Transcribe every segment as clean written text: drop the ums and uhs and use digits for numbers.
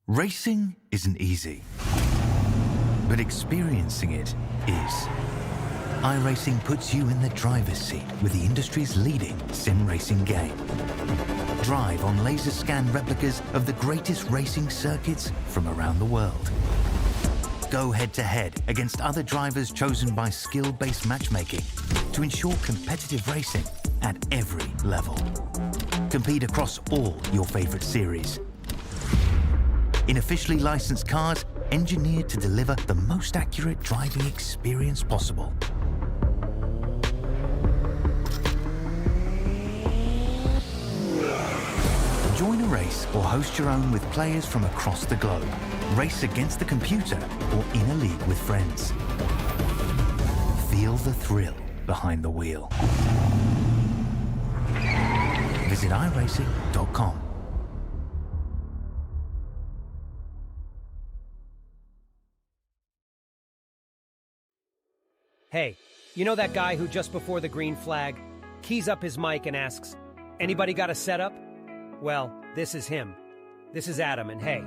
Racing isn't easy, but experiencing it is. iRacing puts you in the driver's seat with the industry's leading sim racing game. Drive on laser scan replicas of the greatest racing circuits from around the world. Go head-to-head against other drivers chosen by skill-based matchmaking to ensure competitive racing at every level. Compete across all your favorite series. In officially licensed cars, engineered to deliver the most accurate driving experience possible. Join a race or host your own with players from across the globe. Race against the computer or in a league with friends. Feel the thrill behind the wheel. Visit iRacing.com. Hey, you know that guy who just before the green flag keys up his mic and asks, "Anybody got a setup?" Well, this is him. This is Adam, and hey,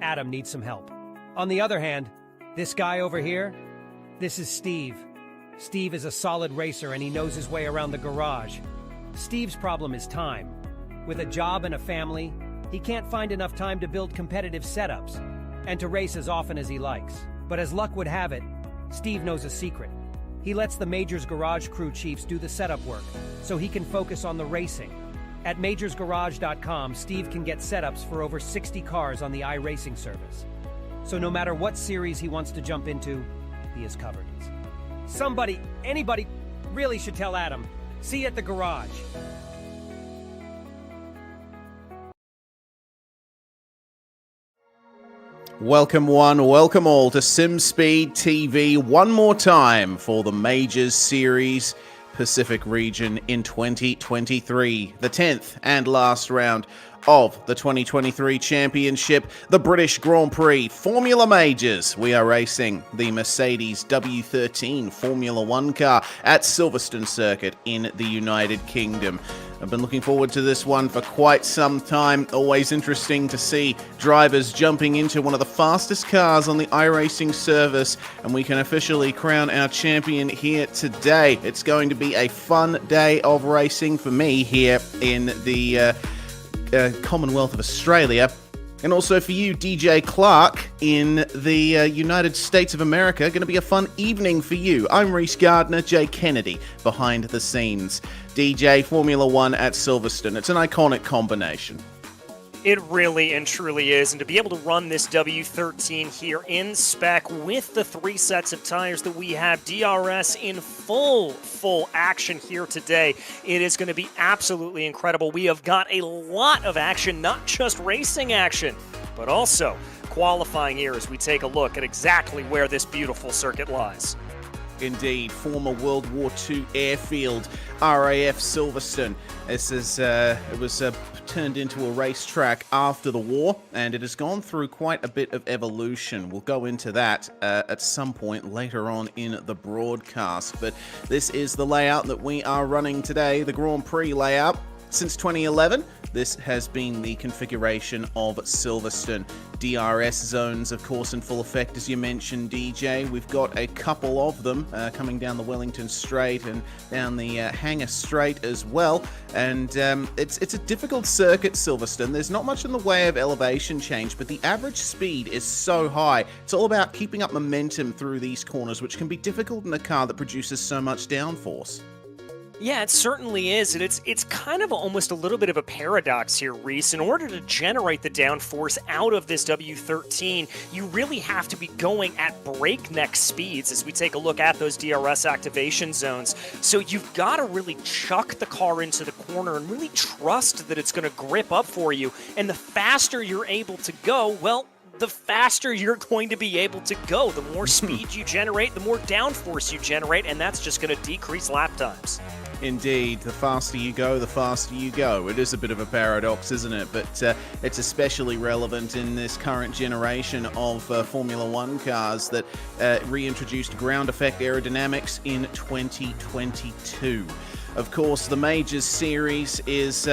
Adam needs some help. On the other hand, this guy over here, this is Steve. Steve is a solid racer and he knows his way around the garage. Steve's problem is time. With a job and a family, he can't find enough time to build competitive setups and to race as often as he likes. But as luck would have it, Steve knows a secret. He lets the Majors Garage crew chiefs do the setup work so he can focus on the racing. At majorsgarage.com, Steve can get setups for over 60 cars on the iRacing service. So no matter what series he wants to jump into, he is covered. Somebody, anybody, really should tell Adam. See you at the garage. Welcome one, welcome all to SimSpeed TV one more time for the Majors Series Pacific region in 2023, the 10th and last round of the 2023 championship, the British Grand Prix Formula Majors. We are racing the Mercedes W13 Formula 1 car at Silverstone Circuit in the United Kingdom. I've been looking forward to this one for quite some time. Always interesting to see drivers jumping into one of the fastest cars on the iRacing service, and we can officially crown our champion here today. It's going to be a fun day of racing for me here in the Commonwealth of Australia, and also for you, DJ Clark, in the United States of America. Going to be a fun evening for you. I'm Reese Gardner, Jay Kennedy, behind the scenes. DJ, Formula 1 at Silverstone. It's an iconic combination. It really and truly is, and to be able to run this W13 here in spec with the 3 sets of tires that we have, DRS in full action here today, it is going to be absolutely incredible. We have got a lot of action, not just racing action, but also qualifying here as we take a look at exactly where this beautiful circuit lies. Indeed, former World War II airfield, RAF Silverstone. This is it was turned into a racetrack after the war, and it has gone through quite a bit of evolution. We'll go into that at some point later on in the broadcast, but this is the layout that we are running today, the Grand Prix layout. Since 2011, this has been the configuration of Silverstone. DRS zones, of course, in full effect, as you mentioned, DJ. We've got a couple of them coming down the Wellington Straight and down the Hangar Straight as well. And it's a difficult circuit, Silverstone. There's not much in the way of elevation change, but the average speed is so high. It's all about keeping up momentum through these corners, which can be difficult in a car that produces so much downforce. Yeah, it certainly is, and it's kind of almost a little bit of a paradox here, Reese. In order to generate the downforce out of this W13, you really have to be going at breakneck speeds as we take a look at those DRS activation zones. So you've got to really chuck the car into the corner and really trust that it's going to grip up for you. And the faster you're able to go, well, the faster you're going to be able to go. The more speed you generate, the more downforce you generate, and that's just going to decrease lap times. Indeed, the faster you go, the faster you go. It is a bit of a paradox, isn't it? But it's especially relevant in this current generation of Formula 1 cars that reintroduced ground effect aerodynamics in 2022. Of course, the Majors Series is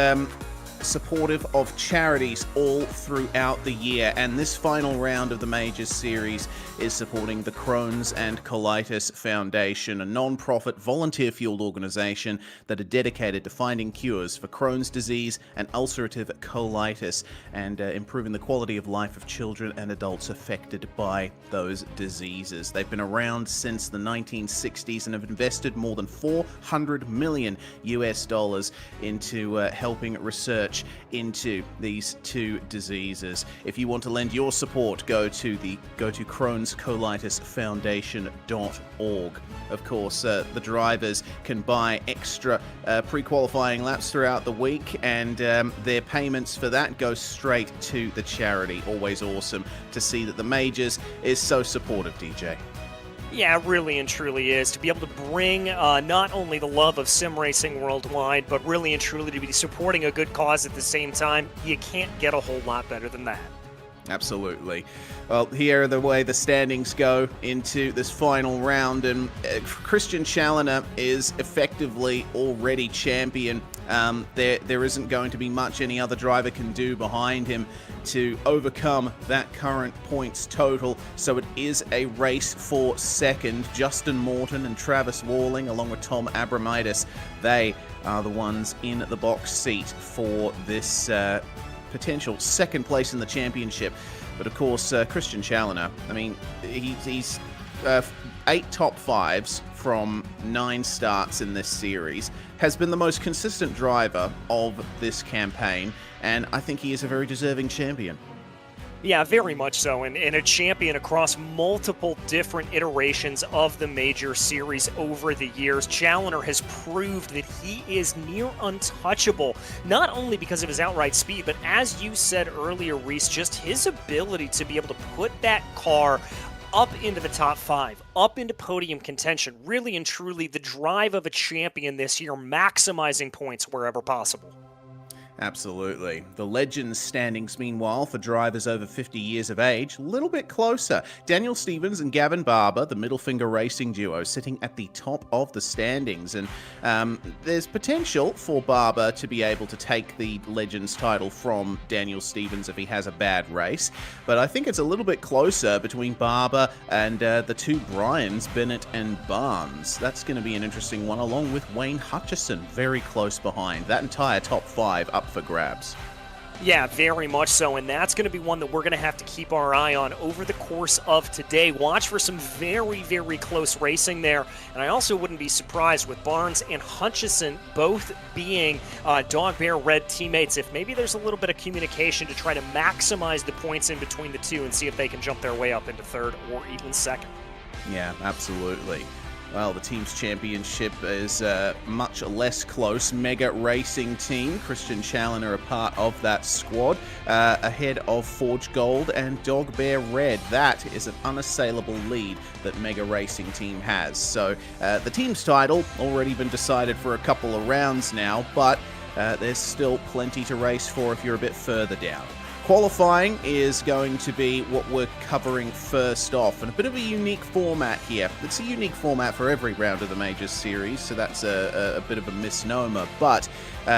supportive of charities all throughout the year, and this final round of the Majors Series is supporting the Crohn's and Colitis Foundation, a non-profit, volunteer-fueled organization that are dedicated to finding cures for Crohn's disease and ulcerative colitis, and improving the quality of life of children and adults affected by those diseases. They've been around since the 1960s and have invested more than $400 million US into helping research into these two diseases. If you want to lend your support, go to Crohn's Colitis Foundation.org. Of course, the drivers can buy extra pre-qualifying laps throughout the week, and their payments for that go straight to the charity. Always awesome to see that the Majors is so supportive, DJ. Yeah, it really and truly is. To be able to bring not only the love of sim racing worldwide, but really and truly to be supporting a good cause at the same time, you can't get a whole lot better than that. Absolutely. Well, here are the way the standings go into this final round, and Christian Challoner is effectively already champion. There isn't going to be much any other driver can do behind him to overcome that current points total, so it is a race for second. Justin Morton and Travis Walling, along with Tom Abramitis, they are the ones in the box seat for this potential second place in the championship. But of course, Christian Challoner, I mean, he's 8 top 5s from 9 starts in this series, has been the most consistent driver of this campaign, and I think he is a very deserving champion. Yeah, very much so, and a champion across multiple different iterations of the Major Series over the years. Challoner has proved that he is near untouchable, not only because of his outright speed, but as you said earlier, Reese, just his ability to be able to put that car up into the top 5, up into podium contention. Really and truly the drive of a champion this year, maximizing points wherever possible. Absolutely. The Legends standings, meanwhile, for drivers over 50 years of age, a little bit closer. Daniel Stevens and Gavin Barber, the Middle Finger Racing duo, sitting at the top of the standings. And there's potential for Barber to be able to take the Legends title from Daniel Stevens if he has a bad race. But I think it's a little bit closer between Barber and the two Bryans, Bennett and Barnes. That's going to be an interesting one, along with Wayne Hutchison very close behind. That entire top 5 up for grabs. Yeah, very much so, and that's going to be one that we're going to have to keep our eye on over the course of today. Watch for some very, very close racing there, and I also wouldn't be surprised with Barnes and Hutchison both being Dog Bear Red teammates if maybe there's a little bit of communication to try to maximize the points in between the two and see if they can jump their way up into third or even second. Yeah, absolutely. Well, the team's championship is much less close. Mega Racing Team, Christian Challoner a part of that squad, ahead of Forge Gold and Dog Bear Red. That is an unassailable lead that Mega Racing Team has. So the team's title already been decided for a couple of rounds now, but there's still plenty to race for if you're a bit further down. Qualifying is going to be what we're covering first off, and a bit of a unique format here. It's a unique format for every round of the Majors Series, so that's a bit of a misnomer. But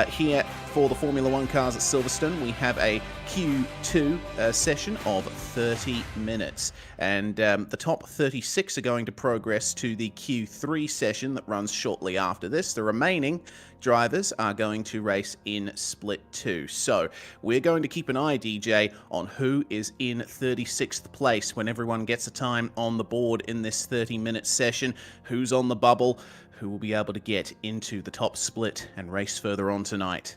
here for the Formula One cars at Silverstone, we have a Q2 session of 30 minutes. And the top 36 are going to progress to the Q3 session that runs shortly after this. The remaining drivers are going to race in Split 2. So we're going to keep an eye, DJ, on who is in 36th place when everyone gets a time on the board in this 30-minute session, who's on the bubble, who will be able to get into the top split and race further on tonight.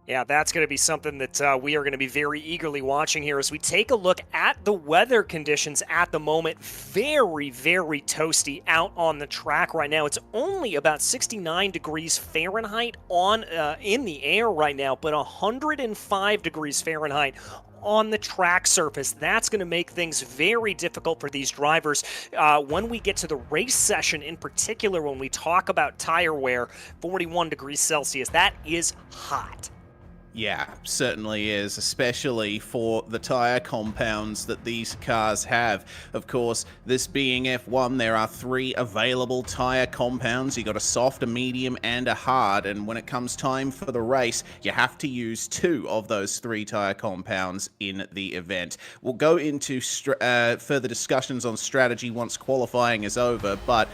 Yeah, that's going to be something that we are going to be very eagerly watching here as we take a look at the weather conditions at the moment. Very, very toasty out on the track right now. It's only about 69 degrees Fahrenheit on in the air right now, but 105 degrees Fahrenheit on the track surface. That's going to make things very difficult for these drivers. When we get to the race session in particular, when we talk about tire wear, 41 degrees Celsius, that is hot. Yeah, certainly is, especially for the tyre compounds that these cars have. Of course, this being F1, there are 3 available tyre compounds. You got a soft, a medium, and a hard, and when it comes time for the race, you have to use 2 of those 3 tyre compounds in the event. We'll go into further discussions on strategy once qualifying is over, but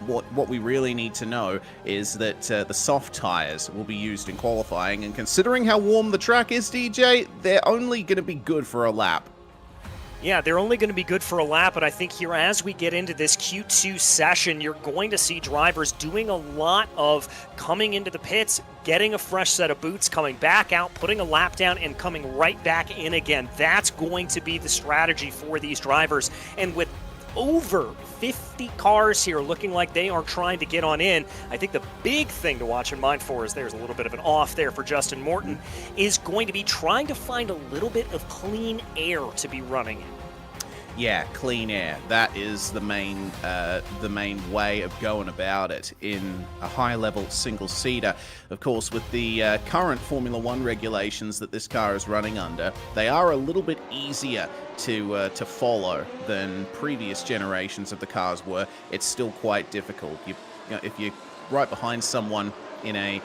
what we really need to know is that the soft tyres will be used in qualifying, and considering how warm the track is, DJ, they're only going to be good for a lap. Yeah, they're only going to be good for a lap, but I think here as we get into this Q2 session, you're going to see drivers doing a lot of coming into the pits, getting a fresh set of boots, coming back out, putting a lap down, and coming right back in again. That's going to be the strategy for these drivers. And with over 50 cars here looking like they are trying to get on in, I think the big thing to watch in mind for, is there's a little bit of an off there for Justin Morton, is going to be trying to find a little bit of clean air to be running in. Yeah, clean air. That is the main way of going about it in a high-level single-seater. Of course, with the current Formula One regulations that this car is running under, they are a little bit easier to follow than previous generations of the cars were. It's still quite difficult. If you're right behind someone in a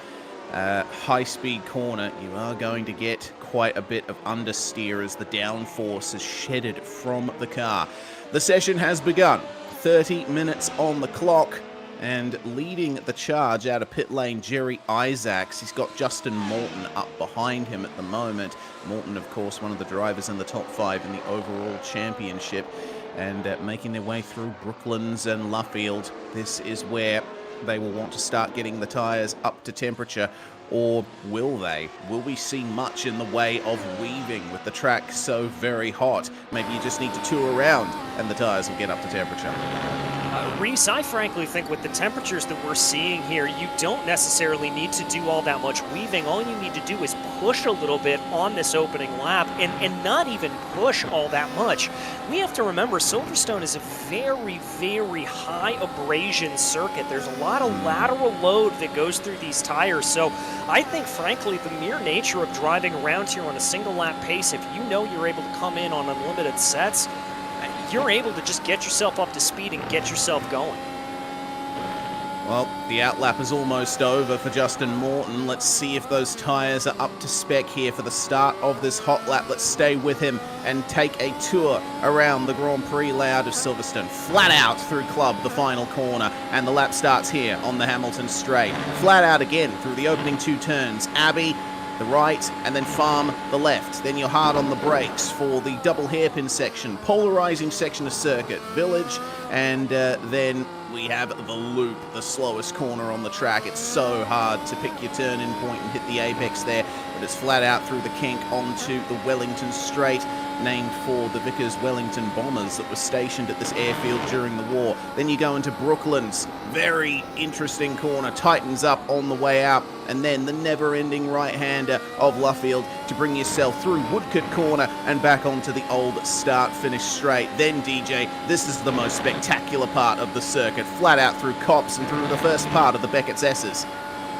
high-speed corner, you are going to get quite a bit of understeer as the downforce is shedded from the car. The session has begun. 30 minutes on the clock, and leading the charge out of pit lane, Jerry Isaacs. He's got Justin Morton up behind him at the moment. Morton, of course, one of the drivers in the top 5 in the overall championship, and making their way through Brooklands and Luffield. This is where they will want to start getting the tyres up to temperature, or will they? Will we see much in the way of weaving with the track so very hot? Maybe you just need to tour around and the tyres will get up to temperature. Reese, I frankly think with the temperatures that we're seeing here, you don't necessarily need to do all that much weaving. All you need to do is push a little bit on this opening lap, and not even push all that much. We have to remember Silverstone is a very, very high abrasion circuit. There's a lot of lateral load that goes through these tires. So I think, frankly, the mere nature of driving around here on a single lap pace, if you know you're able to come in on unlimited sets, you're able to just get yourself up to speed and get yourself going. Well, the outlap is almost over for Justin Morton. Let's see if those tyres are up to spec here for the start of this hot lap. Let's stay with him and take a tour around the Grand Prix layout of Silverstone. Flat out through Club, the final corner, and the lap starts here on the Hamilton Straight. Flat out again through the opening 2 turns. Abbey, the right, and then Farm, the left. Then you're hard on the brakes for the double hairpin section, polarizing section of circuit, Village, and then we have the Loop, the slowest corner on the track. It's so hard to pick your turn-in point and hit the apex there, but it's flat out through the kink onto the Wellington Straight, named for the Vickers Wellington bombers that were stationed at this airfield during the war. Then you go into Brooklands, very interesting corner, tightens up on the way out, and then the never-ending right-hander of Luffield to bring yourself through Woodcote Corner and back onto the old start-finish straight. Then, DJ, this is the most spectacular part of the circuit, flat out through Copse and through the first part of the Beckett's S's.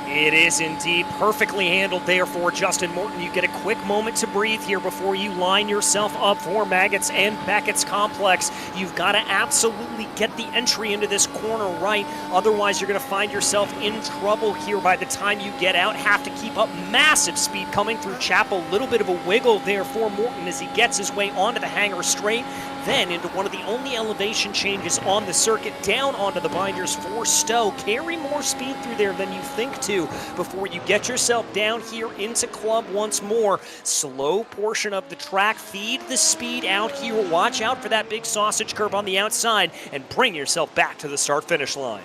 It is indeed perfectly handled there for Justin Morton. You get a quick moment to breathe here before you line yourself up for Maggots and Beckett's complex. You've got to absolutely get the entry into this corner right. Otherwise, you're going to find yourself in trouble here by the time you get out. Have to keep up massive speed coming through Chapel. Little bit of a wiggle there for Morton as he gets his way onto the hanger straight. Then into one of the only elevation changes on the circuit, down onto the binders for Stowe. Carry more speed through there than you think to before you get yourself down here into Club once more. Slow portion of the track. Feed the speed out here. Watch out for that big sausage curve on the outside and bring yourself back to the start-finish line.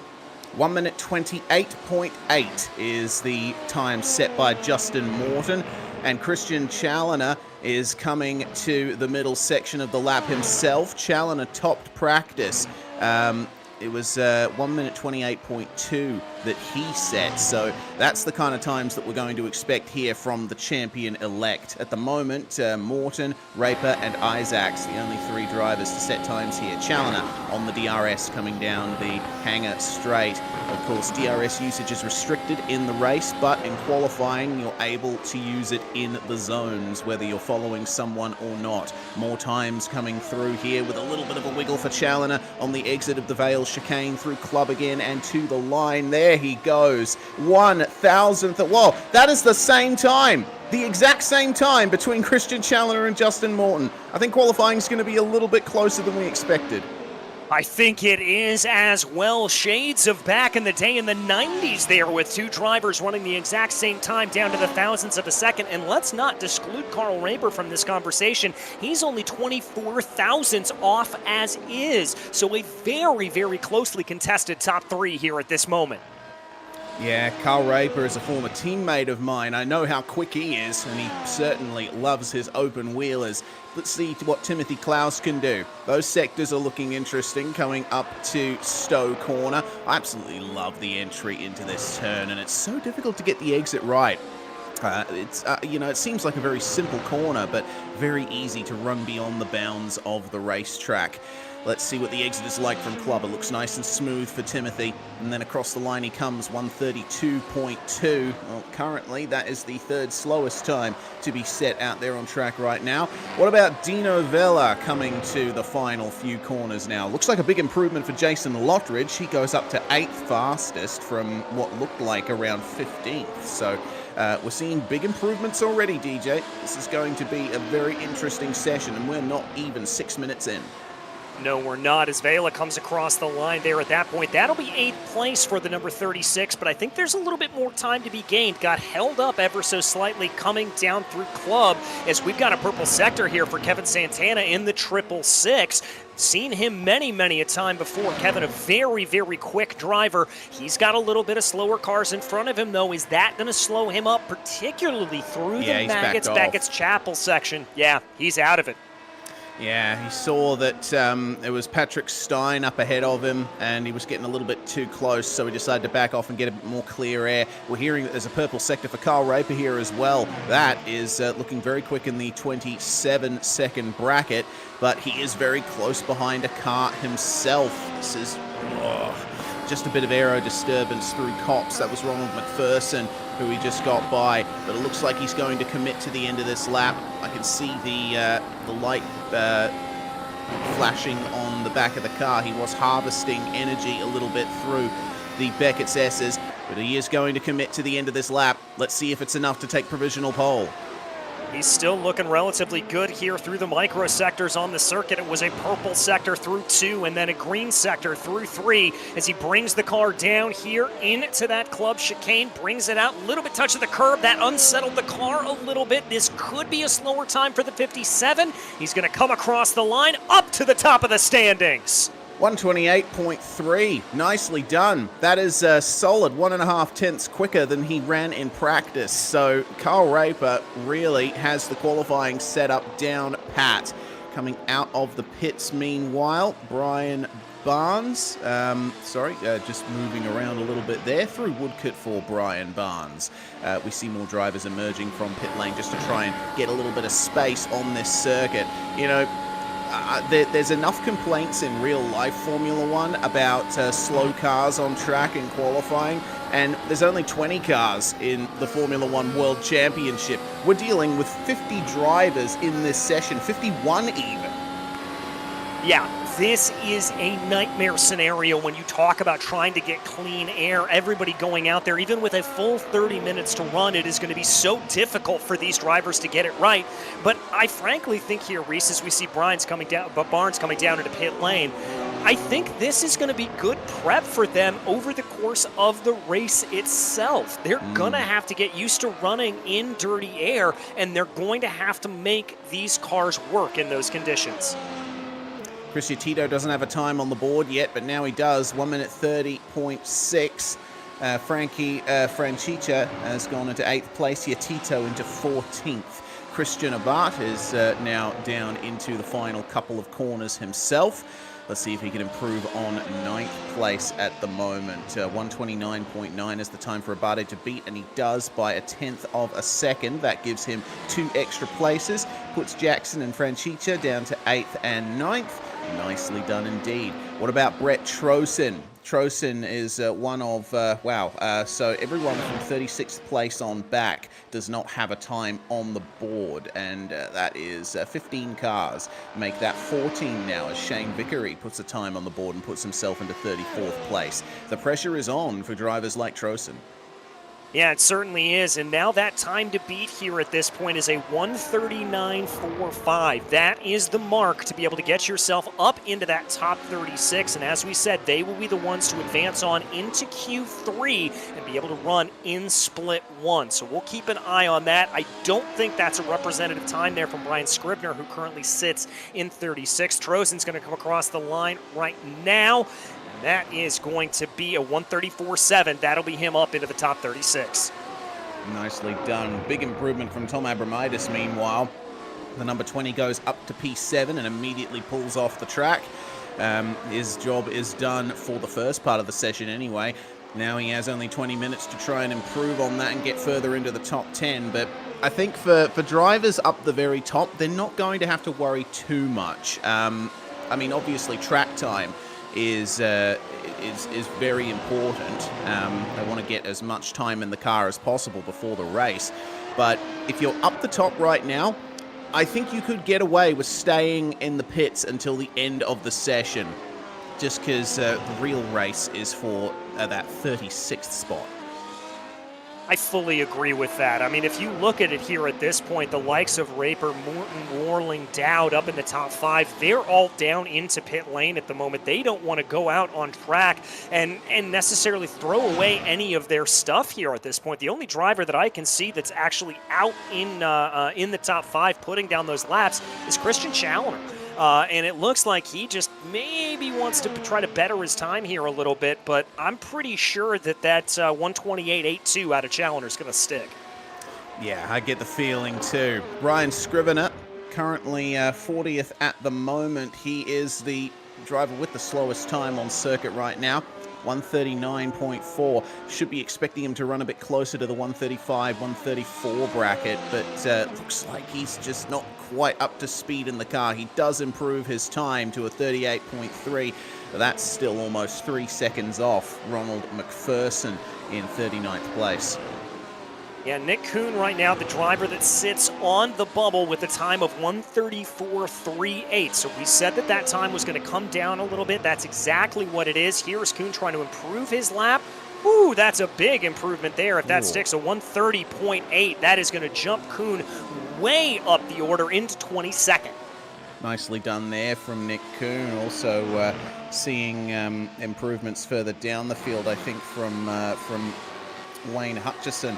1 minute 28.8 is the time set by Justin Morton, and Christian Challoner is coming to the middle section of the lap himself. Challoner topped practice. It was 1 minute 28.2 that he set. So that's the kind of times that we're going to expect here from the champion-elect. At the moment, Morton, Raper, and Isaacs, the only 3 drivers to set times here. Challoner on the DRS coming down the hangar straight. Of course, DRS usage is restricted in the race, but in qualifying, you're able to use it in the zones, whether you're following someone or not. More times coming through here with a little bit of a wiggle for Challoner on the exit of the Vale chicane through Club again and to the line. There he goes. 1,000th. Whoa, that is the same time. The exact same time between Christian Challoner and Justin Morton. I think qualifying is going to be a little bit closer than we expected. I think it is as well. Shades of back in the day in the 90s there with 2 drivers running the exact same time down to the thousandths of a second. And let's not exclude Carl Raper from this conversation. He's only 24 thousandths off as is. So a very, very closely contested top 3 here at this moment. Yeah, Carl Raper is a former teammate of mine. I know how quick he is, and he certainly loves his open wheelers. Let's see what Timothy Klaus can do. Those sectors are looking interesting coming up to Stowe Corner. I absolutely love the entry into this turn, and it's so difficult to get the exit right. It seems like a very simple corner, but very easy to run beyond the bounds of the racetrack. Let's see what the exit is like from Club. It looks nice and smooth for Timothy. And then across the line he comes, 1:32.2. Well, currently that is the 3rd slowest time to be set out there on track right now. What about Dino Vella coming to the final few corners now? Looks like a big improvement for Jason Lottridge. He goes up to 8th fastest from what looked like around 15th. So we're seeing big improvements already, DJ. This is going to be a very interesting session, and we're not even 6 minutes in. No, we're not, as Vela comes across the line there at that point. That'll be 8th place for the number 36, but I think there's a little bit more time to be gained. Got held up ever so slightly coming down through Club, as we've got a purple sector here for Kevin Santana in the 666. Seen him many a time before. Kevin, a very, very quick driver. He's got a little bit of slower cars in front of him, though. Is that going to slow him up, particularly through the Baggett's Chapel section? Yeah, he's out of it. Yeah, he saw that it was Patrick Stein up ahead of him, and he was getting a little bit too close, so he decided to back off and get a bit more clear air. We're hearing that there's a purple sector for Carl Raper here as well. That is looking very quick in the 27-second bracket, but he is very close behind a car himself. This is just a bit of aero disturbance through Cops. That was Ronald McPherson, who he just got by, but it looks like he's going to commit to the end of this lap. I can see the light flashing on the back of the car. He was harvesting energy a little bit through the Beckett's S's, but he is going to commit to the end of this lap. Let's see if it's enough to take provisional pole. He's still looking relatively good here through the micro sectors on the circuit. It was a purple sector through 2 and then a green sector through 3 as he brings the car down here into that Club chicane, brings it out, a little bit touch of the curb. That unsettled the car a little bit. This could be a slower time for the 57. He's going to come across the line up to the top of the standings. 128.3, nicely done. That is a solid 1.5 tenths quicker than he ran in practice. So Carl Raper really has the qualifying setup down pat. Coming out of the pits meanwhile, Brian Barnes, just moving around a little bit there through Woodcote for Brian Barnes. We see more drivers emerging from pit lane just to try and get a little bit of space on this circuit. You know, there's enough complaints in real life Formula One about slow cars on track in qualifying, and there's only 20 cars in the Formula One World Championship. We're dealing with 50 drivers in this session, 51 even. Yeah, this is a nightmare scenario when you talk about trying to get clean air. Everybody going out there, even with a full 30 minutes to run, it is going to be so difficult for these drivers to get it right. But I frankly think here, Reese, as we see Barnes coming down into pit lane, I think this is going to be good prep for them over the course of the race itself. They're going to have to get used to running in dirty air, and they're going to have to make these cars work in those conditions. Chris Tito doesn't have a time on the board yet, but now he does. 1 minute 30.6. Frankie Francica has gone into 8th place here. Tito into 14th. Christian Abart is now down into the final couple of corners himself. Let's see if he can improve on 9th place at the moment. 129.9 is the time for Abate to beat, and he does by a 1/10 of a second. That gives him 2 extra places, puts Jackson and Franchicha down to 8th and 9th. Nicely done indeed. What about Brett Trosin? Trosin is one of, so everyone from 36th place on back does not have a time on the board, and that is 15 cars. Make that 14 now as Shane Vickery puts a time on the board and puts himself into 34th place. The pressure is on for drivers like Trosin. Yeah, it certainly is. And now that time to beat here at this point is a 139.45. That is the mark to be able to get yourself up into that top 36. And as we said, they will be the ones to advance on into Q3 and be able to run in Split 1. So we'll keep an eye on that. I don't think that's a representative time there from Brian Scribner, who currently sits in 36. Trosin's going to come across the line right now. That is going to be a 134.7. That'll be him up into the top 36. Nicely done. Big improvement from Tom Abramidis, meanwhile. The number 20 goes up to P7 and immediately pulls off the track. His job is done for the first part of the session anyway. Now he has only 20 minutes to try and improve on that and get further into the top 10. But I think for drivers up the very top, they're not going to have to worry too much. Obviously track time is very important. They want to get as much time in the car as possible before the race. But if you're up the top right now, I think you could get away with staying in the pits until the end of the session, just because the real race is for that 36th spot. I fully agree with that. I mean, if you look at it here at this point, the likes of Raper, Morton, Warling, Dowd up in the top 5, they're all down into pit lane at the moment. They don't want to go out on track and necessarily throw away any of their stuff here at this point. The only driver that I can see that's actually out in the top 5 putting down those laps is Christian Challoner. And it looks like he just maybe wants to try to better his time here a little bit, but I'm pretty sure that 128.82 out of Challoner is going to stick. Yeah, I get the feeling too. Brian Scrivener, currently 40th at the moment. He is the driver with the slowest time on circuit right now. 139.4. Should be expecting him to run a bit closer to the 135, 134 bracket, but looks like he's just not quite up to speed in the car. He does improve his time to a 38.3. That's still almost 3 seconds off Ronald McPherson in 39th place. Yeah, Nick Kuhn right now, the driver that sits on the bubble with a time of 134.38. So we said that time was going to come down a little bit. That's exactly what it is. Here's Kuhn trying to improve his lap. Ooh, that's a big improvement there. If that sticks, a 130.8, that is going to jump Kuhn way up the order into 22nd. Nicely done there from Nick Kuhn. Also seeing improvements further down the field, I think, from Wayne Hutchison.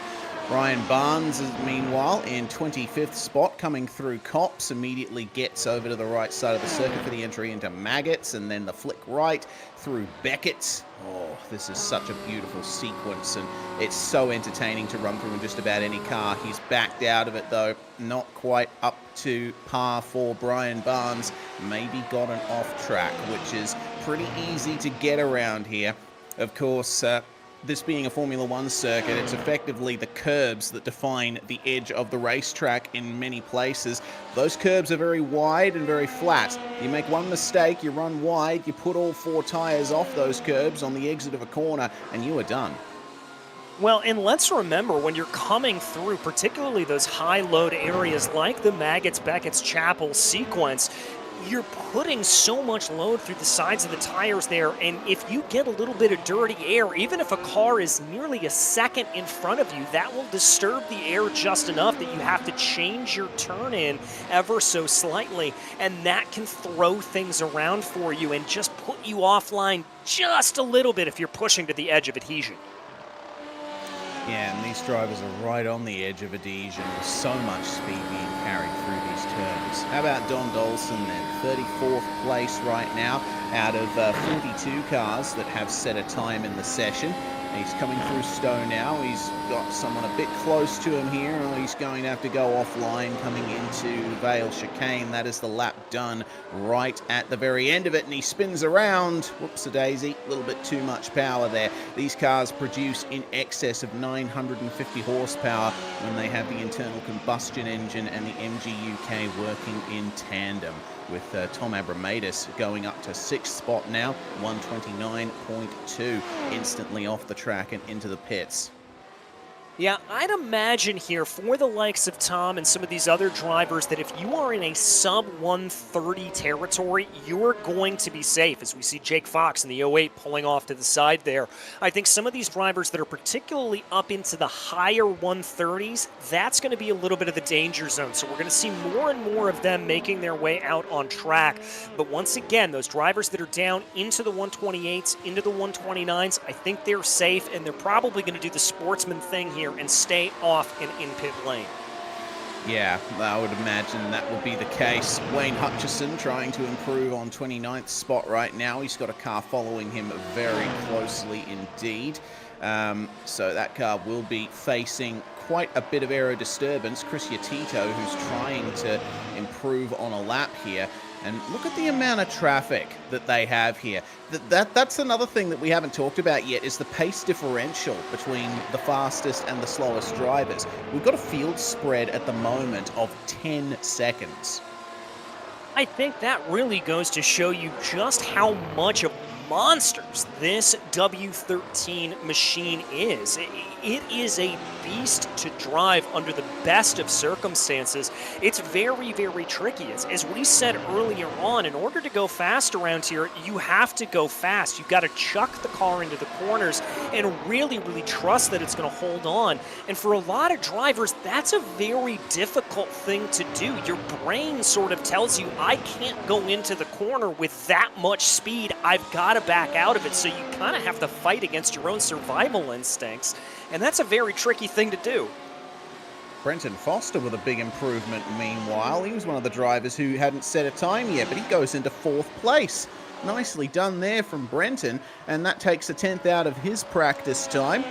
Ryan Barnes, meanwhile, in 25th spot, coming through Copse, immediately gets over to the right side of the circuit for the entry into Maggots, and then the flick right through Beckett. Oh, this is such a beautiful sequence, and it's so entertaining to run through in just about any car. He's backed out of it, though, not quite up to par for Brian Barnes. Maybe got an off track, which is pretty easy to get around here. Of course, this being a Formula One circuit, it's effectively the curbs that define the edge of the racetrack in many places. Those curbs are very wide and very flat. You make one mistake, you run wide, you put all 4 tires off those curbs on the exit of a corner, and you are done. Well, and let's remember, when you're coming through, particularly those high-load areas like the Maggots, Beckett's Chapel sequence, you're putting so much load through the sides of the tires there, and if you get a little bit of dirty air, even if a car is nearly a second in front of you, that will disturb the air just enough that you have to change your turn in ever so slightly, and that can throw things around for you and just put you offline just a little bit if you're pushing to the edge of adhesion. Yeah, and these drivers are right on the edge of adhesion with so much speed being carried through these turns. How about Don Dolson then? 34th place right now out of 42 cars that have set a time in the session. He's coming through Stowe now. He's got someone a bit close to him here. Oh, he's going to have to go offline coming into Vale Chicane. That is the lap done right at the very end of it, and he spins around. Whoops-a-daisy, a little bit too much power there. These cars produce in excess of 950 horsepower when they have the internal combustion engine and the MGUK working in tandem, with Tom Abramadis going up to 6th spot now, 129.2, instantly off the track and into the pits. Yeah, I'd imagine here for the likes of Tom and some of these other drivers that if you are in a sub-130 territory, you're going to be safe, as we see Jake Fox in the 08 pulling off to the side there. I think some of these drivers that are particularly up into the higher 130s, that's going to be a little bit of the danger zone. So we're going to see more and more of them making their way out on track. But once again, those drivers that are down into the 128s, into the 129s, I think they're safe, and they're probably going to do the sportsman thing here and stay off and in pit lane. Yeah, I would imagine that would be the case. Wayne Hutchison trying to improve on 29th spot right now. He's got a car following him very closely indeed. So that car will be facing quite a bit of aero disturbance. Chris Yatito, who's trying to improve on a lap here. And look at the amount of traffic that they have here. That's another thing that we haven't talked about yet, is the pace differential between the fastest and the slowest drivers. We've got a field spread at the moment of 10 seconds. I think that really goes to show you just how much of monsters this W13 machine is. It is a beast to drive under the best of circumstances. It's very, very tricky. As we said earlier on, in order to go fast around here, you have to go fast. You've got to chuck the car into the corners and really, really trust that it's going to hold on. And for a lot of drivers, that's a very difficult thing to do. Your brain sort of tells you, I can't go into the corner with that much speed. I've got to back out of it. So you kind of have to fight against your own survival instincts. And that's a very tricky thing to do. Brenton Foster with a big improvement meanwhile. He was one of the drivers who hadn't set a time yet, but he goes into 4th place. Nicely done there from Brenton, and that takes a 10th out of his practice time.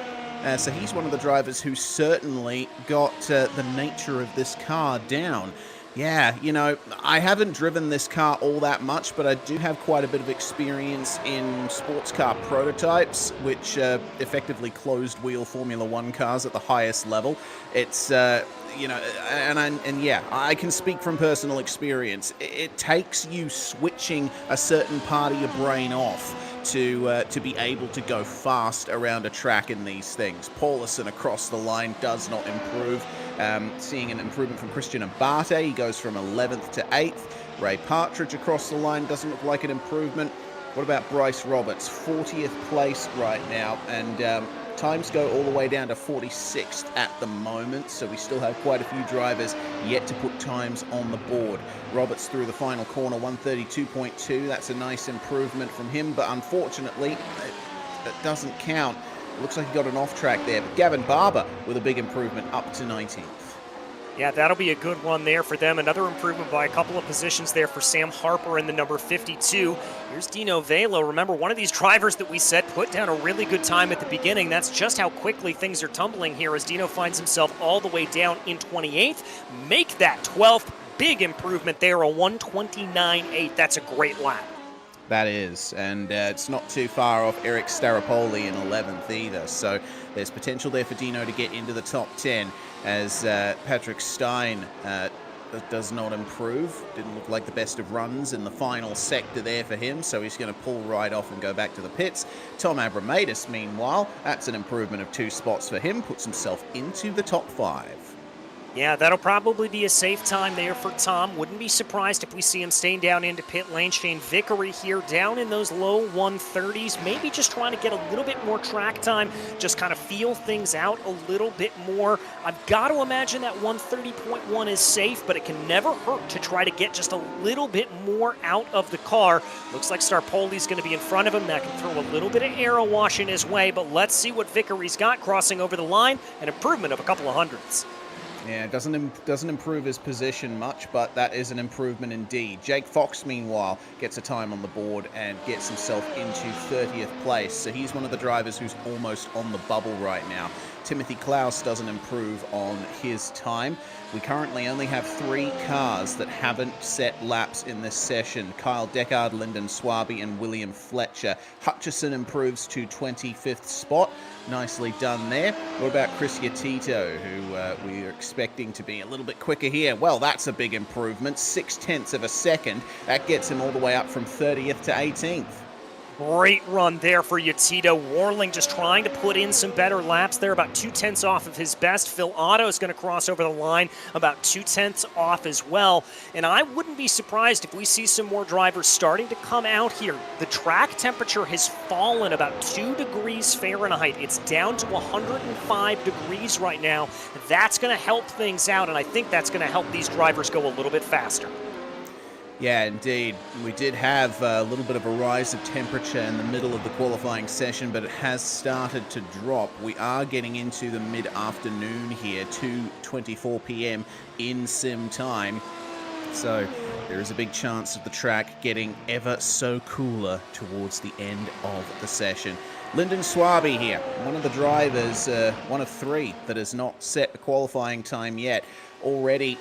So he's one of the drivers who certainly got the nature of this car down. Yeah, you know, I haven't driven this car all that much, but I do have quite a bit of experience in sports car prototypes, which effectively closed-wheel Formula One cars at the highest level. It's, you know, and yeah, I can speak from personal experience. It takes you switching a certain part of your brain off to be able to go fast around a track in these things. Paulison across the line does not improve. Seeing an improvement from Christian Abate, he goes from 11th to 8th. Ray Partridge across the line doesn't look like an improvement. What about Bryce Roberts? 40th place right now, and times go all the way down to 46th at the moment, so we still have quite a few drivers yet to put times on the board. Roberts through the final corner, 132.2. That's a nice improvement from him, but unfortunately, it doesn't count. Looks like he got an off track there, but Gavin Barber with a big improvement up to 19th. Yeah, that'll be a good one there for them. Another improvement by a couple of positions there for Sam Harper in the number 52. Here's Dino Velo. Remember, one of these drivers that we said put down a really good time at the beginning. That's just how quickly things are tumbling here as Dino finds himself all the way down in 28th. Make that 12th. Big improvement there, a 129.8. That's a great lap. That is, and it's not too far off Eric Staropoli in 11th either, so there's potential there for Dino to get into the top 10 as Patrick Stein does not improve. Didn't look like the best of runs in the final sector there for him, so he's going to pull right off and go back to the pits. Tom Abramadis, meanwhile, that's an improvement of 2 spots for him, puts himself into the top 5. Yeah, that'll probably be a safe time there for Tom. Wouldn't be surprised if we see him staying down into pit lane. Shane Vickery here down in those low 130s, maybe just trying to get a little bit more track time, just kind of feel things out a little bit more. I've got to imagine that 130.1 is safe, but it can never hurt to try to get just a little bit more out of the car. Looks like Starpoli's going to be in front of him. That can throw a little bit of aero wash in his way, but let's see what Vickery's got crossing over the line. An improvement of a couple of hundredths. Yeah, it doesn't improve his position much, but that is an improvement indeed. Jake Fox, meanwhile, gets a time on the board and gets himself into 30th place. So he's one of the drivers who's almost on the bubble right now. Timothy Klaus doesn't improve on his time. We currently only have 3 cars that haven't set laps in this session. Kyle Deckard, Lyndon Swaby, and William Fletcher. Hutchison improves to 25th spot. Nicely done there. What about Chris Yatito, who we are expecting to be a little bit quicker here? Well, that's a big improvement. 0.6 of a second. That gets him all the way up from 30th to 18th. Great run there for Yatito. Warling just trying to put in some better laps there, about 0.2 off of his best. Phil Otto is going to cross over the line, about 0.2 off as well. And I wouldn't be surprised if we see some more drivers starting to come out here. The track temperature has fallen about 2 degrees Fahrenheit. It's down to 105 degrees right now. That's going to help things out, and I think that's going to help these drivers go a little bit faster. Yeah, indeed. We did have a little bit of a rise of temperature in the middle of the qualifying session, but it has started to drop. We are getting into the mid-afternoon here, 2:24 p.m. in sim time. So there is a big chance of the track getting ever so cooler towards the end of the session. Lyndon Swaby here, one of the drivers, one of 3 that has not set a qualifying time yet. Already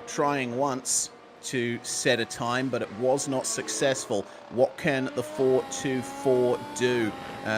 trying once to set a time, but it was not successful. What can the 4.24 do?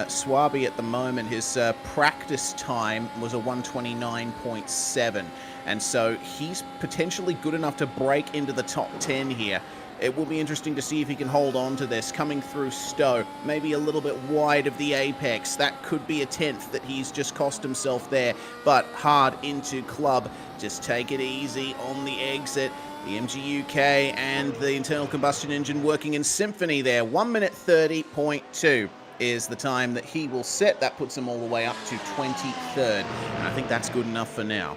Swaby at the moment, his practice time was a 1:29.7, and so he's potentially good enough to break into the top 10 here. It will be interesting to see if he can hold on to this. Coming through Stowe, maybe a little bit wide of the apex. That could be a 10th that he's just cost himself there, but hard into club. Just take it easy on the exit. The MGUK and the internal combustion engine working in symphony there. 1:30.2 is the time that he will set. That puts him all the way up to 23rd, and I think that's good enough for now.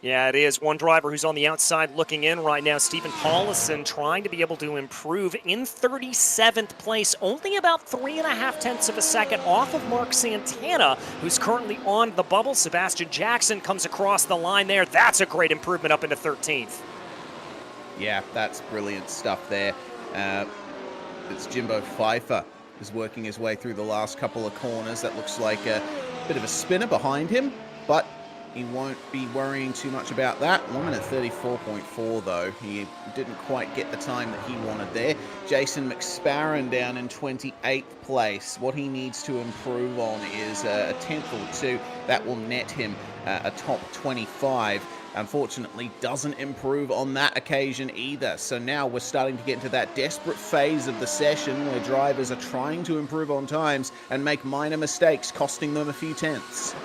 Yeah, it is. One driver who's on the outside looking in right now, Stephen Paulison, trying to be able to improve in 37th place, only about 3.5 of a second off of Mark Santana, who's currently on the bubble. Sebastian Jackson comes across the line there. That's a great improvement up into 13th. Yeah, that's brilliant stuff there. It's Jimbo Pfeiffer is working his way through the last couple of corners. That looks like a bit of a spinner behind him, but he won't be worrying too much about that. 1:34.4 though. He didn't quite get the time that he wanted there. Jason McSparron down in 28th place. What he needs to improve on is a 10th or 2. That will net him a top 25. Unfortunately, doesn't improve on that occasion either. So now we're starting to get into that desperate phase of the session where drivers are trying to improve on times and make minor mistakes, costing them a few tenths.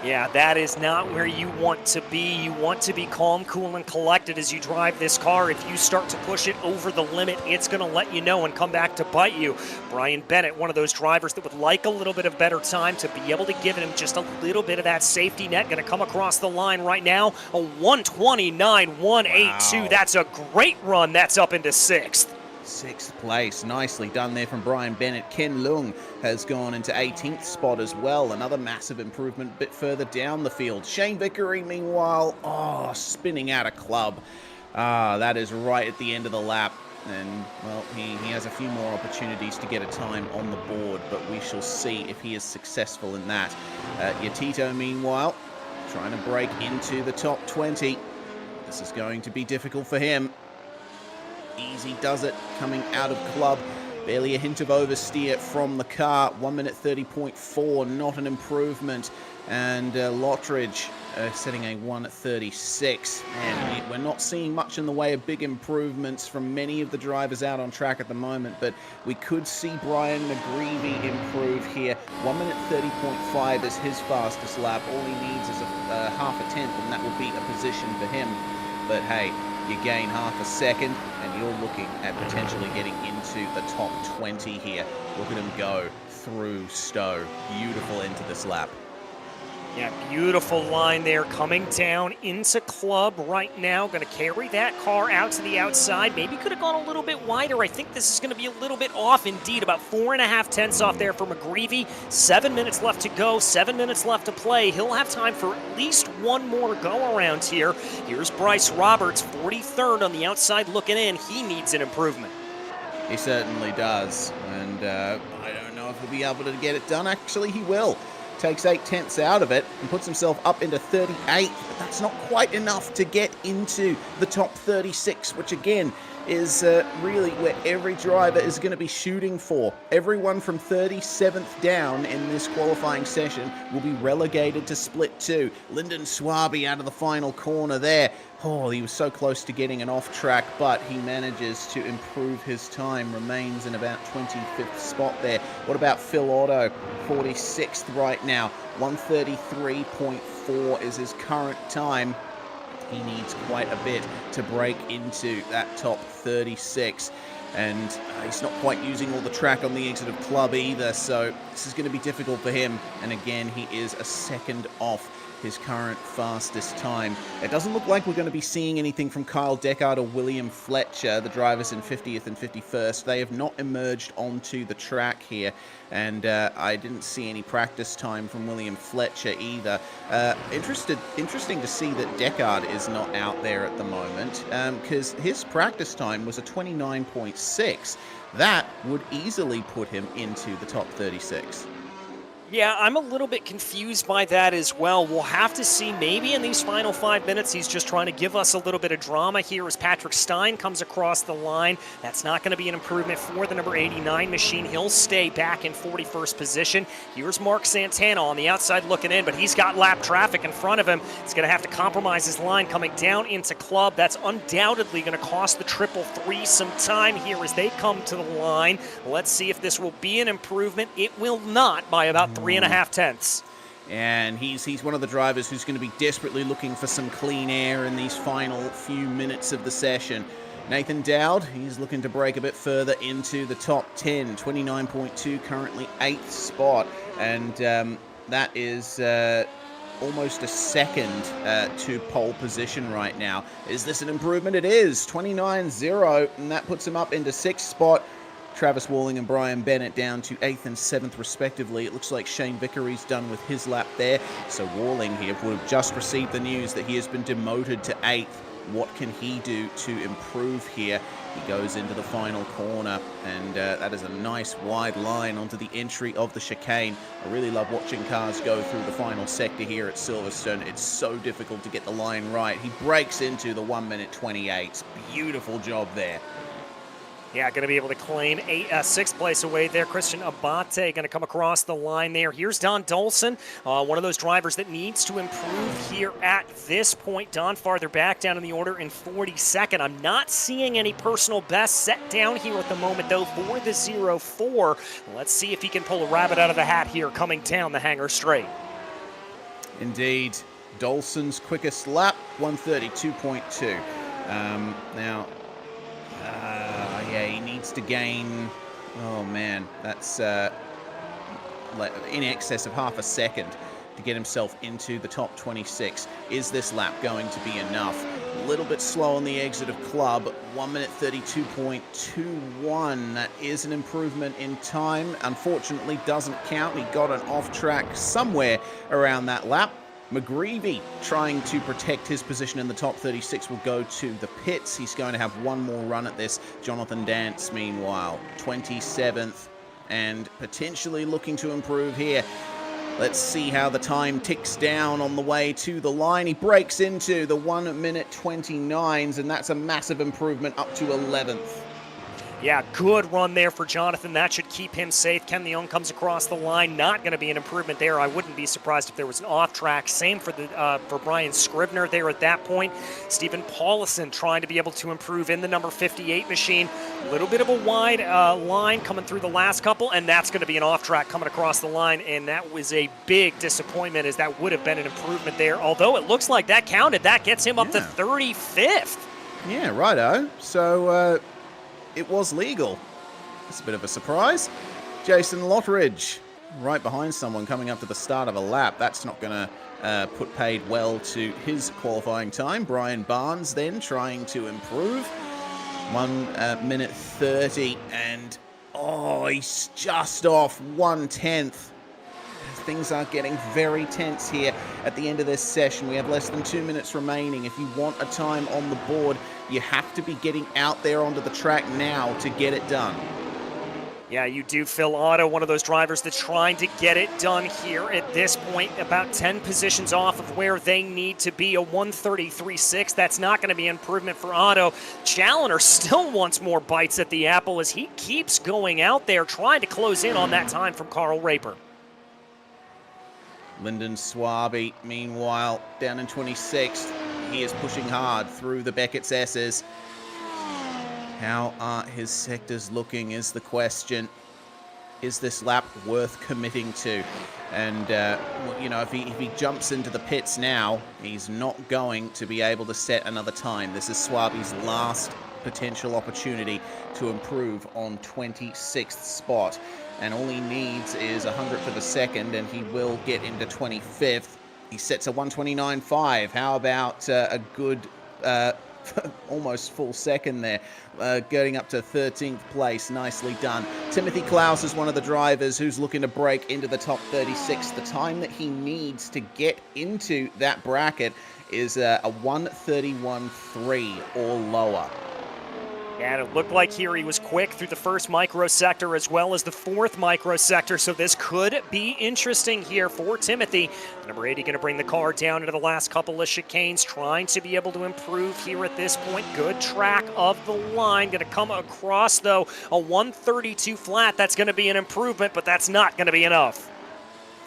Yeah, that is not where you want to be. You want to be calm, cool, and collected as you drive this car. If you start to push it over the limit, it's going to let you know and come back to bite you. Brian Bennett, one of those drivers that would like a little bit of better time to be able to give him just a little bit of that safety net. Going to come across the line right now. A 1:29.182. Wow. That's a great run. That's up into 6th. 6th place. Nicely done there from Brian Bennett. Ken Leung has gone into 18th spot as well. Another massive improvement a bit further down the field. Shane Vickery, meanwhile, spinning out of club. That is right at the end of the lap. And, well, he has a few more opportunities to get a time on the board, but we shall see if he is successful in that. Yatito, meanwhile, trying to break into the top 20. This is going to be difficult for him. Easy does it, coming out of club. Barely a hint of oversteer from the car. 1:30.4, not an improvement. And Lottridge setting a 1:36. And we're not seeing much in the way of big improvements from many of the drivers out on track at the moment, but we could see Brian McGreevy improve here. 1:30.5 is his fastest lap. All he needs is a half a tenth, and that will be a position for him. But hey, you gain half a second, and you're looking at potentially getting into the top 20 here. Look at him go through Stowe. Beautiful into this lap. Yeah, beautiful line there coming down into club right now. Going to carry that car out to the outside. Maybe could have gone a little bit wider. I think this is going to be a little bit off indeed. About 4.5 tenths off there for McGreevy. 7 minutes left to go. 7 minutes left to play. He'll have time for at least one more go around here. Here's Bryce Roberts, 43rd on the outside looking in. He needs an improvement. He certainly does. And I don't know if he'll be able to get it done. Actually, he will. Takes 8 tenths out of it and puts himself up into 38, but that's not quite enough to get into the top 36, which again is really where every driver is going to be shooting for. Everyone from 37th down in this qualifying session will be relegated to Split 2. Lyndon Swaby out of the final corner there. Oh, he was so close to getting an off track, but he manages to improve his time, remains in about 25th spot there. What about Phil Otto? 46th right now. 133.4 is his current time. He needs quite a bit to break into that top 36. And he's not quite using all the track on the exit of club either, so this is going to be difficult for him. And again, he is a second off his current fastest time. It doesn't look like we're going to be seeing anything from Kyle Deckard or William Fletcher, the drivers in 50th and 51st. They have not emerged onto the track here, and I didn't see any practice time from William Fletcher either. Interesting to see that Deckard is not out there at the moment, because his practice time was a 29.6. That would easily put him into the top 36. Yeah, I'm a little bit confused by that as well. We'll have to see. Maybe in these final 5 minutes, he's just trying to give us a little bit of drama here as Patrick Stein comes across the line. That's not going to be an improvement for the number 89 machine. He'll stay back in 41st position. Here's Mark Santana on the outside looking in, but he's got lap traffic in front of him. He's going to have to compromise his line coming down into club. That's undoubtedly going to cost the 333 some time here as they come to the line. Let's see if this will be an improvement. It will not by about 3.5 tenths. And he's one of the drivers who's going to be desperately looking for some clean air in these final few minutes of the session. Nathan Dowd, he's looking to break a bit further into the top 10, 29.2, currently 8th spot. And that is almost a second to pole position right now. Is this an improvement? It is, 29.0, and that puts him up into 6th spot. Travis Walling and Brian Bennett down to 8th and 7th respectively. It looks like Shane Vickery's done with his lap there. So Walling here would have just received the news that he has been demoted to 8th. What can he do to improve here? He goes into the final corner, and that is a nice wide line onto the entry of the chicane. I really love watching cars go through the final sector here at Silverstone. It's so difficult to get the line right. He breaks into the 1:28. Beautiful job there. Yeah, going to be able to claim 6th place away there. Christian Abate going to come across the line there. Here's Don Dolson, one of those drivers that needs to improve here at this point. Don farther back down in the order in 42nd. I'm not seeing any personal best set down here at the moment, though, for the 0-4. Let's see if he can pull a rabbit out of the hat here coming down the Hanger Straight. Indeed. Dolson's quickest lap, 132.2. Now... yeah, he needs to gain, oh man, that's in excess of half a second to get himself into the top 26. Is this lap going to be enough? A little bit slow on the exit of club, 1:32.21. That is an improvement in time. Unfortunately, doesn't count. He got an off track somewhere around that lap. McGreevy, trying to protect his position in the top 36, will go to the pits. He's going to have one more run at this. Jonathan Dance, meanwhile, 27th, and potentially looking to improve here. Let's see how the time ticks down on the way to the line. He breaks into the 1:29s, and that's a massive improvement up to 11th. Yeah, good run there for Jonathan. That should keep him safe. Ken Leung comes across the line. Not going to be an improvement there. I wouldn't be surprised if there was an off track. Same for for Brian Scribner there at that point. Stephen Paulison trying to be able to improve in the number 58 machine. A little bit of a wide line coming through the last couple, and that's going to be an off track coming across the line, and that was a big disappointment, as that would have been an improvement there. Although it looks like that counted. That gets him up to 35th. Yeah, righto. So, it was legal. It's a bit of a surprise. Jason Lottridge, right behind someone coming up to the start of a lap. That's not going to paid well to his qualifying time. Brian Barnes then trying to improve. 1 minute 30, and he's just off 1/10. Things are getting very tense here at the end of this session. We have less than 2 minutes remaining. If you want a time on the board, you have to be getting out there onto the track now to get it done. Yeah, you do. Phil Otto, one of those drivers that's trying to get it done here at this point, about 10 positions off of where they need to be, a 1:33.6. That's not going to be an improvement for Otto. Challoner still wants more bites at the apple as he keeps going out there trying to close in on that time from Carl Raper. Lyndon Swaby, meanwhile, down in 26th. He is pushing hard through the Beckett's S's. How are his sectors looking is the question. Is this lap worth committing to? And, if he jumps into the pits now, he's not going to be able to set another time. This is Swaby's last potential opportunity to improve on 26th spot. And all he needs is 100th of a second, and he will get into 25th. He sets a 1:29.5. How about a good... almost full second there, getting up to 13th place. Nicely done. Timothy Klaus is one of the drivers who's looking to break into the top 36. The time that he needs to get into that bracket is a 1:31.3 or lower. And it looked like here he was quick through the first microsector as well as the fourth microsector, so this could be interesting here for Timothy. Number 80 going to bring the car down into the last couple of chicanes, trying to be able to improve here at this point. Good track of the line. Going to come across, though, a 1:32 flat. That's going to be an improvement, but that's not going to be enough.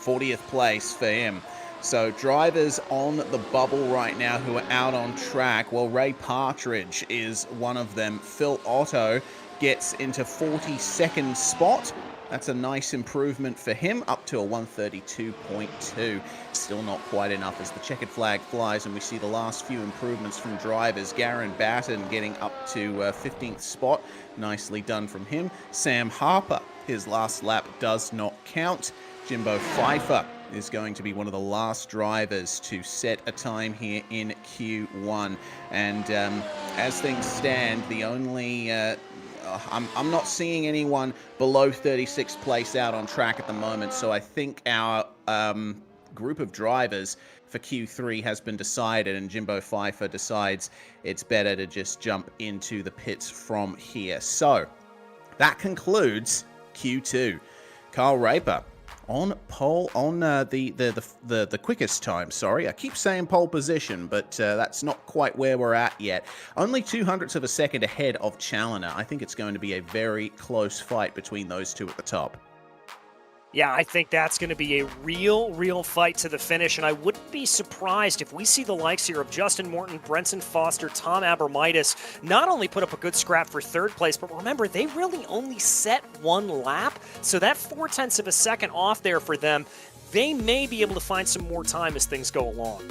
40th place for him. So drivers on the bubble right now who are out on track, well, Ray Partridge is one of them. Phil Otto gets into 42nd spot. That's a nice improvement for him, up to a 1:32.2. Still not quite enough as the checkered flag flies, and we see the last few improvements from drivers. Garen Batten getting up to 15th spot. Nicely done from him. Sam Harper, his last lap does not count. Jimbo Pfeiffer is going to be one of the last drivers to set a time here in Q1. And as things stand, the only... I'm not seeing anyone below 36th place out on track at the moment, so I think our group of drivers for Q3 has been decided, and Jimbo Pfeiffer decides it's better to just jump into the pits from here. So that concludes Q2. Carl Raper on pole, on the quickest time, sorry. I keep saying pole position, but that's not quite where we're at yet. Only 0.02 of a second ahead of Challoner. I think it's going to be a very close fight between those two at the top. Yeah, I think that's going to be a real fight to the finish, and I wouldn't be surprised if we see the likes here of Justin Morton, Brenton Foster, Tom Abramitis not only put up a good scrap for third place, but remember, they really only set one lap, so that 0.4 of a second off there for them, they may be able to find some more time as things go along.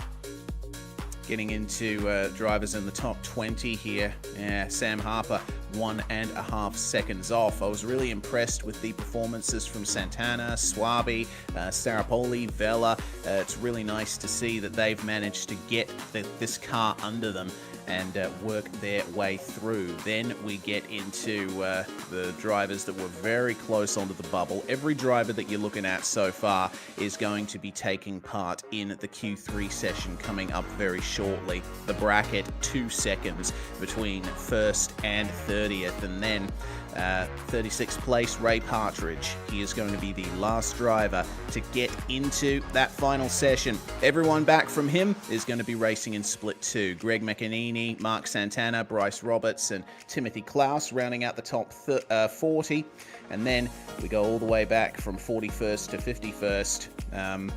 Getting into drivers in the top 20 here. Yeah, Sam Harper, 1.5 seconds off. I was really impressed with the performances from Santana, Swaby, Sarapoli, Vela. It's really nice to see that they've managed to get this car under them and work their way through. Then we get into the drivers that were very close onto the bubble. Every driver that you're looking at so far is going to be taking part in the Q3 session coming up very shortly. The bracket, 2 seconds between 1st and 30th, and then 36th place, Ray Partridge. He is going to be the last driver to get into that final session. Everyone back from him is going to be racing in Split 2. Greg McEnany, Mark Santana, Bryce Roberts, and Timothy Klaus rounding out the top 40. And then we go all the way back from 41st to 51st.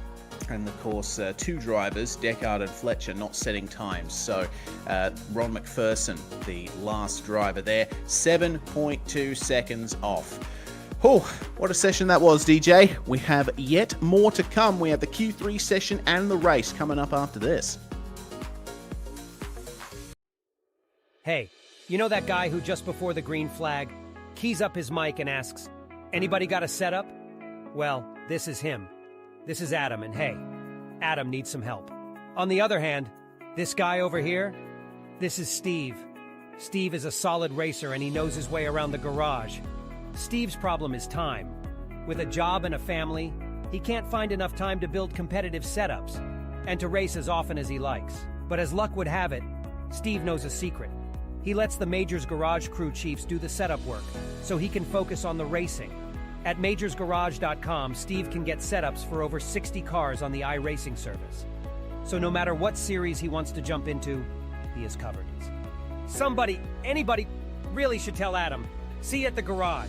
And of course, 2 drivers, Deckard and Fletcher, not setting times. So Ron McPherson, the last driver there, 7.2 seconds off. Oh, what a session that was, DJ. We have yet more to come. We have the Q3 session and the race coming up after this. Hey, you know that guy who just before the green flag keys up his mic and asks, "Anybody got a setup?" Well, this is him. This is Adam, and hey, Adam needs some help. On the other hand, this guy over here, this is Steve. Steve is a solid racer and he knows his way around the garage. Steve's problem is time. With a job and a family, he can't find enough time to build competitive setups and to race as often as he likes. But as luck would have it, Steve knows a secret. He lets the Majors Garage crew chiefs do the setup work so he can focus on the racing. At majorsgarage.com, Steve can get setups for over 60 cars on the iRacing service. So no matter what series he wants to jump into, he is covered. Somebody, anybody, really should tell Adam. See you at the garage.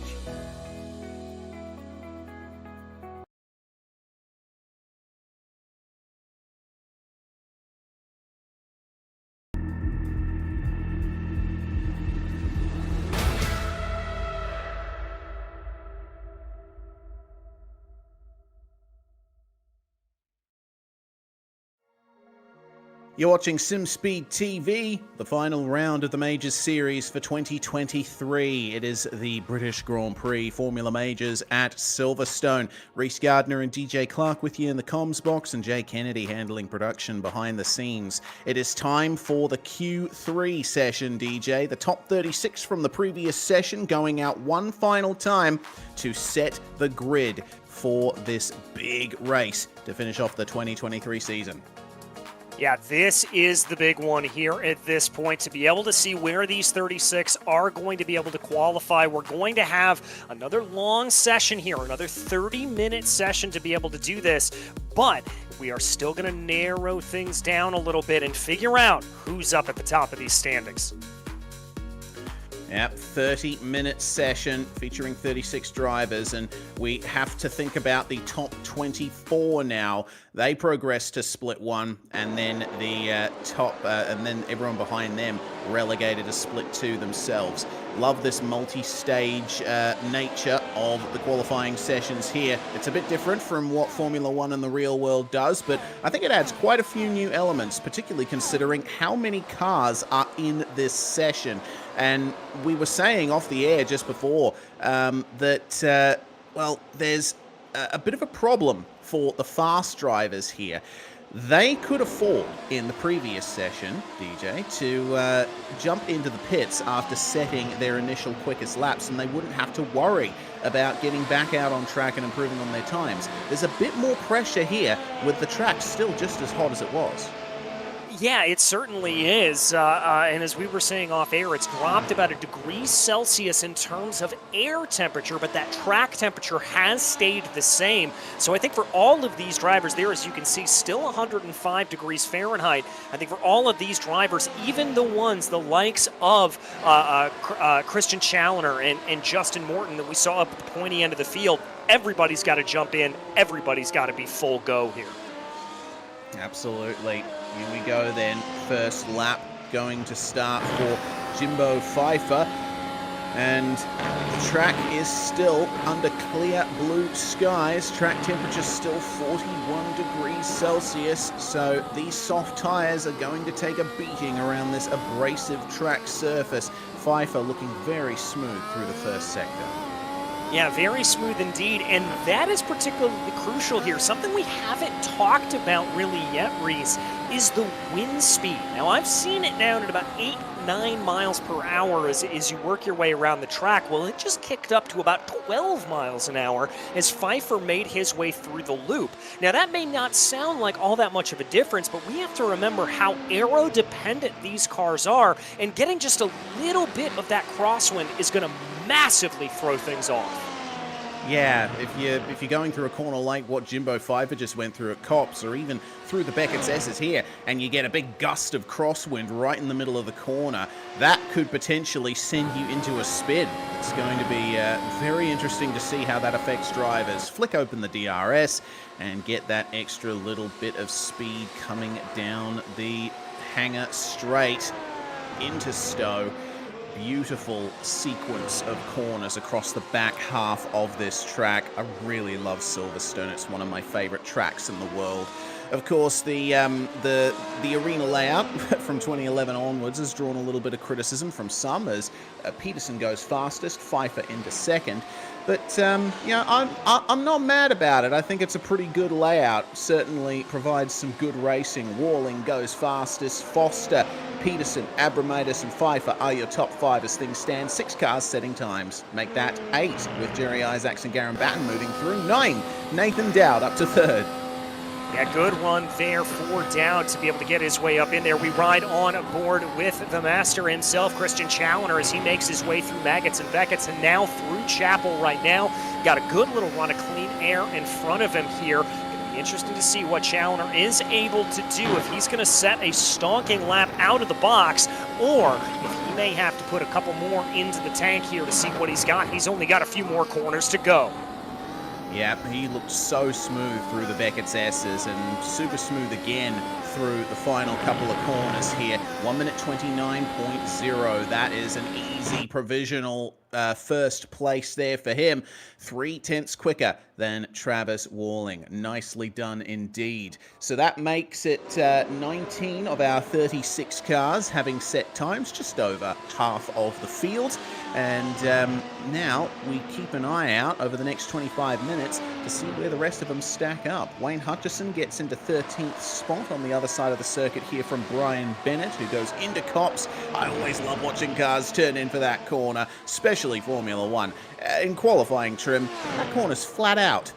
You're watching SimSpeed TV, the final round of the Majors Series for 2023. It is the British Grand Prix Formula Majors at Silverstone. Reese Gardner and DJ Clark with you in the comms box, and Jay Kennedy handling production behind the scenes. It is time for the Q3 session, DJ. The top 36 from the previous session going out one final time to set the grid for this big race to finish off the 2023 season. Yeah, this is the big one here at this point, to be able to see where these 36 are going to be able to qualify. We're going to have another long session here, another 30-minute session to be able to do this, but we are still going to narrow things down a little bit and figure out who's up at the top of these standings. Yep, 30-minute session featuring 36 drivers, and we have to think about the top 24 now. They progress to Split 1, and then the and then everyone behind them relegated to Split 2 themselves. Love this multi-stage nature of the qualifying sessions here. It's a bit different from what Formula 1 in the real world does, but I think it adds quite a few new elements, particularly considering how many cars are in this session. And we were saying off the air just before that, well, there's a bit of a problem for the fast drivers here. They could afford, in the previous session, DJ, to jump into the pits after setting their initial quickest laps, and they wouldn't have to worry about getting back out on track and improving on their times. There's a bit more pressure here with the track still just as hot as it was. Yeah, it certainly is. And as we were saying off air, it's dropped about 1 degree Celsius in terms of air temperature, but that track temperature has stayed the same. So I think for all of these drivers there, as you can see, still 105 degrees Fahrenheit. I think for all of these drivers, even the ones, the likes of Christian Challoner and Justin Morton that we saw up at the pointy end of the field, everybody's got to jump in. Everybody's got to be full go here. Absolutely. Here we go then. First lap going to start for Jimbo Pfeiffer. And the track is still under clear blue skies. Track temperature still 41 degrees Celsius. So these soft tyres are going to take a beating around this abrasive track surface. Pfeiffer looking very smooth through the first sector. Yeah, very smooth indeed, and that is particularly crucial here. Something we haven't talked about really yet, Reese, is the wind speed. Now, I've seen it down at about 8-9 miles per hour as you work your way around the track. Well, it just kicked up to about 12 miles an hour as Pfeiffer made his way through the loop. Now, that may not sound like all that much of a difference, but we have to remember how aero-dependent these cars are, and getting just a little bit of that crosswind is going to massively throw things off. Yeah, if you're going through a corner like what Jimbo Pfeiffer just went through at Copse, or even through the Beckett's S's here, and you get a big gust of crosswind right in the middle of the corner, that could potentially send you into a spin. It's going to be very interesting to see how that affects drivers. Flick open the DRS and get that extra little bit of speed coming down the hangar straight into Stowe. Beautiful sequence of corners across the back half of this track. I really love Silverstone. It's one of my favorite tracks in the world. Of course, the arena layout from 2011 onwards has drawn a little bit of criticism from some, as Peterson goes fastest, Pfeiffer into second. But, I'm not mad about it. I think it's a pretty good layout. Certainly provides some good racing. Walling goes fastest. Foster, Peterson, Abramitis, and Pfeiffer are your top 5 as things stand. 6 cars setting times. Make that 8 with Jerry Isaacs and Garen Batten moving through. 9, Nathan Dowd up to 3rd. Yeah, good run there for Dowd to be able to get his way up in there. We ride on board with the master himself, Christian Challoner, as he makes his way through Maggots and Beckett's and now through Chapel right now. Got a good little run of clean air in front of him here. It'll be interesting to see what Challoner is able to do, if he's going to set a stonking lap out of the box, or if he may have to put a couple more into the tank here to see what he's got. He's only got a few more corners to go. Yeah, he looked so smooth through the Beckett's S's and super smooth again through the final couple of corners here. 1 minute 29.0. That is an easy provisional first place there for him. 0.3 quicker than Travis Walling. Nicely done indeed. So that makes it 19 of our 36 cars having set times, just over half of the field. And now we keep an eye out over the next 25 minutes to see where the rest of them stack up. Wayne Hutchison gets into 13th spot on the other side of the circuit here from Brian Bennett, who goes into Copse. I always love watching cars turn in for that corner, especially Formula One. In qualifying trim, that corner's flat out.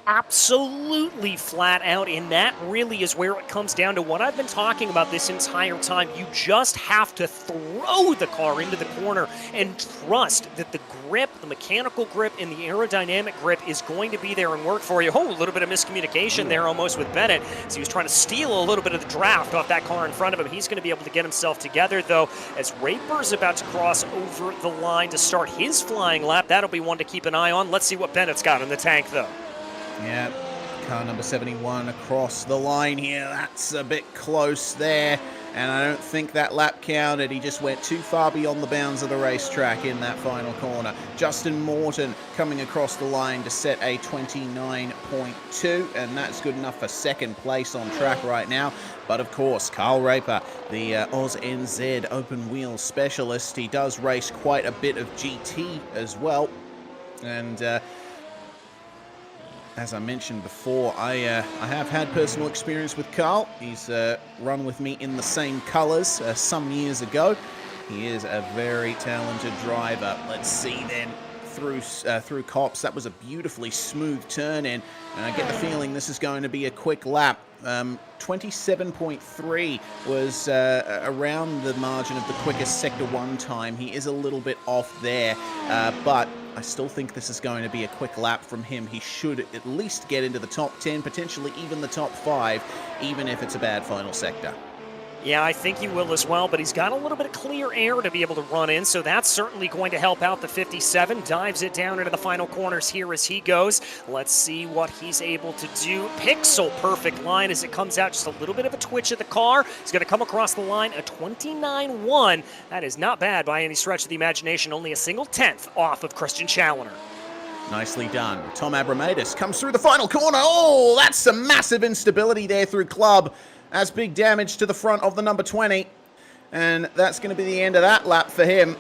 Absolutely flat out, and that really is where it comes down to what I've been talking about this entire time. You just have to throw the car into the corner and trust that the grip, the mechanical grip and the aerodynamic grip is going to be there and work for you. Oh, a little bit of miscommunication there almost with Bennett, so he was trying to steal a little bit of the draft off that car in front of him. He's going to be able to get himself together, though, as Raper's about to cross over the line to start his flying lap. That'll be one to keep an eye on. Let's see what Bennett's got in the tank, though. Yeah, car number 71 across the line here. That's a bit close there, and I don't think that lap counted. He just went too far beyond the bounds of the racetrack in that final corner. Justin Morton coming across the line to set a 29.2, and that's good enough for second place on track right now. But of course, Carl Raper, the Oz NZ open wheel specialist, he does race quite a bit of GT as well, and as I mentioned before, I have had personal experience with Carl. He's run with me in the same colours some years ago. He is a very talented driver. Let's see then through Copse. That was a beautifully smooth turn in, and I get the feeling this is going to be a quick lap. 27.3 was around the margin of the quickest Sector 1 time. He is a little bit off there, but I still think this is going to be a quick lap from him. He should at least get into the top 10, potentially even the top 5, even if it's a bad final sector. Yeah, I think he will as well, but he's got a little bit of clear air to be able to run in, so that's certainly going to help out the 57. Dives it down into the final corners here as he goes. Let's see what he's able to do. Pixel perfect line as it comes out. Just a little bit of a twitch of the car. He's going to come across the line, a 29.1. That is not bad by any stretch of the imagination. Only a single tenth off of Christian Challoner. Nicely done. Tom Abramitis comes through the final corner. Oh, that's some massive instability there through Club. That's big damage to the front of the number 20. And that's going to be the end of that lap for him.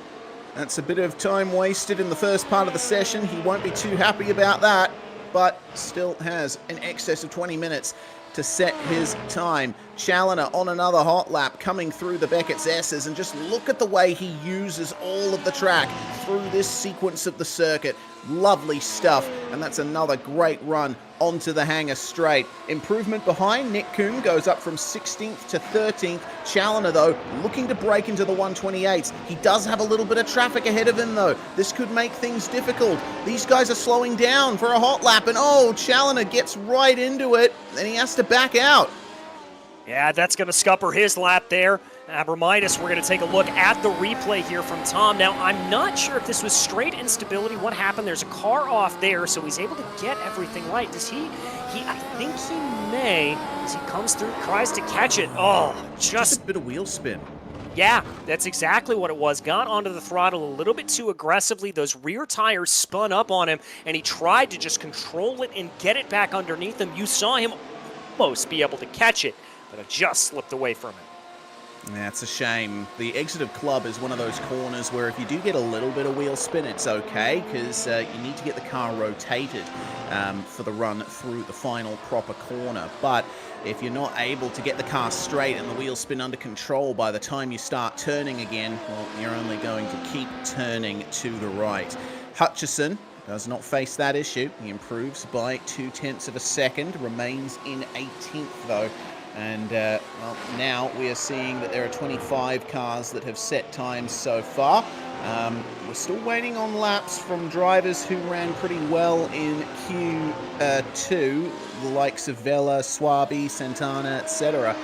That's a bit of time wasted in the first part of the session. He won't be too happy about that, but still has in excess of 20 minutes to set his time. Challoner on another hot lap coming through the Beckett's S's, and just look at the way he uses all of the track through this sequence of the circuit. Lovely stuff, and that's another great run onto the hangar straight. Improvement behind. Nick Kuhn goes up from 16th to 13th. Challoner, though, looking to break into the 128s. He does have a little bit of traffic ahead of him, though. This could make things difficult. These guys are slowing down for a hot lap, and oh, Challoner gets right into it, and he has to back out. Yeah, that's going to scupper his lap there. Abramitis, we're going to take a look at the replay here from Tom. Now, I'm not sure if this was straight instability. What happened? There's a car off there, so he's able to get everything right. Does he I think he may, as he comes through, tries to catch it. Oh, just a bit of wheel spin. Yeah, that's exactly what it was. Got onto the throttle a little bit too aggressively. Those rear tires spun up on him, and he tried to just control it and get it back underneath him. You saw him almost be able to catch it, but it just slipped away from him. That's a shame. The exit of club is one of those corners where if you do get a little bit of wheel spin, it's okay, because you need to get the car rotated for the run through the final proper corner. But if you're not able to get the car straight and the wheel spin under control by the time you start turning again, well, you're only going to keep turning to the right. Hutchison does not face that issue. He improves by 0.2 of a second, remains in 18th though. And well, now we are seeing that there are 25 cars that have set times so far. We're still waiting on laps from drivers who ran pretty well in Q2, the likes of Vela, Swaby, Santana, etc.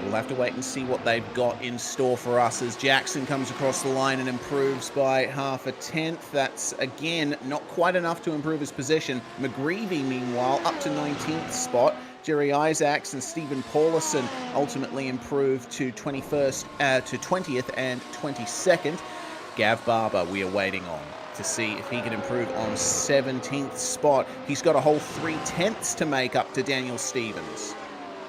We'll have to wait and see what they've got in store for us as Jackson comes across the line and improves by 0.5. That's, again, not quite enough to improve his position. McGreevy, meanwhile, up to 19th spot. Jerry Isaacs and Stephen Paulison ultimately improved to 20th and 22nd. Gav Barber we are waiting on to see if he can improve on 17th spot. He's got a whole 0.3 to make up to Daniel Stevens.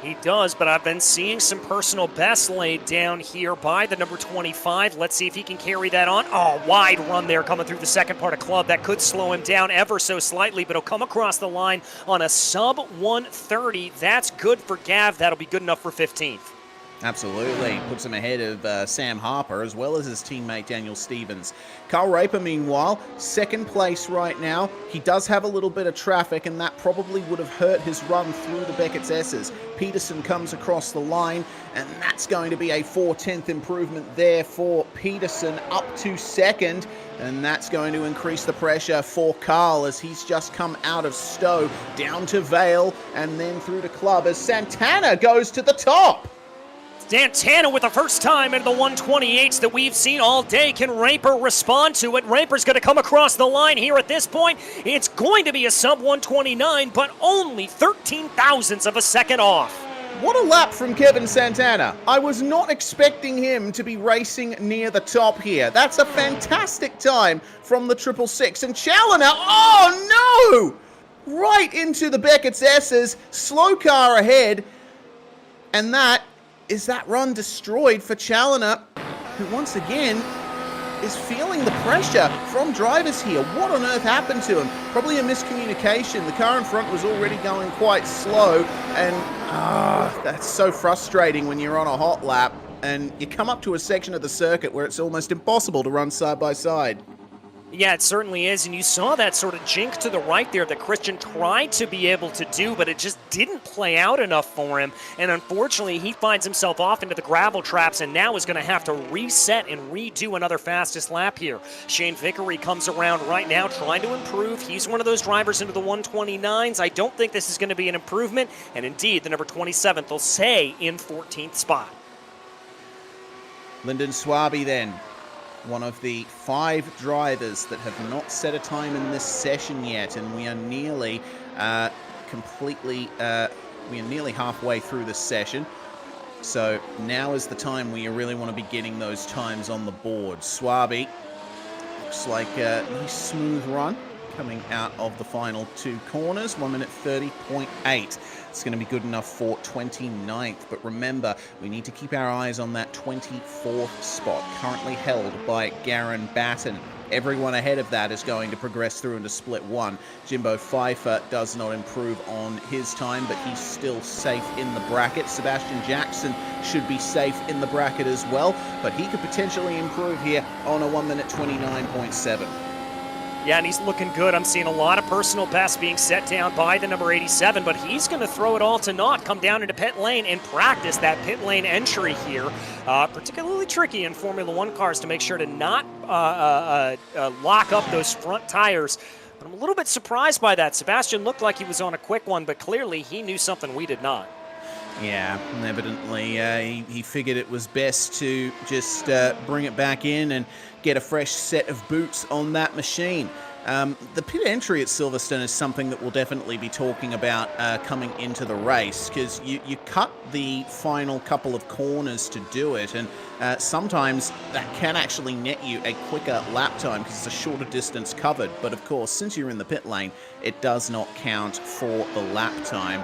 He does, but I've been seeing some personal bests laid down here by the number 25. Let's see if he can carry that on. Oh, wide run there coming through the second part of club. That could slow him down ever so slightly, but he'll come across the line on a sub 130. That's good for Gav. That'll be good enough for 15th. Absolutely. Puts him ahead of Sam Harper as well as his teammate Daniel Stevens. Carl Raper, meanwhile, second place right now. He does have a little bit of traffic, and that probably would have hurt his run through the Beckett's S's. Peterson comes across the line, and that's going to be a 0.4 improvement there for Peterson up to second. And that's going to increase the pressure for Carl as he's just come out of Stowe, down to Vale, and then through to club as Santana goes to the top. Santana with the first time in the 128s that we've seen all day. Can Raper respond to it? Raper's going to come across the line here at this point. It's going to be a sub 129, but only 13 thousandths of a second off. What a lap from Kevin Santana. I was not expecting him to be racing near the top here. That's a fantastic time from the 666. And Challoner, oh no! Right into the Beckett's S's, slow car ahead, and that is that run destroyed for Challoner, who once again is feeling the pressure from drivers here. What on earth happened to him? Probably a miscommunication. The car in front was already going quite slow, and that's so frustrating when you're on a hot lap and you come up to a section of the circuit where it's almost impossible to run side by side. Yeah, it certainly is, and you saw that sort of jink to the right there that Christian tried to be able to do, but it just didn't play out enough for him, and unfortunately he finds himself off into the gravel traps and now is going to have to reset and redo another fastest lap here. Shane Vickery comes around right now trying to improve. He's one of those drivers into the 129s. I don't think this is going to be an improvement, and indeed the number 27th will stay in 14th spot. Lyndon Swaby then, one of the 5 drivers that have not set a time in this session yet, and we are nearly nearly halfway through this session. So now is the time where you really want to be getting those times on the board. Swaby looks like a nice smooth run coming out of the final 2 corners, 1 minute 30.8. It's going to be good enough for 29th, but remember, we need to keep our eyes on that 24th spot, currently held by Garen Batten. Everyone ahead of that is going to progress through into split 1. Jimbo Pfeiffer does not improve on his time, but he's still safe in the bracket. Sebastian Jackson should be safe in the bracket as well, but he could potentially improve here on a 1 minute 29.7. Yeah, and he's looking good. I'm seeing a lot of personal bests being set down by the number 87, but he's going to throw it all to naught, come down into pit lane and practice that pit lane entry here. Particularly tricky in Formula One cars to make sure to not lock up those front tires. But I'm a little bit surprised by that. Sebastian looked like he was on a quick one, but clearly he knew something we did not. Yeah, evidently he figured it was best to just bring it back in and get a fresh set of boots on that machine. The pit entry at Silverstone is something that we'll definitely be talking about coming into the race, because you cut the final couple of corners to do it, and sometimes that can actually net you a quicker lap time because it's a shorter distance covered. But of course, since you're in the pit lane, it does not count for the lap time.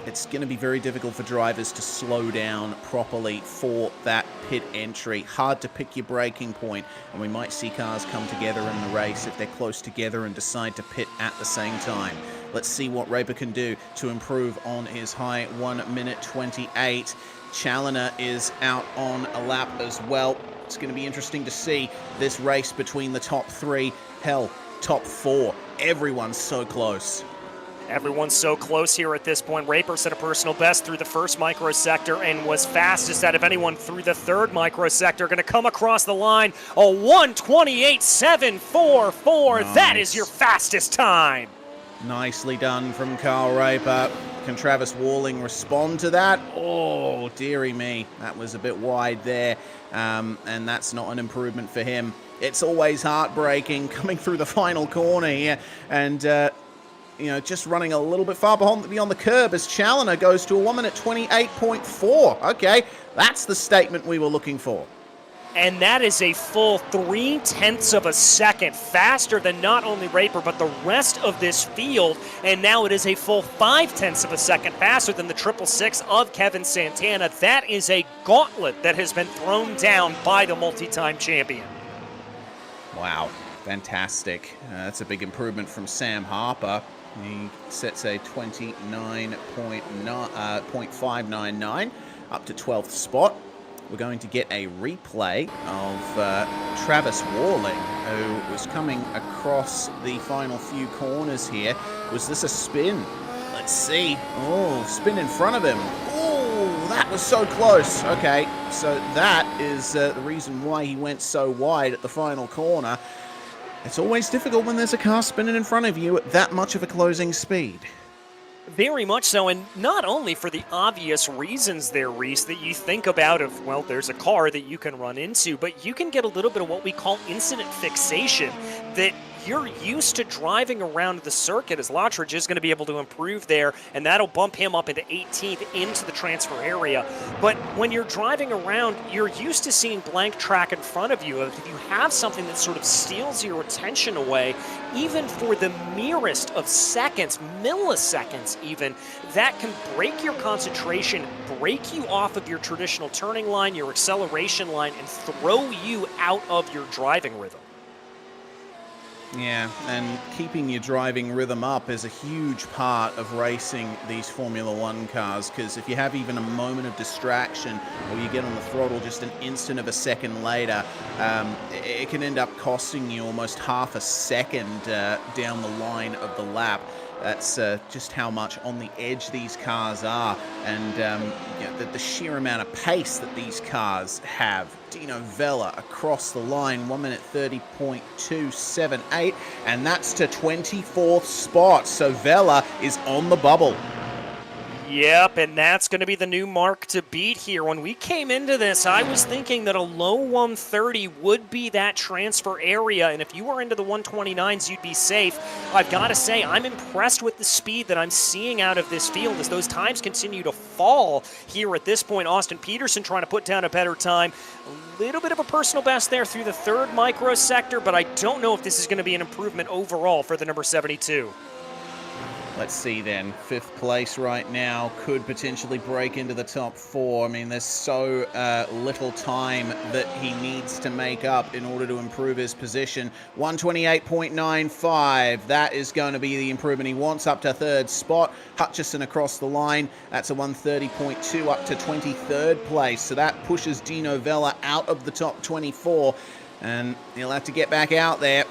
it's going to be very difficult for drivers to slow down properly for that pit entry. Hard to pick your braking point, and we might see cars come together in the race if they're close together and decide to pit at the same time. Let's see what Raper can do to improve on his high 1 minute 28. Challoner is out on a lap as well. It's going to be interesting to see this race between the top 3. Hell, top 4. Everyone's so close. Everyone's so close here at this point. Raper set a personal best through the first microsector and was fastest out of anyone through the third microsector. Going to come across the line, a 1:28.744. Nice. That is your fastest time. Nicely done from Carl Raper. Can Travis Walling respond to that? Oh, dearie me. That was a bit wide there, and that's not an improvement for him. It's always heartbreaking coming through the final corner here, and just running a little bit far beyond the curb as Challoner goes to a 1 minute 28.4. Okay, that's the statement we were looking for. And that is a full 0.3 of a second faster than not only Raper, but the rest of this field. And now it is a full 0.5 of a second faster than the 666 of Kevin Santana. That is a gauntlet that has been thrown down by the multi-time champion. Wow, fantastic. That's a big improvement from Sam Harper. He sets a 29.599 up to 12th spot. We're going to get a replay of Travis Walling, who was coming across the final few corners here. Was this a spin? Let's see. Oh, spin in front of him. Oh, that was so close. Okay, so that is the reason why he went so wide at the final corner. It's always difficult when there's a car spinning in front of you at that much of a closing speed. Very much so, and not only for the obvious reasons there, Reese, that you think about of, well, there's a car that you can run into, but you can get a little bit of what we call incident fixation, that you're used to driving around the circuit, as Lottridge is going to be able to improve there, and that'll bump him up into 18th into the transfer area. But when you're driving around, you're used to seeing blank track in front of you. If you have something that sort of steals your attention away, even for the merest of seconds, milliseconds even, that can break your concentration, break you off of your traditional turning line, your acceleration line, and throw you out of your driving rhythm. Yeah, and keeping your driving rhythm up is a huge part of racing these Formula One cars, because if you have even a moment of distraction or you get on the throttle just an instant of a second later, it can end up costing you almost half a second down the line of the lap. That's just how much on the edge these cars are, and the sheer amount of pace that these cars have. Dino Vella across the line, 1 minute 30.278, and that's to 24th spot. So Vella is on the bubble. Yep, and that's going to be the new mark to beat here. When we came into this, I was thinking that a low 130 would be that transfer area, and if you were into the 129s, you'd be safe. I've got to say, I'm impressed with the speed that I'm seeing out of this field as those times continue to fall here at this point. Austin Peterson trying to put down a better time. A little bit of a personal best there through the third microsector, but I don't know if this is going to be an improvement overall for the number 72. Let's see then. 5th place right now could potentially break into the top 4. I mean, there's so little time that he needs to make up in order to improve his position. 128.95. That is going to be the improvement he wants up to 3rd spot. Hutchison across the line. That's a 130.2 up to 23rd place. So that pushes Dino Vella out of the top 24. And he'll have to get back out there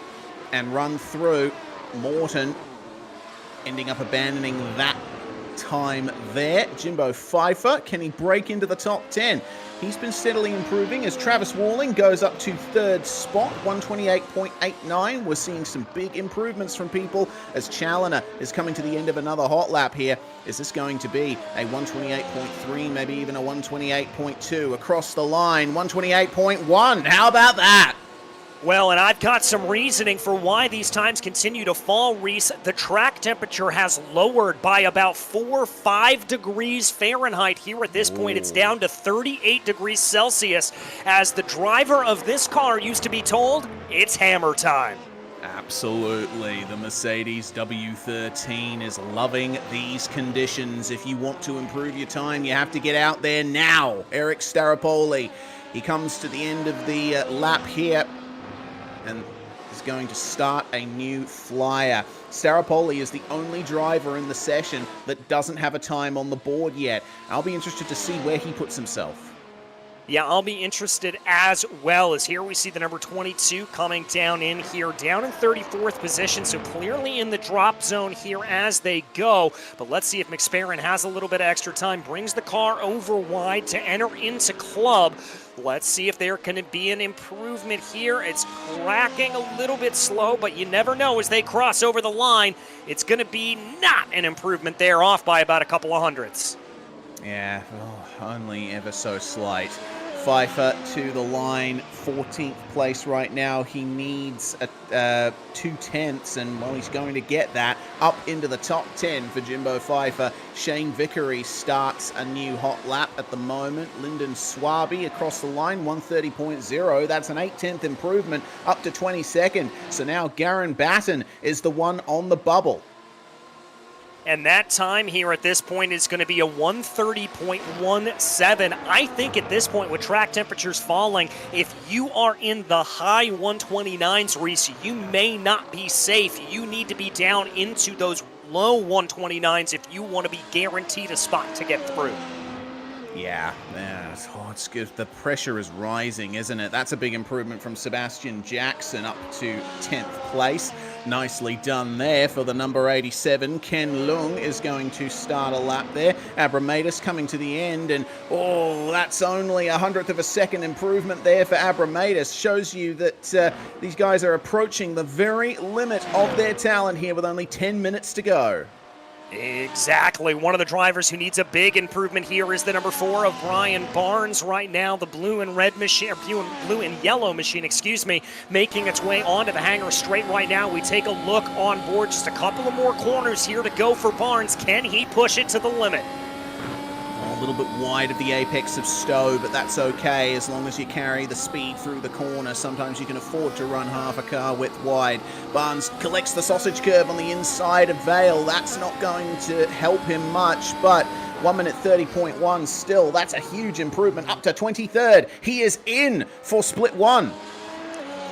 and run through Morton, ending up abandoning that time there. Jimbo Pfeiffer, can he break into the top 10? He's been steadily improving as Travis Walling goes up to 3rd spot, 128.89. We're seeing some big improvements from people as Challoner is coming to the end of another hot lap here. Is this going to be a 128.3, maybe even a 128.2? Across the line, 128.1. How about that? Well, and I've got some reasoning for why these times continue to fall, Reese. The track temperature has lowered by about 4 or 5 degrees Fahrenheit here at this point. It's down to 38 degrees Celsius, as the driver of this car used to be told it's hammer time. Absolutely. The Mercedes W13 is loving these conditions. If you want to improve your time, you have to get out there now. Eric Staropoli, he comes to the end of the lap here and is going to start a new flyer. Staropoli is the only driver in the session that doesn't have a time on the board yet. I'll be interested to see where he puts himself. Yeah, I'll be interested as well, as here we see the number 22 coming down in here, down in 34th position, so clearly in the drop zone here as they go. But let's see if McSparran has a little bit of extra time, brings the car over wide to enter into club. Let's see if there can be an improvement here. It's cracking a little bit slow, but you never know as they cross over the line. It's going to be not an improvement there, off by about a couple of hundredths. Yeah, only ever so slight. Pfeiffer to the line, 14th place right now. He needs 2/10, and well, he's going to get that up into the top 10 for Jimbo Pfeiffer. Shane Vickery starts a new hot lap at the moment. Lyndon Swaby across the line, 130.0. That's an 8/10 improvement up to 22nd. So now Garen Batten is the one on the bubble. And that time here at this point is going to be a 130.17. I think at this point, with track temperatures falling, if you are in the high 129s, Reese, you may not be safe. You need to be down into those low 129s if you want to be guaranteed a spot to get through. Yeah, it's good. The pressure is rising, isn't it? That's a big improvement from Sebastian Jackson up to 10th place. Nicely done there for the number 87. Ken Leung is going to start a lap there. Abramatis coming to the end, and that's only 100th of a second improvement there for Abramatis. Shows you that these guys are approaching the very limit of their talent here with only 10 minutes to go. Exactly. One of the drivers who needs a big improvement here is the number 4 of Brian Barnes right now. The blue and red machine, or blue and yellow machine, making its way onto the hangar straight right now. We take a look on board. Just a couple of more corners here to go for Barnes. Can he push it to the limit? A little bit wide of the apex of Stowe, but that's okay as long as you carry the speed through the corner. Sometimes you can afford to run half a car width wide. Barnes collects the sausage curve on the inside of Vale. That's not going to help him much, but 1 minute 30.1 still. That's a huge improvement up to 23rd. He is in for split one.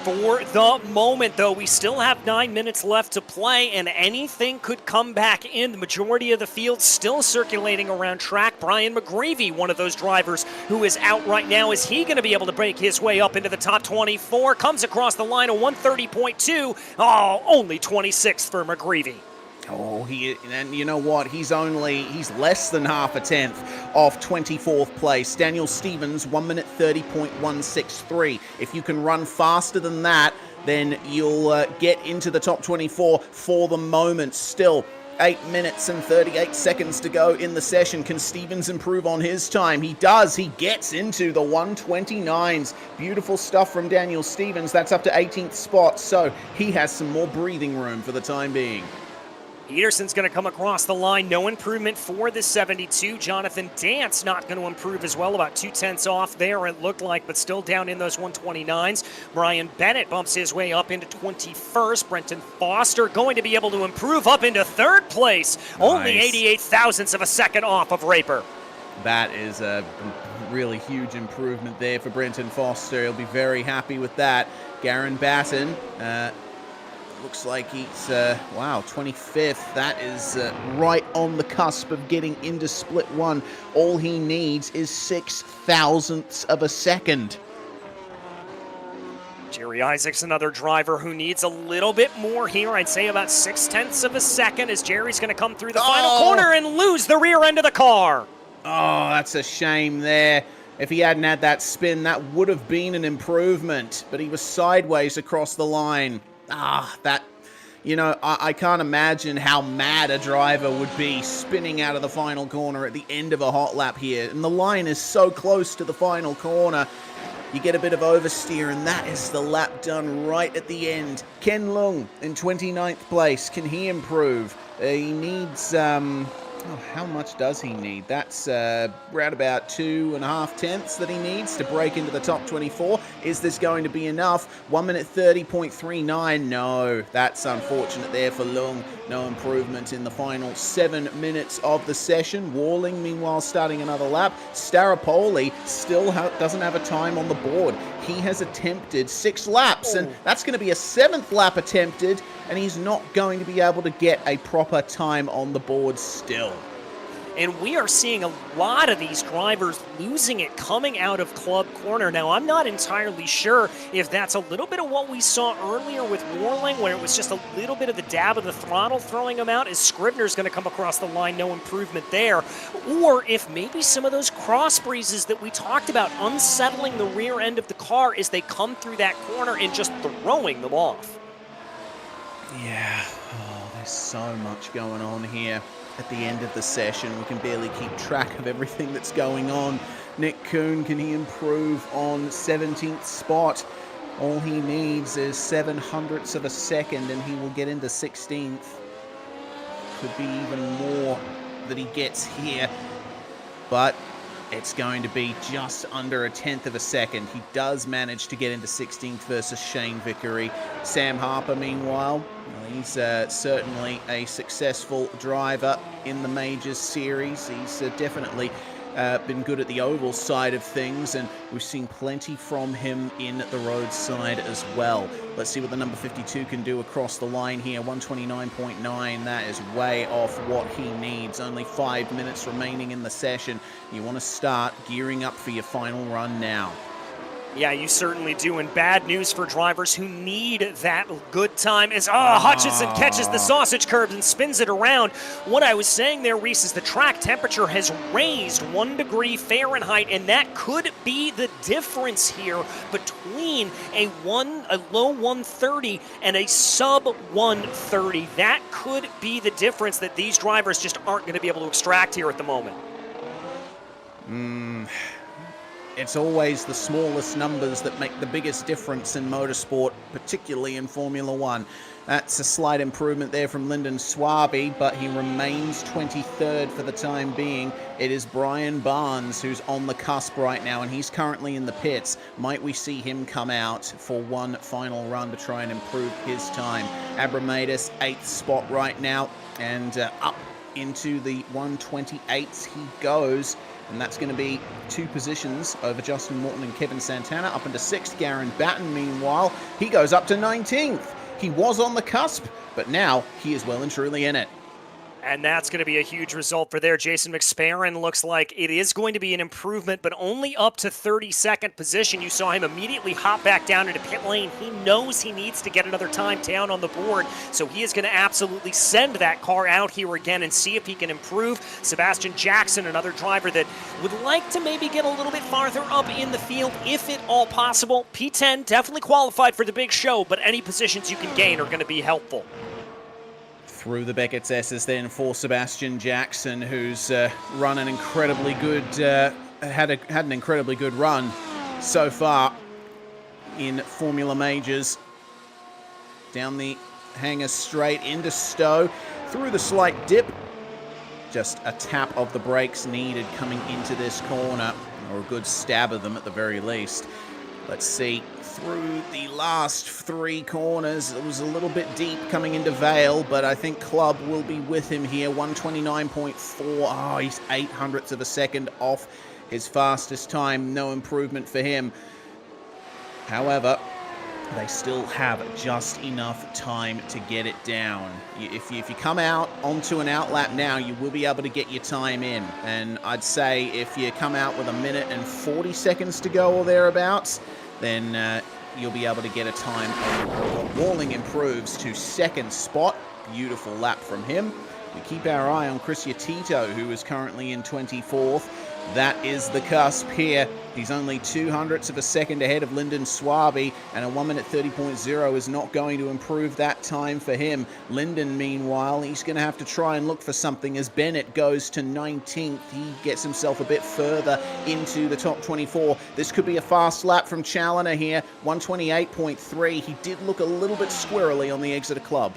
For the moment, though, we still have 9 minutes left to play, and anything could come back in. The majority of the field still circulating around track. Brian McGreevy, one of those drivers who is out right now. Is he going to be able to break his way up into the top 24? Comes across the line of 130.2. Only 26th for McGreevy. And you know what? He's less than half a tenth off 24th place. Daniel Stevens, 1 minute 30.163. If you can run faster than that, then you'll get into the top 24 for the moment. Still 8 minutes and 38 seconds to go in the session. Can Stevens improve on his time? He does. He gets into the 129s. Beautiful stuff from Daniel Stevens. That's up to 18th spot, so he has some more breathing room for the time being. Peterson's going to come across the line. No improvement for the 72. Jonathan Dance not going to improve as well. About 2/10 off there, it looked like, but still down in those 129s. Brian Bennett bumps his way up into 21st. Brenton Foster going to be able to improve up into 3rd place. Nice. Only 88 thousandths of a second off of Raper. That is a really huge improvement there for Brenton Foster. He'll be very happy with that. Garen Batten, looks like he's, 25th. That is right on the cusp of getting into split one. All he needs is 6 thousandths of a second. Jerry Isaacs, another driver who needs a little bit more here. I'd say about 6/10 of a second, as Jerry's going to come through the final corner and lose the rear end of the car. Oh, that's a shame there. If he hadn't had that spin, that would have been an improvement, but he was sideways across the line. I can't imagine how mad a driver would be spinning out of the final corner at the end of a hot lap here. And the line is so close to the final corner. You get a bit of oversteer, and that is the lap done right at the end. Ken Leung in 29th place. Can he improve? He needs Oh, how much does he need? That's around about 2.5 tenths that he needs to break into the top 24. Is this going to be enough? 1 minute 30.39. No, that's unfortunate there for Lung. No improvement in the final 7 minutes of the session. Walling, meanwhile, starting another lap. Staropoli still doesn't have a time on the board. He has attempted 6 laps, and that's going to be a 7th lap attempted, and he's not going to be able to get a proper time on the board still. And we are seeing a lot of these drivers losing it coming out of club corner. Now, I'm not entirely sure if that's a little bit of what we saw earlier with Warling, where it was just a little bit of the dab of the throttle throwing him out, as Scribner's going to come across the line, no improvement there. Or if maybe some of those cross breezes that we talked about, unsettling the rear end of the car as they come through that corner and just throwing them off. Yeah, there's so much going on here. At the end of the session, we can barely keep track of everything that's going on. Nick Kuhn, can he improve on 17th spot? All he needs is 7/100ths of a second and he will get into 16th. Could be even more that he gets here, but it's going to be just under 1/10 of a second. He does manage to get into 16th versus Shane Vickery. Sam Harper, meanwhile, he's certainly a successful driver in the Majors series. He's definitely been good at the oval side of things, and we've seen plenty from him in the road side as well. Let's see what the number 52 can do across the line here. 129.9, that is way off what he needs. Only 5 minutes remaining in the session. You want to start gearing up for your final run now. Yeah, you certainly do, and bad news for drivers who need that good time as Hutchinson catches the sausage curve and spins it around. What I was saying there, Reese, is the track temperature has raised 1 degree Fahrenheit, and that could be the difference here between a low 130 and a sub 130. That could be the difference that these drivers just aren't going to be able to extract here at the moment. It's always the smallest numbers that make the biggest difference in motorsport, particularly in Formula One. That's a slight improvement there from Lyndon Swaby, but he remains 23rd for the time being. It is Brian Barnes who's on the cusp right now, and he's currently in the pits. Might we see him come out for one final run to try and improve his time? Abramadis, 8th spot right now, and up into the 128s he goes. And that's going to be 2 positions over Justin Morton and Kevin Santana. Up into 6th, Garen Batten, meanwhile. He goes up to 19th. He was on the cusp, but now he is well and truly in it. And that's going to be a huge result for there. Jason McSparron looks like it is going to be an improvement, but only up to 32nd position. You saw him immediately hop back down into pit lane. He knows he needs to get another time down on the board, so he is going to absolutely send that car out here again and see if he can improve. Sebastian Jackson, another driver that would like to maybe get a little bit farther up in the field, if at all possible. P10 definitely qualified for the big show, but any positions you can gain are going to be helpful. Through the Beckett's S's then for Sebastian Jackson, who's run an incredibly good, had an incredibly good run so far in Formula Majors. Down the hanger straight into Stowe, through the slight dip. Just a tap of the brakes needed coming into this corner, or a good stab of them at the very least. Let's see, through the last 3 corners, it was a little bit deep coming into Vale, but I think Club will be with him here. 129.4, he's 0.08 of a second off his fastest time. No improvement for him. However, they still have just enough time to get it down. If you come out onto an outlap now, you will be able to get your time in. And I'd say if you come out with 1 minute and 40 seconds to go or thereabouts, then you'll be able to get a time. Walling improves to 2nd spot. Beautiful lap from him. We keep our eye on Chris Tito, who is currently in 24th. That is the cusp here. He's only 0.02 of a second ahead of Lyndon Swaby, and a 1 minute 30.0 is not going to improve that time for him. Lyndon, meanwhile, he's going to have to try and look for something as Bennett goes to 19th. He gets himself a bit further into the top 24. This could be a fast lap from Challoner here. 128.3. He did look a little bit squirrely on the exit of Club.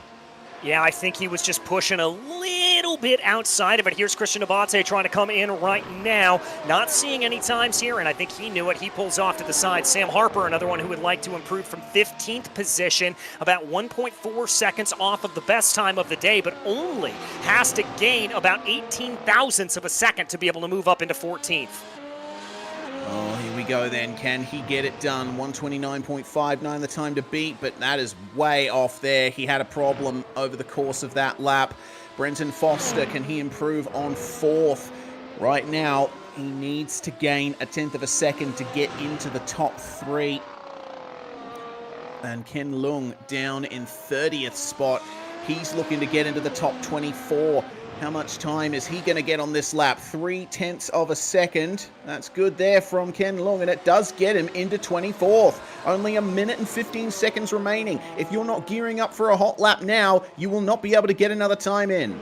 Yeah, I think he was just pushing a little little bit outside of it. Here's Christian Abate trying to come in right now. Not seeing any times here, and I think he knew it. He pulls off to the side. Sam Harper, another one who would like to improve from 15th position, about 1.4 seconds off of the best time of the day, but only has to gain about 18 thousandths of a second to be able to move up into 14th. Oh, here we go then. Can he get it done? 129.59 the time to beat, but that is way off there. He had a problem over the course of that lap. Brenton Foster, can he improve on 4th? Right now, he needs to gain a 10th of a second to get into the top 3. And Ken Leung down in 30th spot. He's looking to get into the top 24. How much time is he going to get on this lap? 0.3 of a second. That's good there from Ken Leung, and it does get him into 24th. Only 1 minute and 15 seconds remaining. If you're not gearing up for a hot lap now, you will not be able to get another time in.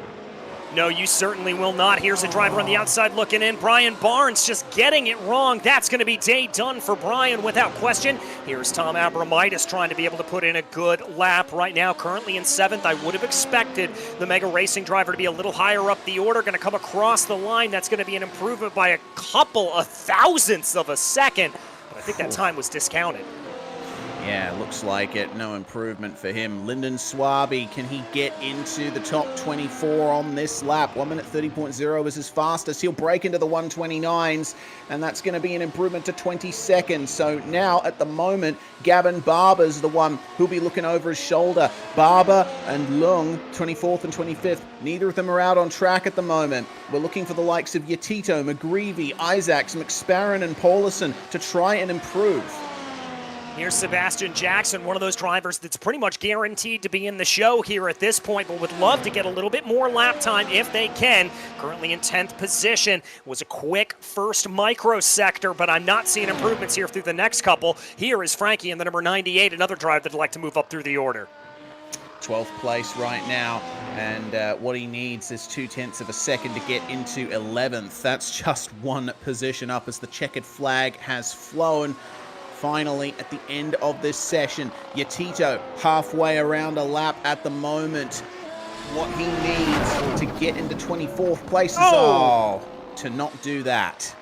No, you certainly will not. Here's a driver on the outside looking in. Brian Barnes just getting it wrong. That's going to be day done for Brian without question. Here's Tom Abramitis trying to be able to put in a good lap right now. Currently in 7th. I would have expected the Mega Racing driver to be a little higher up the order. Going to come across the line. That's going to be an improvement by a couple of thousandths of a second. But I think that time was discounted. Yeah, looks like it. No improvement for him. Lyndon Swaby, can he get into the top 24 on this lap? 1 minute 30.0 is his fastest. He'll break into the 129s, and that's going to be an improvement to 20 seconds. So now, at the moment, Gavin Barber's the one who'll be looking over his shoulder. Barber and Leung, 24th and 25th. Neither of them are out on track at the moment. We're looking for the likes of Yatito, McGreevy, Isaacs, McSparron, and Paulison to try and improve. Here's Sebastian Jackson, one of those drivers that's pretty much guaranteed to be in the show here at this point, but would love to get a little bit more lap time if they can. Currently in 10th position. Was a quick first microsector, but I'm not seeing improvements here through the next couple. Here is Frankie in the number 98, another driver that'd like to move up through the order. 12th place right now, and what he needs is 0.2 of a second to get into 11th. That's just one position up as the checkered flag has flown. Finally, at the end of this session, Yatito halfway around a lap at the moment. What he needs to get into 24th place is to not do that.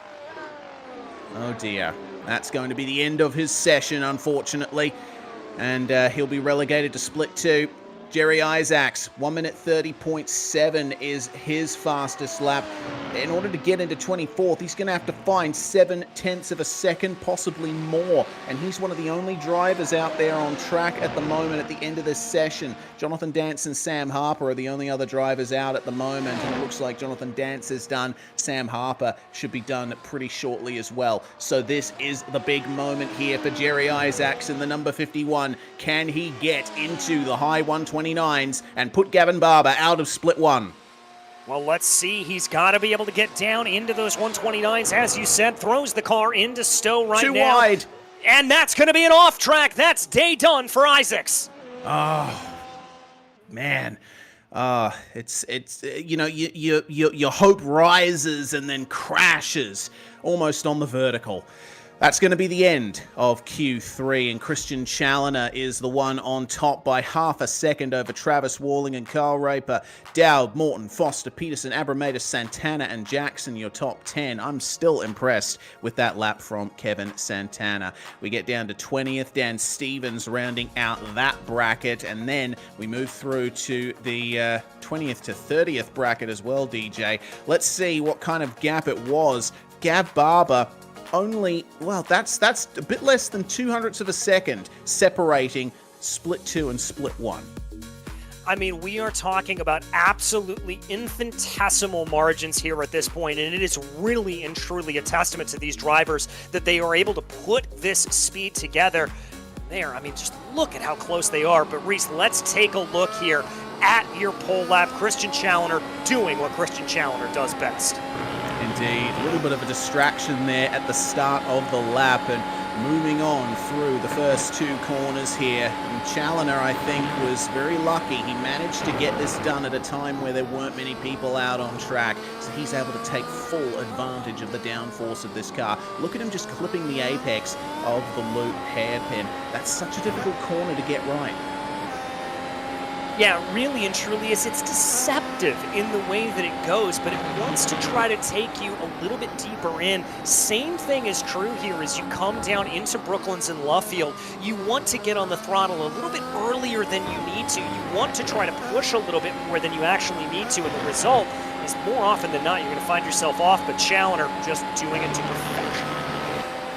Oh dear. That's going to be the end of his session, unfortunately. And he'll be relegated to split 2. Jerry Isaacs, 1 minute 30.7 is his fastest lap. In order to get into 24th, he's going to have to find 0.7 of a second, possibly more. And he's one of the only drivers out there on track at the moment at the end of this session. Jonathan Dance and Sam Harper are the only other drivers out at the moment. And it looks like Jonathan Dance is done. Sam Harper should be done pretty shortly as well. So this is the big moment here for Jerry Isaacs in the number 51. Can he get into the high 129s and put Gavin Barber out of split 1? Well, let's see. He's got to be able to get down into those 129s, as you said. Throws the car into stow right now. Too wide. And that's going to be an off track. That's day done for Isaacs. Oh, man. It's you know, your hope rises and then crashes almost on the vertical. That's going to be the end of Q3, and Christian Challoner is the one on top by half a second over Travis Walling and Carl Raper. Dowd, Morton, Foster, Peterson, Abramatis, Santana, and Jackson, your top 10. I'm still impressed with that lap from Kevin Santana. We get down to 20th, Dan Stevens rounding out that bracket, and then we move through to the 20th to 30th bracket as well, DJ. Let's see what kind of gap it was. Gav Barber, only, well, that's a bit less than 0.02 of a second separating split 2 and split 1. I mean, we are talking about absolutely infinitesimal margins here at this point, and it is really and truly a testament to these drivers that they are able to put this speed together. There, I mean, just look at how close they are. But Reese, let's take a look here at your pole lap. Christian Challoner doing what Christian Challoner does best. Indeed, a little bit of a distraction there at the start of the lap, and moving on through the first 2 corners here. And Challoner, I think, was very lucky. He managed to get this done at a time where there weren't many people out on track, so he's able to take full advantage of the downforce of this car. Look at him just clipping the apex of the loop hairpin. That's such a difficult corner to get right. Yeah, really and truly is. It's deceptive in the way that it goes, but it wants to try to take you a little bit deeper in. Same thing is true here as you come down into Brooklands and Luffield. You want to get on the throttle a little bit earlier than you need to. You want to try to push a little bit more than you actually need to, and the result is more often than not you're going to find yourself off, but Challoner just doing it to perfection.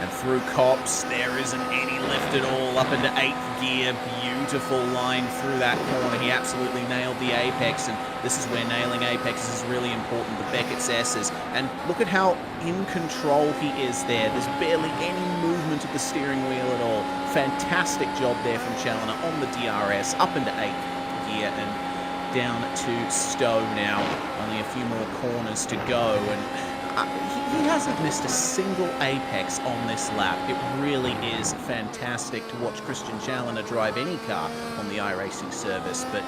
And through Copse, there isn't any lift at all, up into 8th gear. Beautiful line through that corner. He absolutely nailed the apex, and this is where nailing apexes is really important, the Beckett's S's. And look at how in control he is there. There's barely any movement of the steering wheel at all. Fantastic job there from Challoner on the DRS, up into 8th gear and down to Stowe now. Only a few more corners to go, and he hasn't missed a single apex on this lap. It really is fantastic to watch Christian Challoner drive any car on the iRacing service, but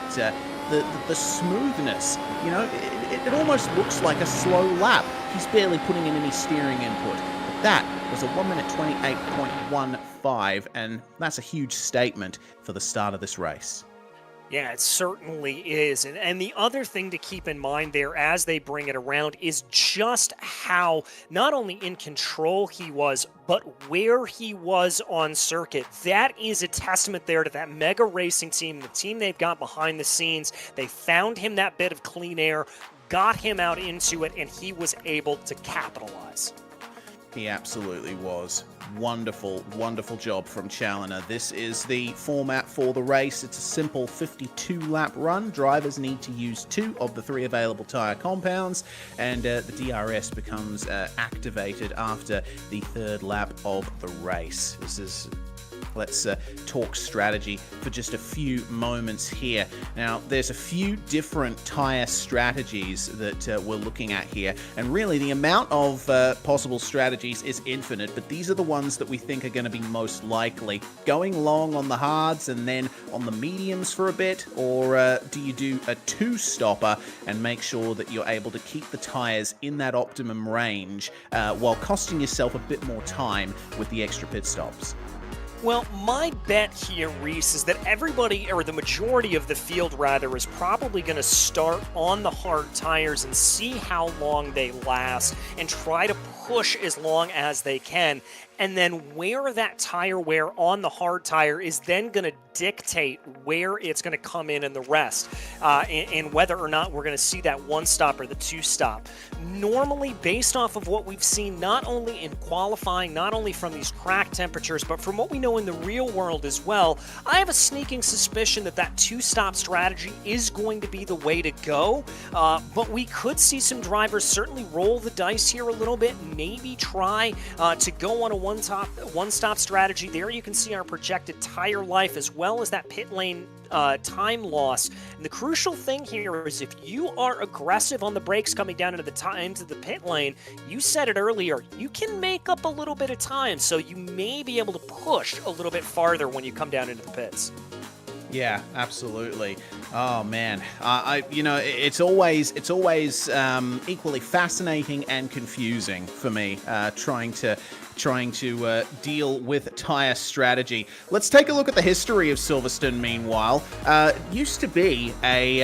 the smoothness, you know, it almost looks like a slow lap. He's barely putting in any steering input. But that was a 1 minute 28.15, and that's a huge statement for the start of this race. Yeah, it certainly is. And the other thing to keep in mind there as they bring it around is just how not only in control he was, but where he was on circuit. That is a testament there to that Mega Racing team, the team they've got behind the scenes. They found him that bit of clean air, got him out into it, and he was able to capitalize. He absolutely was. Wonderful, wonderful job from Challoner. This is the format for the race. It's a simple 52-lap run. Drivers need to use 2 of the 3 available tyre compounds, and the DRS becomes activated after the 3rd lap of the race. Let's talk strategy for just a few moments here. Now, there's a few different tyre strategies that we're looking at here, and really the amount of possible strategies is infinite, but these are the ones that we think are going to be most likely. Going long on the hards and then on the mediums for a bit, or do you do a 2-stopper and make sure that you're able to keep the tyres in that optimum range while costing yourself a bit more time with the extra pit stops? Well, my bet here, Reese, is that everybody, or the majority of the field rather, is probably going to start on the hard tires and see how long they last and try to push as long as they can. And then where that tire wear on the hard tire is then going to dictate where it's going to come in the rest, and whether or not we're going to see that 1-stop or the 2-stop. Normally, based off of what we've seen, not only in qualifying, not only from these track temperatures, but from what we know in the real world as well, I have a sneaking suspicion that that 2-stop strategy is going to be the way to go. But we could see some drivers certainly roll the dice here a little bit, maybe try to go on a one-stop strategy. There you can see our projected tire life as well as that pit lane time loss. And the crucial thing here is if you are aggressive on the brakes coming down into the pit lane, you said it earlier, you can make up a little bit of time, so you may be able to push a little bit farther when you come down into the pits. Yeah, absolutely. Oh man, it's always equally fascinating and confusing for me trying to deal with tire strategy. Let's take a look at the history of Silverstone. Meanwhile, it used to be a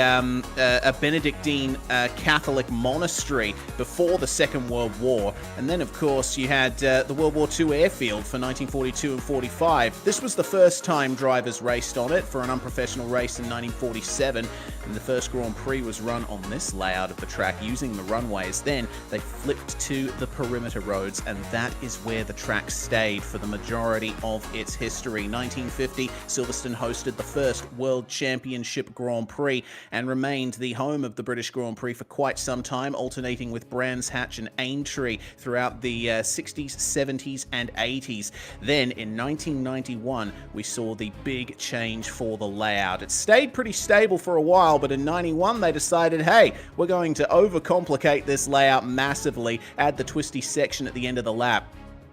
Benedictine Catholic monastery before the Second World War, and then of course you had the World War II airfield for 1942 and 45. This was the first time drivers raced on it for an unprofessional race in 1947, and the first Grand Prix was run on this layout of the track using the runways. Then they flipped to the perimeter roads, and that is where the track stayed for the majority of its history. 1950, Silverstone hosted the first World Championship Grand Prix and remained the home of the British Grand Prix for quite some time, alternating with Brands Hatch and Aintree throughout the 60s, 70s, and 80s. Then in 1991, we saw the big change for the layout. It stayed pretty stable for a while, but in 91, they decided, hey, we're going to overcomplicate this layout massively, add the twisty section at the end of the lap.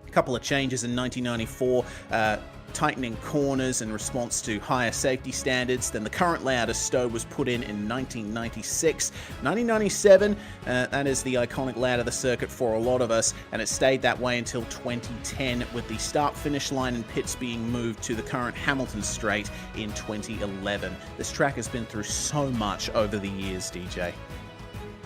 A couple of changes in 1994, tightening corners in response to higher safety standards. Then the current layout of Stowe was put in 1996. 1997, that is the iconic layout of the circuit for a lot of us, and it stayed that way until 2010, with the start-finish line and pits being moved to the current Hamilton Straight in 2011. This track has been through so much over the years, DJ.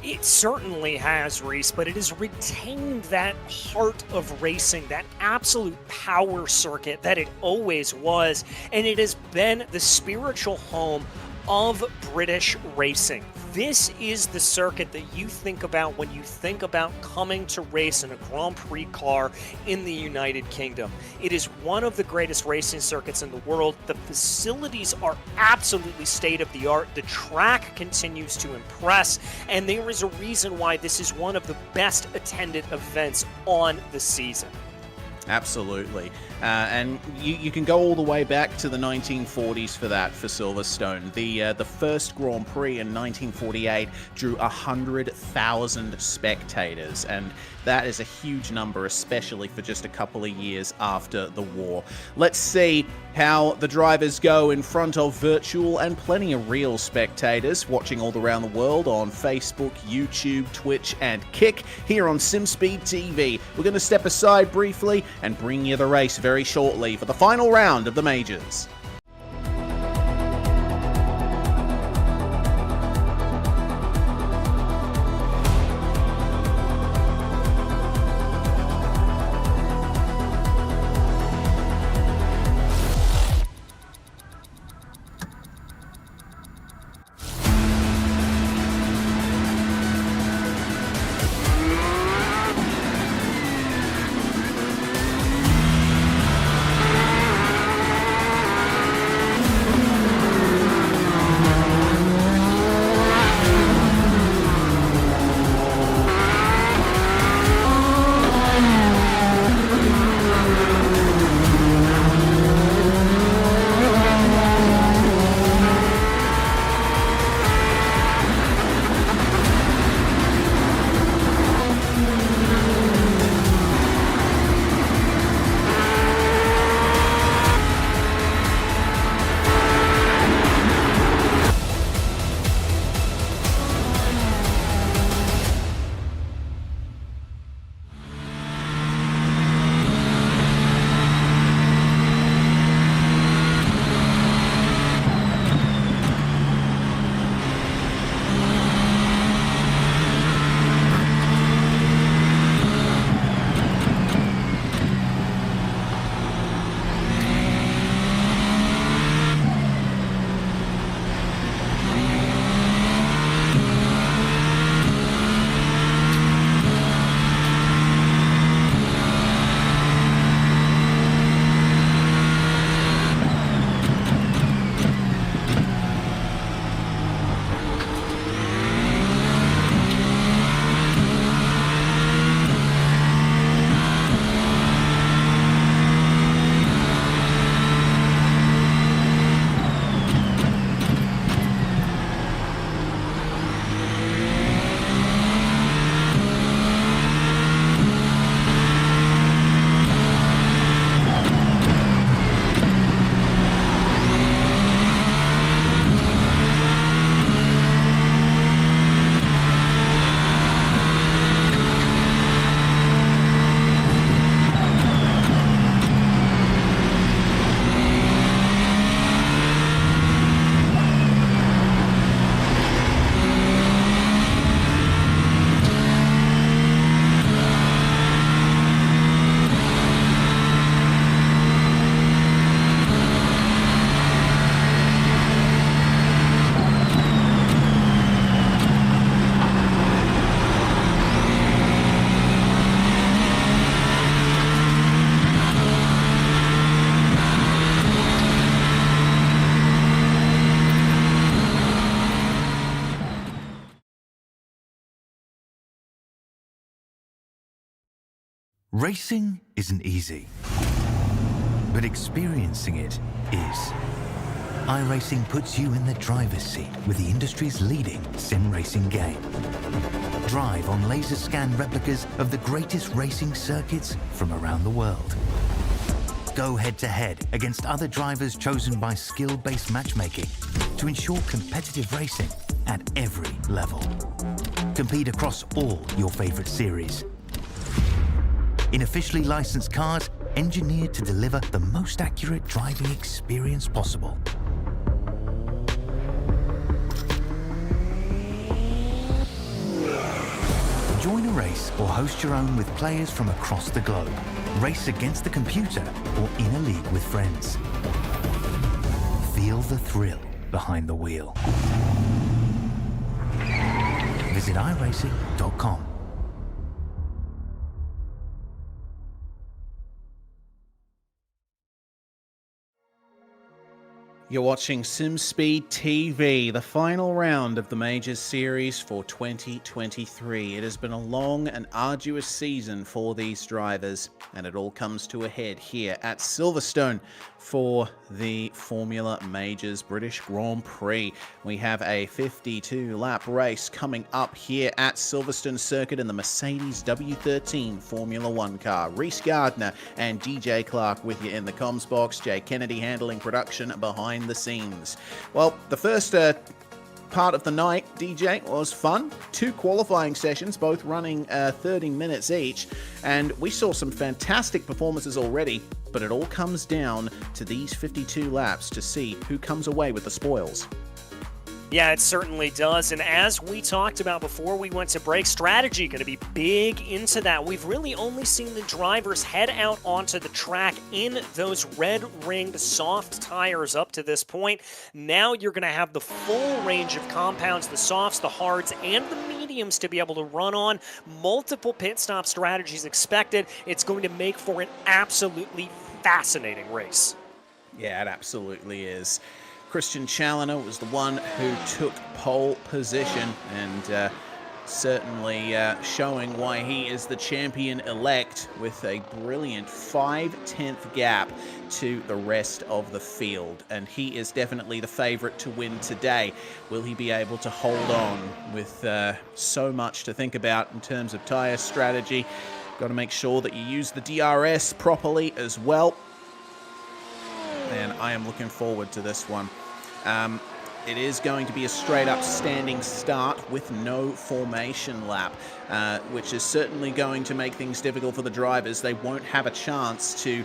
It certainly has, Reese, but it has retained that heart of racing, that absolute power circuit that it always was, and it has been the spiritual home of British racing. This is the circuit that you think about when you think about coming to race in a Grand Prix car in the United Kingdom. It is one of the greatest racing circuits in the world. The facilities are absolutely state-of-the-art. The track continues to impress, and there is a reason why this is one of the best attended events on the season. Absolutely. And you can go all the way back to the 1940s for that, for Silverstone. The first Grand Prix in 1948 drew 100,000 spectators, and that is a huge number, especially for just a couple of years after the war. Let's see how the drivers go in front of virtual and plenty of real spectators watching all around the world on Facebook, YouTube, Twitch, and Kick here on SimSpeed TV. We're going to step aside briefly and bring you the race very shortly for the final round of the majors. Racing isn't easy, but experiencing it is. iRacing puts you in the driver's seat with the industry's leading sim racing game. Drive on laser scan replicas of the greatest racing circuits from around the world. Go head-to-head against other drivers chosen by skill-based matchmaking to ensure competitive racing at every level. Compete across all your favorite series. In officially licensed cars, engineered to deliver the most accurate driving experience possible. Join a race or host your own with players from across the globe. Race against the computer or in a league with friends. Feel the thrill behind the wheel. Visit iRacing.com. You're watching SimSpeed TV, the final round of the Majors Series for 2023. It has been a long and arduous season for these drivers, and it all comes to a head here at Silverstone for the Formula Majors British Grand Prix. We have a 52-lap race coming up here at Silverstone Circuit in the Mercedes W13 Formula One car. Reese Gardner and DJ Clark with you in the comms box. Jay Kennedy handling production behind the scenes. Well, the first part of the night, DJ, was fun. 2 qualifying sessions, both running 30 minutes each, and we saw some fantastic performances already, but it all comes down to these 52 laps to see who comes away with the spoils. Yeah, it certainly does. And as we talked about before we went to break, strategy going to be big into that. We've really only seen the drivers head out onto the track in those red-ringed soft tires up to this point. Now you're going to have the full range of compounds, the softs, the hards, and the mediums to be able to run on. Multiple pit stop strategies expected. It's going to make for an absolutely fascinating race. Yeah, it absolutely is. Christian Challoner was the one who took pole position, and certainly showing why he is the champion-elect with a brilliant 5/10 gap to the rest of the field. And he is definitely the favorite to win today. Will he be able to hold on with so much to think about in terms of tire strategy? Got to make sure that you use the DRS properly as well. And I am looking forward to this one. It is going to be a straight-up standing start with no formation lap, which is certainly going to make things difficult for the drivers. They won't have a chance to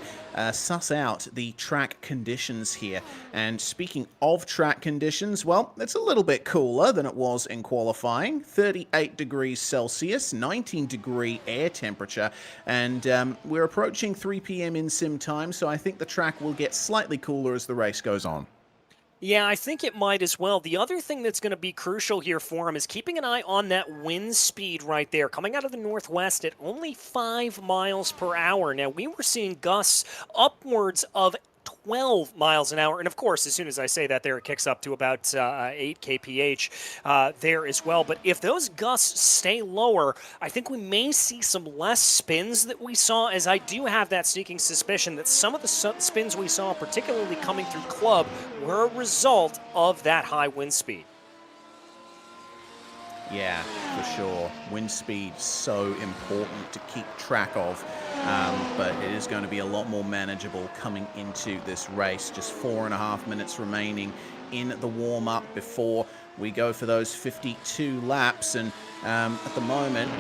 suss out the track conditions here. And speaking of track conditions, well, it's a little bit cooler than it was in qualifying. 38 degrees Celsius, 19-degree air temperature, and we're approaching 3 p.m. in sim time, so I think the track will get slightly cooler as the race goes on. Yeah, I think it might as well. The other thing that's going to be crucial here for him is keeping an eye on that wind speed right there, coming out of the northwest at only 5 miles per hour. Now, we were seeing gusts upwards of 12 miles an hour. And of course, as soon as I say that there, it kicks up to about 8 kph there as well. But if those gusts stay lower, I think we may see some less spins that we saw, as I do have that sneaking suspicion that some of the spins we saw, particularly coming through club, were a result of that high wind speed. Yeah, for sure. Wind speed so important to keep track of, but it is going to be a lot more manageable coming into this race. Just 4.5 minutes remaining in the warm-up before we go for those 52 laps, and at the moment,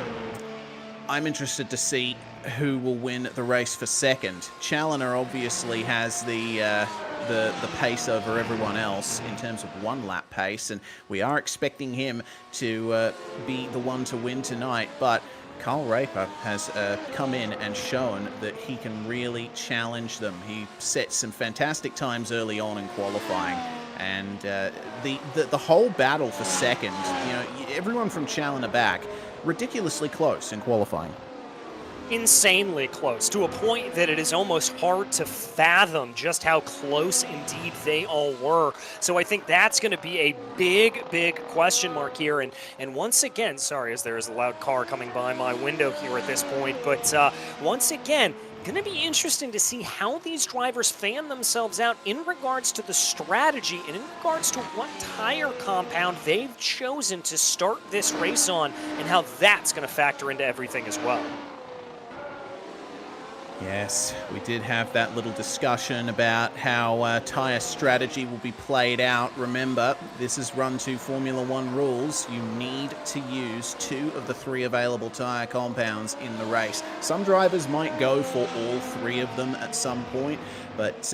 I'm interested to see who will win the race for second. Challoner obviously has the pace over everyone else in terms of 1-lap pace, and we are expecting him to be the one to win tonight, but Carl Raper has come in and shown that he can really challenge them. He set some fantastic times early on in qualifying, and the whole battle for second, you know, everyone from Challoner back, ridiculously close in qualifying. Insanely close, to a point that it is almost hard to fathom just how close indeed they all were. So I think that's going to be a big question mark here. And once again, sorry, as there is a loud car coming by my window here at this point, but once again, Going to be interesting to see how these drivers fan themselves out in regards to the strategy and in regards to what tire compound they've chosen to start this race on and how that's going to factor into everything as well. Yes, we did have that little discussion about how tyre strategy will be played out. Remember, this is Run 2 Formula 1 rules. You need to use 2 of the 3 available tyre compounds in the race. Some drivers might go for all 3 of them at some point, but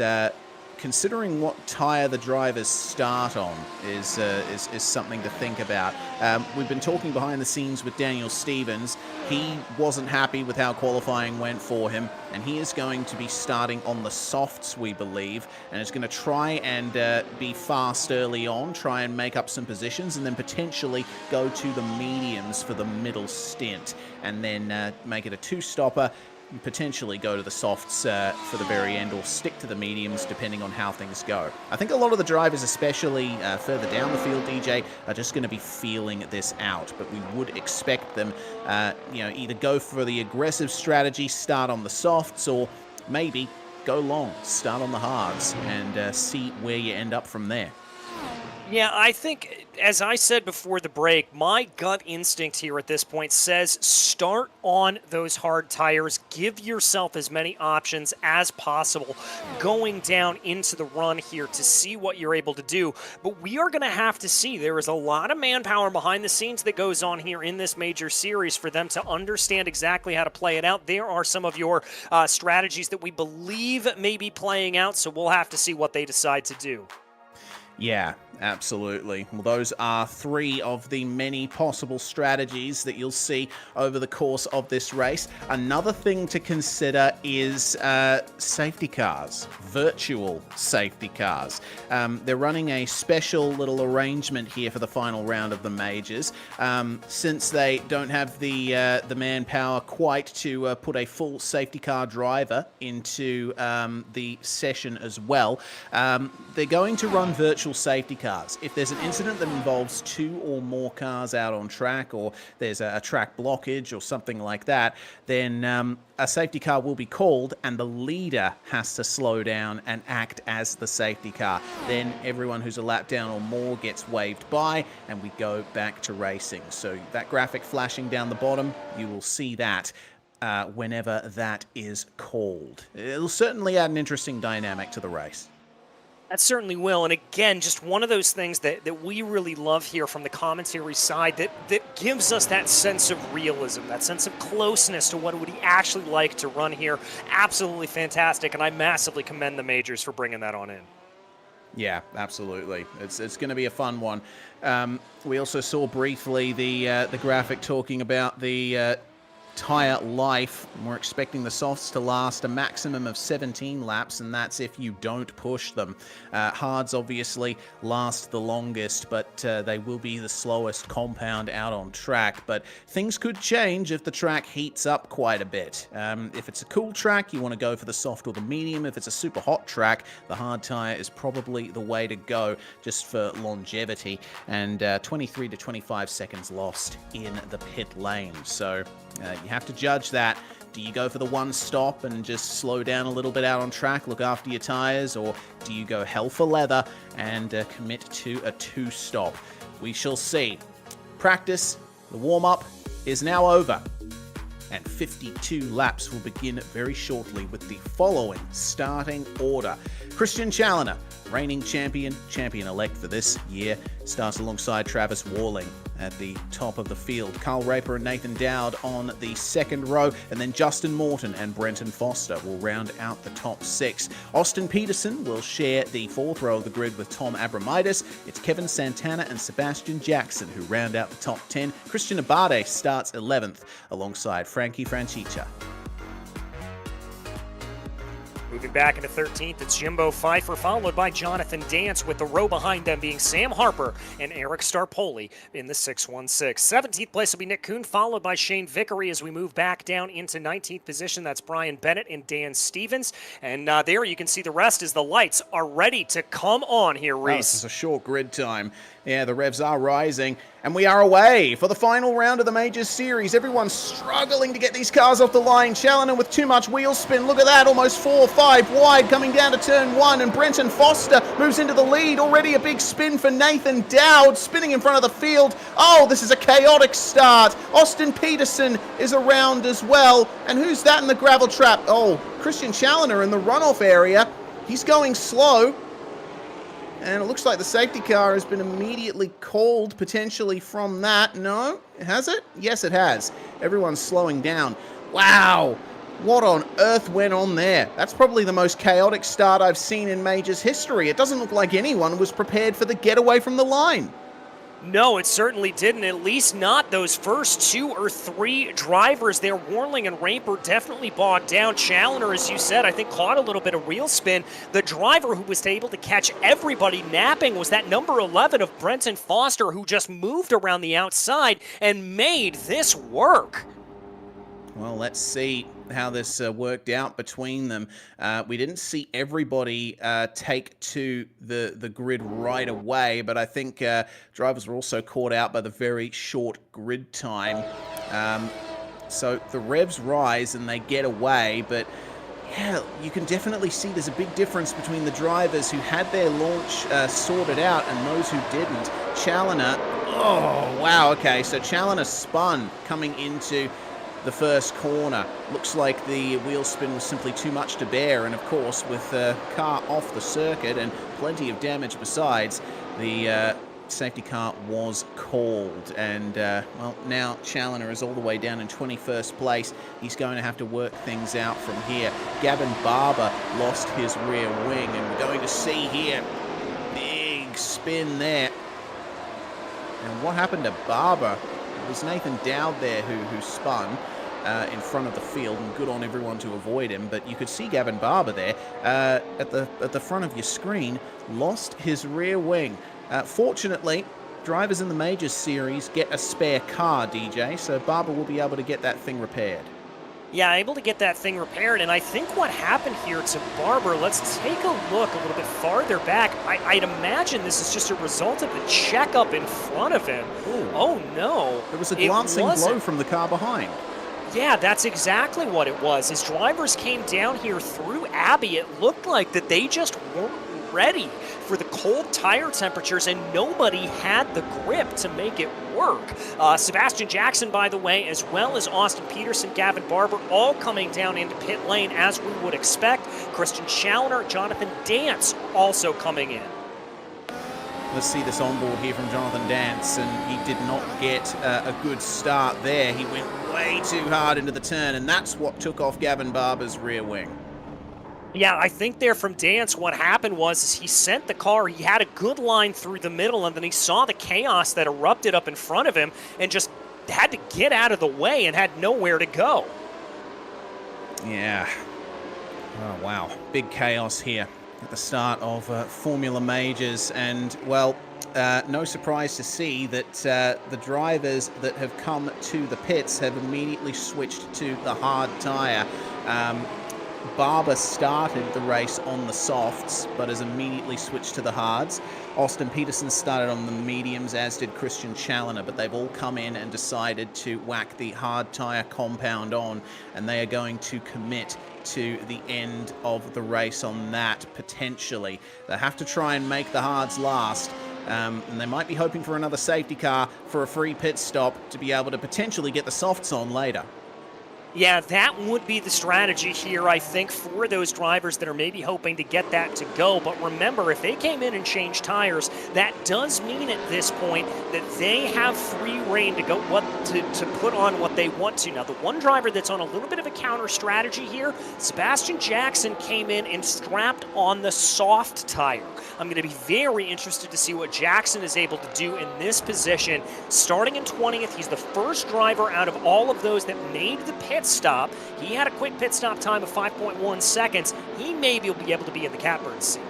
considering what tyre the drivers start on is something to think about. We've been talking behind the scenes with Daniel Stevens. He wasn't happy with how qualifying went for him, and he is going to be starting on the softs, we believe, and is going to try and be fast early on, try and make up some positions, and then potentially go to the mediums for the middle stint, and then make it a 2-stopper, potentially go to the softs for the very end, or stick to the mediums depending on how things go. I think a lot of the drivers, especially further down the field, DJ, are just going to be feeling this out, but we would expect them either go for the aggressive strategy, start on the softs, or maybe go long, start on the hards, and see where you end up from there. Yeah, I think, as I said before the break, my gut instinct here at this point says start on those hard tires. Give yourself as many options as possible going down into the run here to see what you're able to do. But we are going to have to see. There is a lot of manpower behind the scenes that goes on here in this major series for them to understand exactly how to play it out. There are some of your strategies that we believe may be playing out, so we'll have to see what they decide to do. Yeah, absolutely. Well, those are 3 of the many possible strategies that you'll see over the course of this race. Another thing to consider is safety cars, virtual safety cars. They're running a special little arrangement here for the final round of the majors. Since they don't have the manpower quite to put a full safety car driver into the session as well, they're going to run virtual safety cars. If there's an incident that involves 2 or more cars out on track, or there's a track blockage or something like that, then a safety car will be called and the leader has to slow down and act as the safety car. Then everyone who's a lap down or more gets waved by and we go back to racing. So that graphic flashing down the bottom, you will see that whenever that is called. It'll certainly add an interesting dynamic to the race. That certainly will. And again, just one of those things that we really love here from the commentary side that gives us that sense of realism, that sense of closeness to what it would actually like to run here. Absolutely fantastic. And I massively commend the majors for bringing that on in. Yeah, absolutely. It's going to be a fun one. We also saw briefly the graphic talking about the tire life. We're expecting the softs to last a maximum of 17 laps, and that's if you don't push them. Hards obviously last the longest, but they will be the slowest compound out on track. But things could change if the track heats up quite a bit. If it's a cool track, you want to go for the soft or the medium. If it's a super hot track, the hard tire is probably the way to go, just for longevity. And 23 to 25 seconds lost in the pit lane. So you have to judge that. Do you go for the one stop and just slow down a little bit out on track, look after your tires, or do you go hell for leather and commit to a 2-stop? We shall see. Practice, the warm-up, is now over, and 52 laps will begin very shortly with the following starting order. Christian Challoner, reigning champion-elect for this year, starts alongside Travis Warling at the top of the field. Carl Raper and Nathan Dowd on the second row, and then Justin Morton and Brenton Foster will round out the top 6. Austin Peterson will share the 4th row of the grid with Tom Abramitis. It's Kevin Santana and Sebastian Jackson who round out the top 10. Christian Abate starts 11th alongside Frankie Francica. Moving back into 13th, it's Jimbo Pfeiffer, followed by Jonathan Dance, with the row behind them being Sam Harper and Eric Starpoli in the 616. 17th place will be Nick Kuhn, followed by Shane Vickery as we move back down into 19th position. That's Brian Bennett and Dan Stevens. And there you can see the rest as the lights are ready to come on here, Reese. This is a short grid time. Yeah, the revs are rising. And we are away for the final round of the Majors Series. Everyone's struggling to get these cars off the line. Challoner with too much wheel spin. Look at that, almost 4 or 5 wide coming down to turn 1. And Brenton Foster moves into the lead. Already a big spin for Nathan Dowd, spinning in front of the field. Oh, this is a chaotic start. Austin Peterson is around as well. And who's that in the gravel trap? Oh, Christian Challoner in the runoff area. He's going slow. And it looks like the safety car has been immediately called, potentially from that. No? Has it? Yes, it has. Everyone's slowing down. Wow! What on earth went on there? That's probably the most chaotic start I've seen in Majors history. It doesn't look like anyone was prepared for the getaway from the line. No, it certainly didn't, at least not those first 2 or 3 drivers there. Warling and Raper definitely bogged down. Challoner, as you said, I think caught a little bit of wheel spin. The driver who was able to catch everybody napping was that number 11 of Brenton Foster, who just moved around the outside and made this work. Well, let's see how this worked out between them. We didn't see everybody take to the grid right away, but I think drivers were also caught out by the very short grid time. So the revs rise and they get away, but yeah, you can definitely see there's a big difference between the drivers who had their launch sorted out and those who didn't. Challoner, oh, wow, okay, so Challoner spun coming into the first corner. Looks like the wheel spin was simply too much to bear, and of course with the car off the circuit and plenty of damage besides, the safety car was called, and well, now Challoner is all the way down in 21st place. He's going to have to work things out from here. Gavin Barber lost his rear wing, and we're going to see here big spin there. And what happened to Barber? It was Nathan Dowd there who spun in front of the field, and good on everyone to avoid him. But you could see Gavin Barber there at the front of your screen lost his rear wing. Fortunately, drivers in the Majors Series get a spare car, DJ, so Barber will be able to get that thing repaired. Yeah, able to get that thing repaired, and I think what happened here to Barber, let's take a look a little bit farther back. I'd imagine this is just a result of the checkup in front of him. Ooh. Oh, no. It was a glancing blow from the car behind. Yeah, that's exactly what it was. As drivers came down here through Abbey, it looked like that they just weren't ready for the cold tire temperatures, and nobody had the grip to make it work. Sebastian Jackson, by the way, as well as Austin Peterson, Gavin Barber, all coming down into pit lane as we would expect. Christian Challoner, Jonathan Dance also coming in. Let's see this onboard here from Jonathan Dance, and he did not get a good start there. He went way too hard into the turn, and that's what took off Gavin Barber's rear wing. Yeah, I think there from Dance, what happened was he sent the car, he had a good line through the middle, and then he saw the chaos that erupted up in front of him and just had to get out of the way and had nowhere to go. Yeah. Oh, wow. Big chaos here at the start of Formula Majors, and, well, no surprise to see that the drivers that have come to the pits have immediately switched to the hard tyre. Barber started the race on the softs, but has immediately switched to the hards. Austin Peterson started on the mediums, as did Christian Challoner, but they've all come in and decided to whack the hard tyre compound on, and they are going to commit to the end of the race on that, potentially. They have to try and make the hards last, and they might be hoping for another safety car for a free pit stop to be able to potentially get the softs on later. Yeah, that would be the strategy here, I think, for those drivers that are maybe hoping to get that to go. But remember, if they came in and changed tires, that does mean at this point that they have free reign to go to put on what they want to. Now, the one driver that's on a little bit of a counter strategy here, Sebastian Jackson came in and strapped on the soft tire. I'm going to be very interested to see what Jackson is able to do in this position. Starting in 20th, he's the first driver out of all of those that made the pit stop. He had a quick pit stop time of 5.1 seconds. He maybe will be able to be in the catbird seat.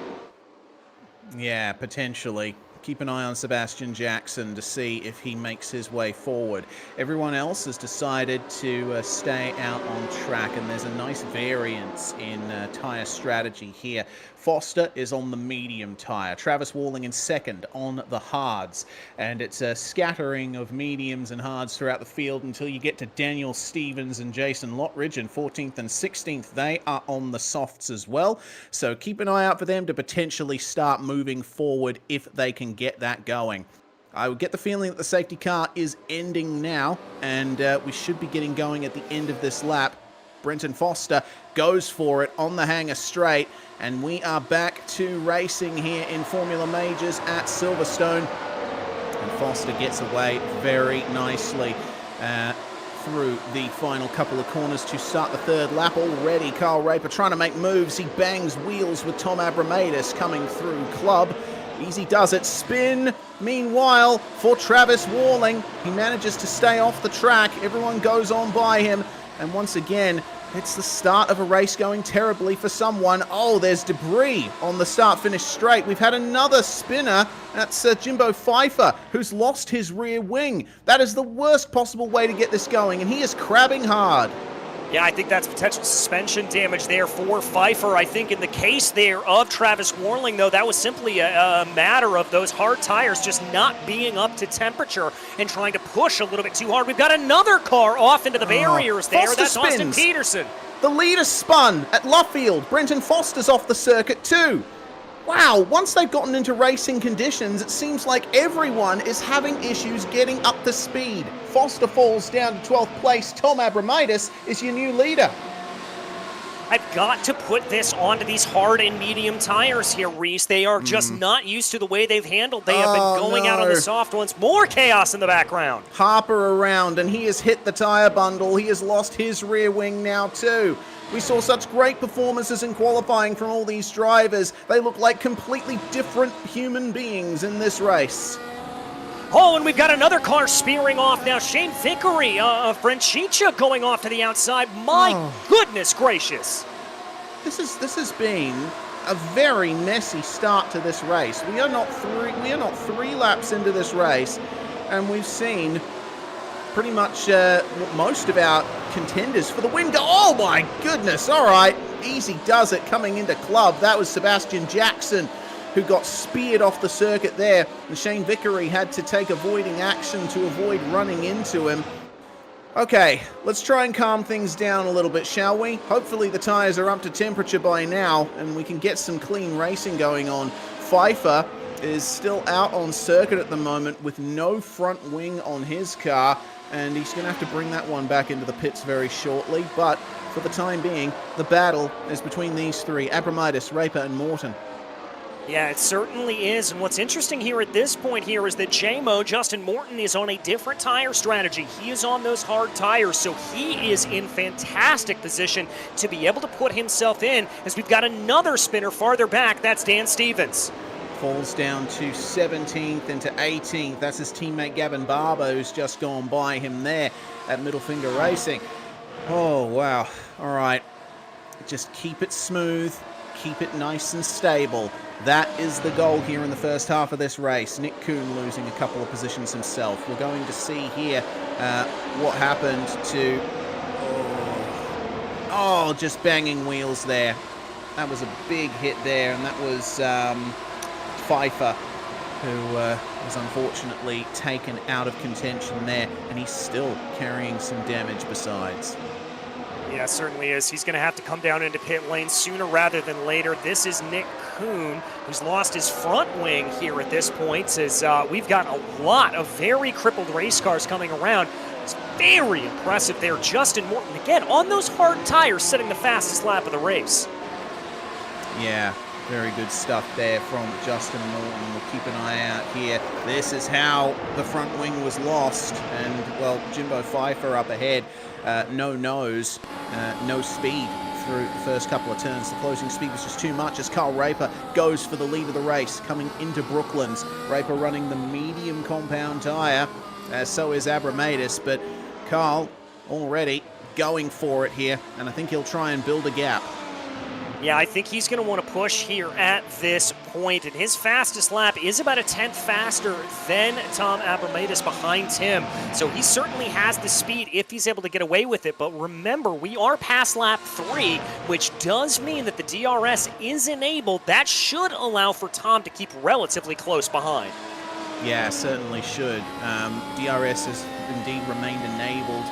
Yeah, potentially. Keep an eye on Sebastian Jackson to see if he makes his way forward. Everyone else has decided to stay out on track, and there's a nice variance in tyre strategy here Foster is on the medium tyre. Travis Walling in second on the hards. And it's a scattering of mediums and hards throughout the field until you get to Daniel Stevens and Jason Lottridge in 14th and 16th. They are on the softs as well. So keep an eye out for them to potentially start moving forward if they can get that going. I would get the feeling that the safety car is ending now, and we should be getting going at the end of this lap. Brenton Foster goes for it on the hanger straight, and we are back to racing here in Formula Majors at Silverstone. And Foster gets away very nicely through the final couple of corners to start the third lap. Already Carl Raper trying to make moves. He bangs wheels with Tom Abramatis coming through club. Easy does it. Spin. Meanwhile, for Travis Walling, he manages to stay off the track. Everyone goes on by him. And once again, it's the start of a race going terribly for someone. Oh, there's debris on the start-finish straight. We've had another spinner. That's Jimbo Pfeiffer, who's lost his rear wing. That is the worst possible way to get this going, and he is crabbing hard. Yeah, I think that's potential suspension damage there for Pfeiffer. I think in the case there of Travis Walling, though, that was simply a matter of those hard tires just not being up to temperature and trying to push a little bit too hard. We've got another car off into the barriers there. Foster That's spins. Austin Peterson. The leader spun at Luffield. Brenton Foster's off the circuit too. Wow, once they've gotten into racing conditions, it seems like everyone is having issues getting up to speed. Foster falls down to 12th place. Tom Abramatis is your new leader. I've got to put this onto these hard and medium tires here, Reese. They are just not used to the way they've handled. They have been going out on the soft ones. More chaos in the background. Harper around, and he has hit the tire bundle. He has lost his rear wing now too. We saw such great performances in qualifying from all these drivers. They look like completely different human beings in this race. Oh, and we've got another car spearing off now. Shane Vickery, Francicia going off to the outside. My goodness gracious. This has been a very messy start to this race. We are not three laps into this race, and we've seen pretty much most of our contenders for the win go. Oh my goodness, all right. Easy does it coming into club. That was Sebastian Jackson who got speared off the circuit there, and Shane Vickery had to take avoiding action to avoid running into him. Okay, let's try and calm things down a little bit, shall we? Hopefully the tires are up to temperature by now, and we can get some clean racing going on. Pfeiffer is still out on circuit at the moment with no front wing on his car, and he's going to have to bring that one back into the pits very shortly. But for the time being, the battle is between these three, Abramatis, Raper, and Morton. Yeah, it certainly is. And what's interesting here at this point here is that JMO, Justin Morton, is on a different tire strategy. He is on those hard tires, so he is in fantastic position to be able to put himself in, as we've got another spinner farther back. That's Dan Stevens. Falls down to 17th into 18th. That's his teammate Gavin Barber, who's just gone by him there at Middle Finger Racing. Oh, wow. All right. Just keep it smooth. Keep it nice and stable. That is the goal here in the first half of this race. Nick Kuhn losing a couple of positions himself. We're going to see here what happened to... Oh, just banging wheels there. That was a big hit there, and that was Pfeiffer, who was unfortunately taken out of contention there, and he's still carrying some damage besides. Yeah, certainly is. He's going to have to come down into pit lane sooner rather than later. This is Nick Kuhn, who's lost his front wing here at this point, as we've got a lot of very crippled race cars coming around. It's very impressive there. Justin Morton, again, on those hard tires, setting the fastest lap of the race. Yeah, very good stuff there from Justin Morton. We'll keep an eye out here. This is how the front wing was lost, and, well, Jimbo Pfeiffer up ahead. No nose, no speed through the first couple of turns. The closing speed was just too much as Carl Raper goes for the lead of the race coming into Brooklands. Raper running the medium compound tyre, so is Abramatis, but Carl already going for it here, and I think he'll try and build a gap. Yeah, I think he's going to want to push here at this point, and his fastest lap is about a tenth faster than Tom Abramatis behind him. So he certainly has the speed if he's able to get away with it. But remember, we are past lap 3, which does mean that the DRS is enabled. That should allow for Tom to keep relatively close behind. Yeah, certainly should. DRS has indeed remained enabled.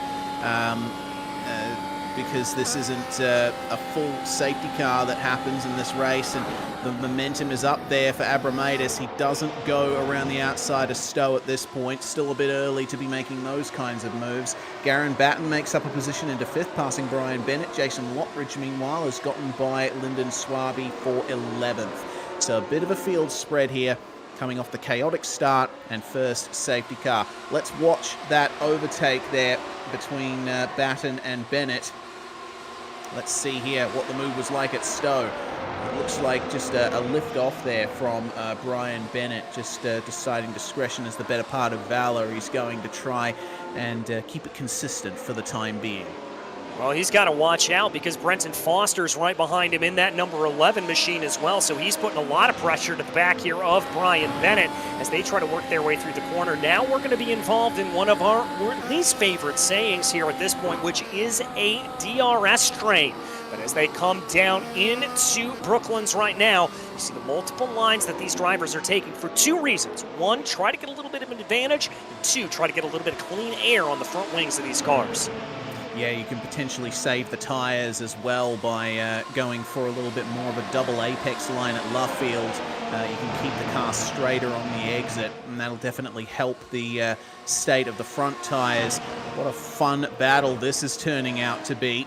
Because this isn't a full safety car that happens in this race, and the momentum is up there for Abramatis. He doesn't go around the outside of Stowe at this point. Still a bit early to be making those kinds of moves. Garen Batten makes up a position into 5th, passing Brian Bennett. Jason Lockridge, meanwhile, has gotten by Lyndon Swaby for 11th. So a bit of a field spread here, coming off the chaotic start and first safety car. Let's watch that overtake there between Batten and Bennett. Let's see here what the move was like at Stowe. It looks like just a lift off there from Brian Bennett, just deciding discretion is the better part of valor. He's going to try and keep it consistent for the time being. Well, he's got to watch out because Brenton Foster's right behind him in that number 11 machine as well, so he's putting a lot of pressure to the back here of Brian Bennett as they try to work their way through the corner. Now we're going to be involved in one of our least favorite sayings here at this point, which is a DRS train. But as they come down into Brooklands right now, you see the multiple lines that these drivers are taking for 2 reasons. 1, try to get a little bit of an advantage, and 2, try to get a little bit of clean air on the front wings of these cars. Yeah, you can potentially save the tyres as well by going for a little bit more of a double apex line at Luffield. You can keep the car straighter on the exit, and that'll definitely help the state of the front tyres. What a fun battle this is turning out to be.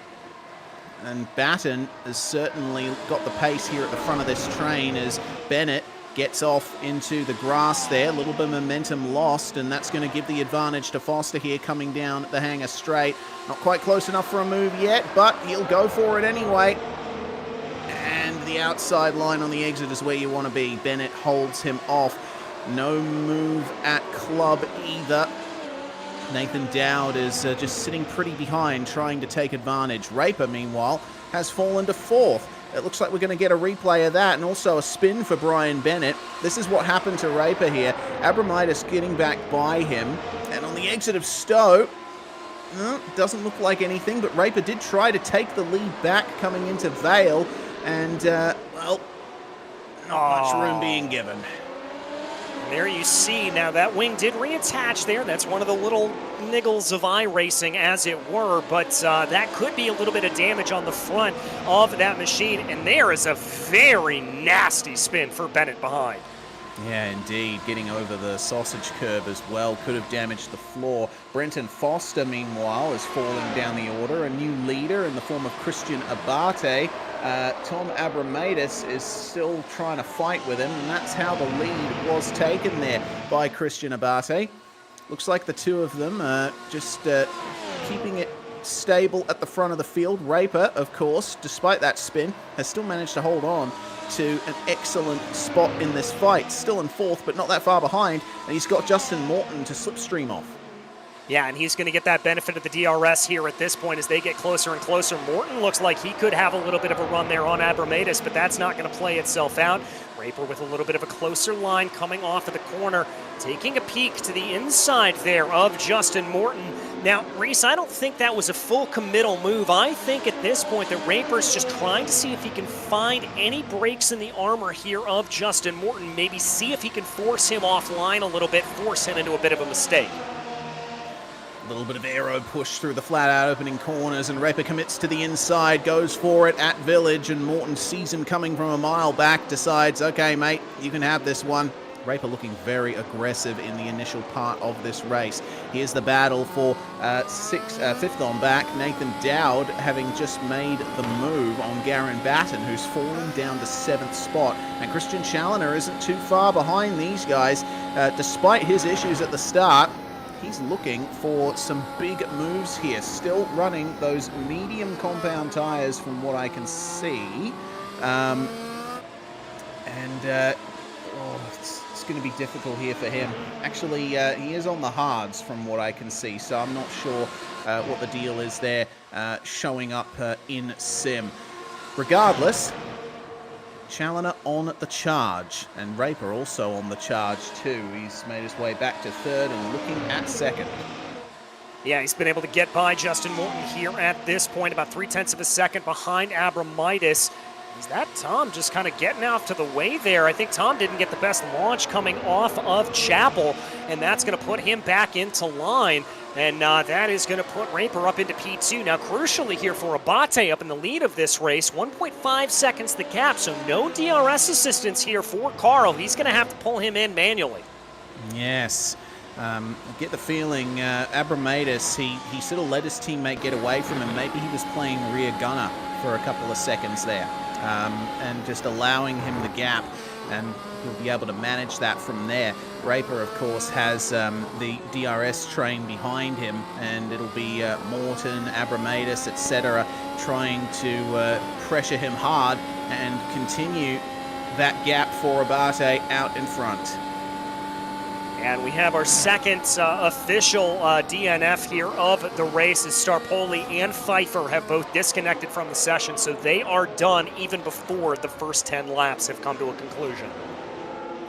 And Batten has certainly got the pace here at the front of this train as Bennett gets off into the grass there. A little bit of momentum lost, and that's going to give the advantage to Foster here coming down the hangar straight. Not quite close enough for a move yet, but he'll go for it anyway. And the outside line on the exit is where you want to be. Bennett holds him off. No move at club either. Nathan Dowd is just sitting pretty behind, trying to take advantage. Raper, meanwhile, has fallen to 4th. It looks like we're going to get a replay of that, and also a spin for Brian Bennett. This is what happened to Raper here. Abramatis getting back by him, and on the exit of Stowe, doesn't look like anything, but Raper did try to take the lead back coming into Vale, and, well, not much room being given. There you see, now that wing did reattach there. That's one of the little niggles of iRacing, as it were, but that could be a little bit of damage on the front of that machine, and there is a very nasty spin for Bennett behind. Yeah, indeed. Getting over the sausage curb as well could have damaged the floor. Brenton Foster, meanwhile, is falling down the order. A new leader in the form of Christian Abate. Tom Abramatis is still trying to fight with him, and that's how the lead was taken there by Christian Abate. Looks like the two of them just keeping it stable at the front of the field. Raper, of course, despite that spin, has still managed to hold on to an excellent spot in this fight. Still in 4th, but not that far behind, and he's got Justin Morton to slipstream off. Yeah, and he's going to get that benefit of the DRS here at this point as they get closer and closer. Morton looks like he could have a little bit of a run there on Abramatis, but that's not going to play itself out. Raper with a little bit of a closer line coming off of the corner, taking a peek to the inside there of Justin Morton. Now, Reese, I don't think that was a full committal move. I think at this point that Raper's just trying to see if he can find any breaks in the armor here of Justin Morton, maybe see if he can force him offline a little bit, force him into a bit of a mistake. A little bit of aero push through the flat-out opening corners, and Raper commits to the inside, goes for it at Village, and Morton sees him coming from a mile back, decides, okay, mate, you can have this one. Raper looking very aggressive in the initial part of this race. Here's the battle for 5th on back. Nathan Dowd having just made the move on Garen Batten, who's fallen down to 7th spot. And Christian Challoner isn't too far behind these guys. Despite his issues at the start, he's looking for some big moves here. Still running those medium compound tires from what I can see. It's going to be difficult here for him. Actually, he is on the hards from what I can see, so I'm not sure what the deal is there showing up in sim. Regardless, Challoner on the charge, and Raper also on the charge too. He's made his way back to third and looking at second. Yeah, he's been able to get by Justin Morton here at this point, about 0.3 of a second behind Abramitis. Is that Tom just kind of getting out to the way there? I think Tom didn't get the best launch coming off of Chapel, and that's going to put him back into line. And that is going to put Raper up into P2. Now, crucially here for Abate up in the lead of this race, 1.5 seconds the gap, so no DRS assistance here for Carl. He's going to have to pull him in manually. Yes. I get the feeling Abramitis, he sort of let his teammate get away from him. Maybe he was playing rear gunner for a couple of seconds there, and just allowing him the gap, and he'll be able to manage that from there. Raper, of course, has the DRS train behind him, and it'll be Morton, Abramitis, etc., trying to pressure him hard and continue that gap for Abate out in front. And we have our second official DNF here of the race, as Starpoli and Pfeiffer have both disconnected from the session, so they are done even before the first 10 laps have come to a conclusion.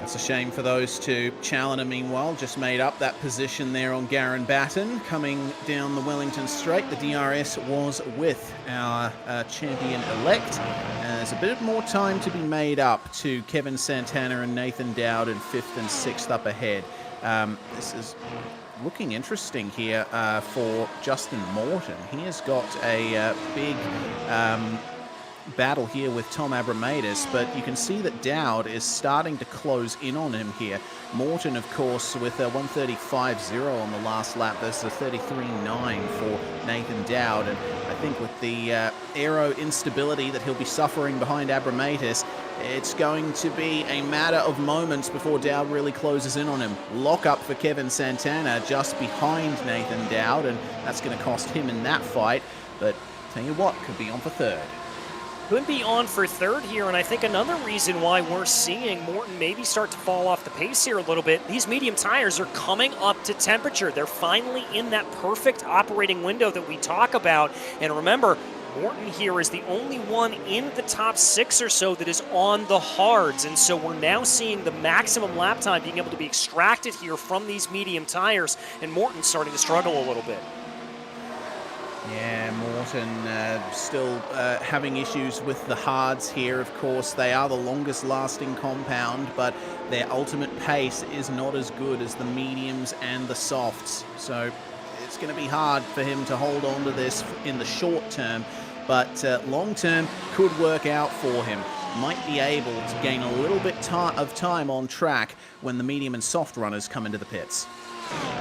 That's a shame for those two. Challoner, meanwhile, just made up that position there on Garin Batten. Coming down the Wellington Straight, the DRS was with our champion-elect. There's a bit more time to be made up to Kevin Santana and Nathan Dowd in 5th and 6th up ahead. This is looking interesting here for Justin Morton. He has got a big battle here with Tom Abramitis, but you can see that Dowd is starting to close in on him here. Morton, of course, with a 1:35.0 on the last lap. There's a 33.9 for Nathan Dowd, and I think with the aero instability that he'll be suffering behind Abramitis, it's going to be a matter of moments before Dowd really closes in on him. Lock up for Kevin Santana just behind Nathan Dowd, and that's going to cost him in that fight, but tell you what, could be on for third. Could be on for third here, and I think another reason why we're seeing Morton maybe start to fall off the pace here a little bit, these medium tires are coming up to temperature. They're finally in that perfect operating window that we talk about, and remember, Morton here is the only one in the top 6 or so that is on the hards, and so we're now seeing the maximum lap time being able to be extracted here from these medium tires, and Morton's starting to struggle a little bit. Yeah, Morton still having issues with the hards here. Of course, they are the longest lasting compound, but their ultimate pace is not as good as the mediums and the softs. So it's going to be hard for him to hold on to this in the short term, but long term could work out for him. Might be able to gain a little bit of time on track when the medium and soft runners come into the pits.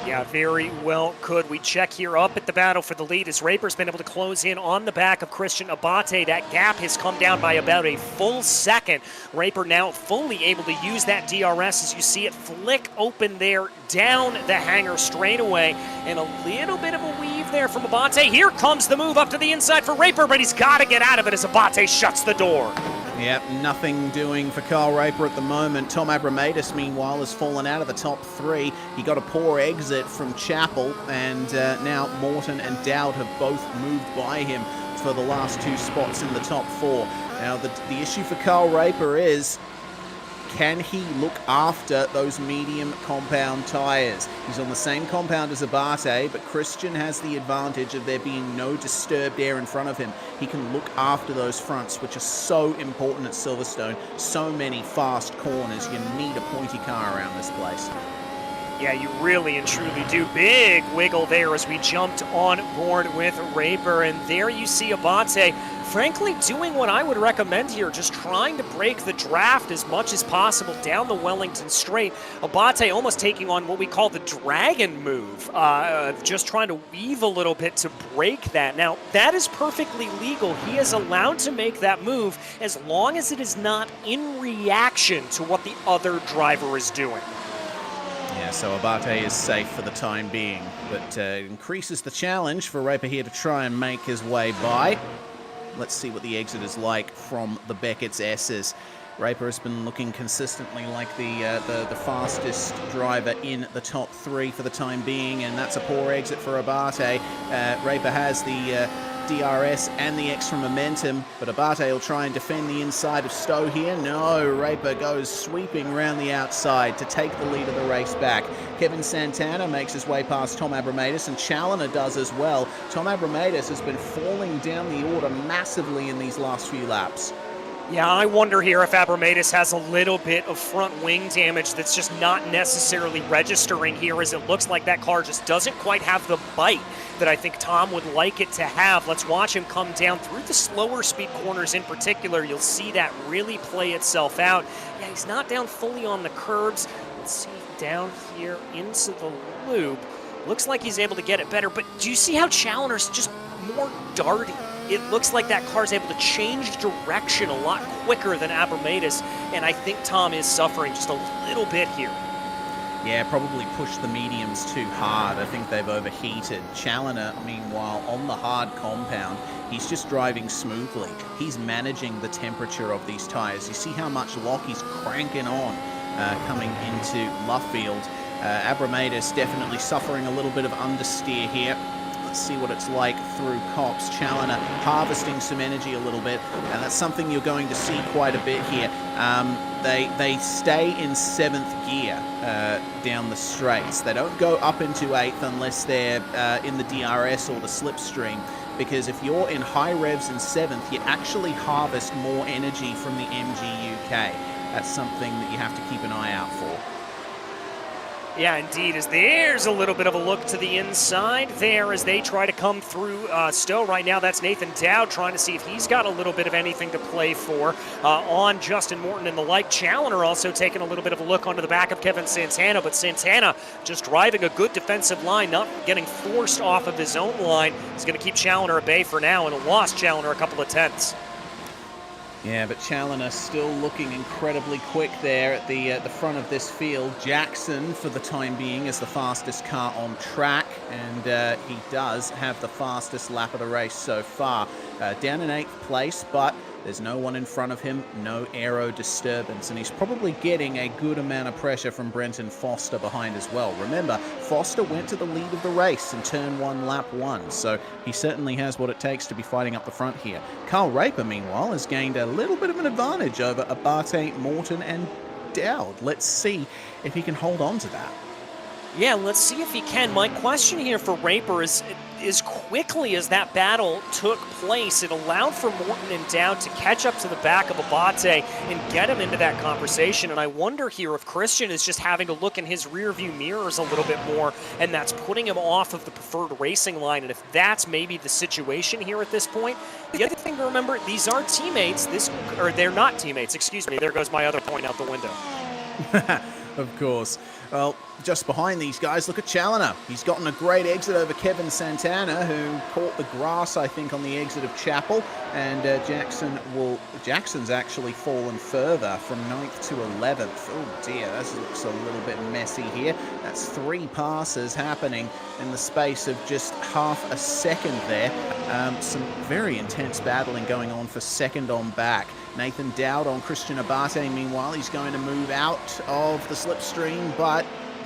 Yeah, very well could. We check here up at the battle for the lead as Raper's been able to close in on the back of Christian Abate. That gap has come down by about a full second. Raper now fully able to use that DRS as you see it flick open there down the hanger straightaway. And a little bit of a weave there from Abate. Here comes the move up to the inside for Raper, but he's got to get out of it as Abate shuts the door. Yep, nothing doing for Carl Raper at the moment. Tom Abramitis, meanwhile, has fallen out of the top 3. He got a poor exit from Chapel, and now Morton and Dowd have both moved by him for the last 2 spots in the top 4. Now, the issue for Carl Raper is, can he look after those medium compound tires? He's on the same compound as Abate, but Christian has the advantage of there being no disturbed air in front of him. He can look after those fronts, which are so important at Silverstone. So many fast corners. You need a pointy car around this place. Yeah, you really and truly do. Big wiggle there as we jumped on board with Raper, and there you see Abate frankly doing what I would recommend here, just trying to break the draft as much as possible down the Wellington Straight. Abate almost taking on what we call the dragon move, just trying to weave a little bit to break that. Now, that is perfectly legal. He is allowed to make that move as long as it is not in reaction to what the other driver is doing. Yeah, so Abate is safe for the time being, but increases the challenge for Raper here to try and make his way by. Let's see what the exit is like from the Beckett's S's. Raper has been looking consistently like the fastest driver in the top 3 for the time being, and that's a poor exit for Abate. Raper has the DRS and the extra momentum, but Abate will try and defend the inside of Stowe here. No, Raper goes sweeping around the outside to take the lead of the race back. Kevin Santana makes his way past Tom Abramidis, and Challoner does as well. Tom Abramidis has been falling down the order massively in these last few laps. Yeah, I wonder here if Abramidis has a little bit of front wing damage that's just not necessarily registering here, as it looks like that car just doesn't quite have the bite that I think Tom would like it to have. Let's watch him come down through the slower speed corners in particular. You'll see that really play itself out. Yeah, he's not down fully on the curbs. Let's see down here into the loop. Looks like he's able to get it better, but do you see how Challoner's just more darty? It looks like that car's able to change direction a lot quicker than Abramidis, and I think Tom is suffering just a little bit here. Yeah, probably pushed the mediums too hard. I think they've overheated. Challoner, meanwhile, on the hard compound, he's just driving smoothly. He's managing the temperature of these tyres. You see how much lock he's cranking on coming into Luffield. Abramidis definitely suffering a little bit of understeer here. See what it's like through Cops. Challoner harvesting some energy a little bit, and that's something you're going to see quite a bit here. They stay in 7th gear down the straights. They don't go up into 8th unless they're in the DRS or the slipstream, because if you're in high revs in 7th, you actually harvest more energy from the MG UK. That's something that you have to keep an eye out for. Yeah, indeed, as there's a little bit of a look to the inside there as they try to come through Stowe. Right now, that's Nathan Dowd trying to see if he's got a little bit of anything to play for on Justin Morton and the like. Challoner also taking a little bit of a look onto the back of Kevin Santana, but Santana just driving a good defensive line, not getting forced off of his own line. He's going to keep Challoner at bay for now, and lost Challoner a couple of tenths. Yeah, but Challoner still looking incredibly quick there at the front of this field. Jackson, for the time being, is the fastest car on track, and he does have the fastest lap of the race so far. Down in 8th place, but there's no one in front of him, no aero disturbance, and he's probably getting a good amount of pressure from Brenton Foster behind as well. Remember, Foster went to the lead of the race in turn 1, lap 1, so he certainly has what it takes to be fighting up the front here. Carl Raper, meanwhile, has gained a little bit of an advantage over Abate, Morton, and Dowd. Let's see if he can hold on to that. Yeah, let's see if he can. My question here for Raper is, as quickly as that battle took place, it allowed for Morton and Dowd to catch up to the back of Abate and get him into that conversation. And I wonder here if Christian is just having to look in his rearview mirrors a little bit more, and that's putting him off of the preferred racing line. And if that's maybe the situation here at this point, the other thing to remember, these are teammates. They're not teammates, excuse me. There goes my other point out the window. Of course. Well, just behind these guys, look at Challoner. He's gotten a great exit over Kevin Santana, who caught the grass, I think, on the exit of Chapel. And Jackson's actually fallen further from 9th to 11th. Oh dear, this looks a little bit messy here. That's 3 passes happening in the space of just half a second there. Some very intense battling going on for second on back. Nathan Dowd on Christian Abate, meanwhile, he's going to move out of the slipstream, but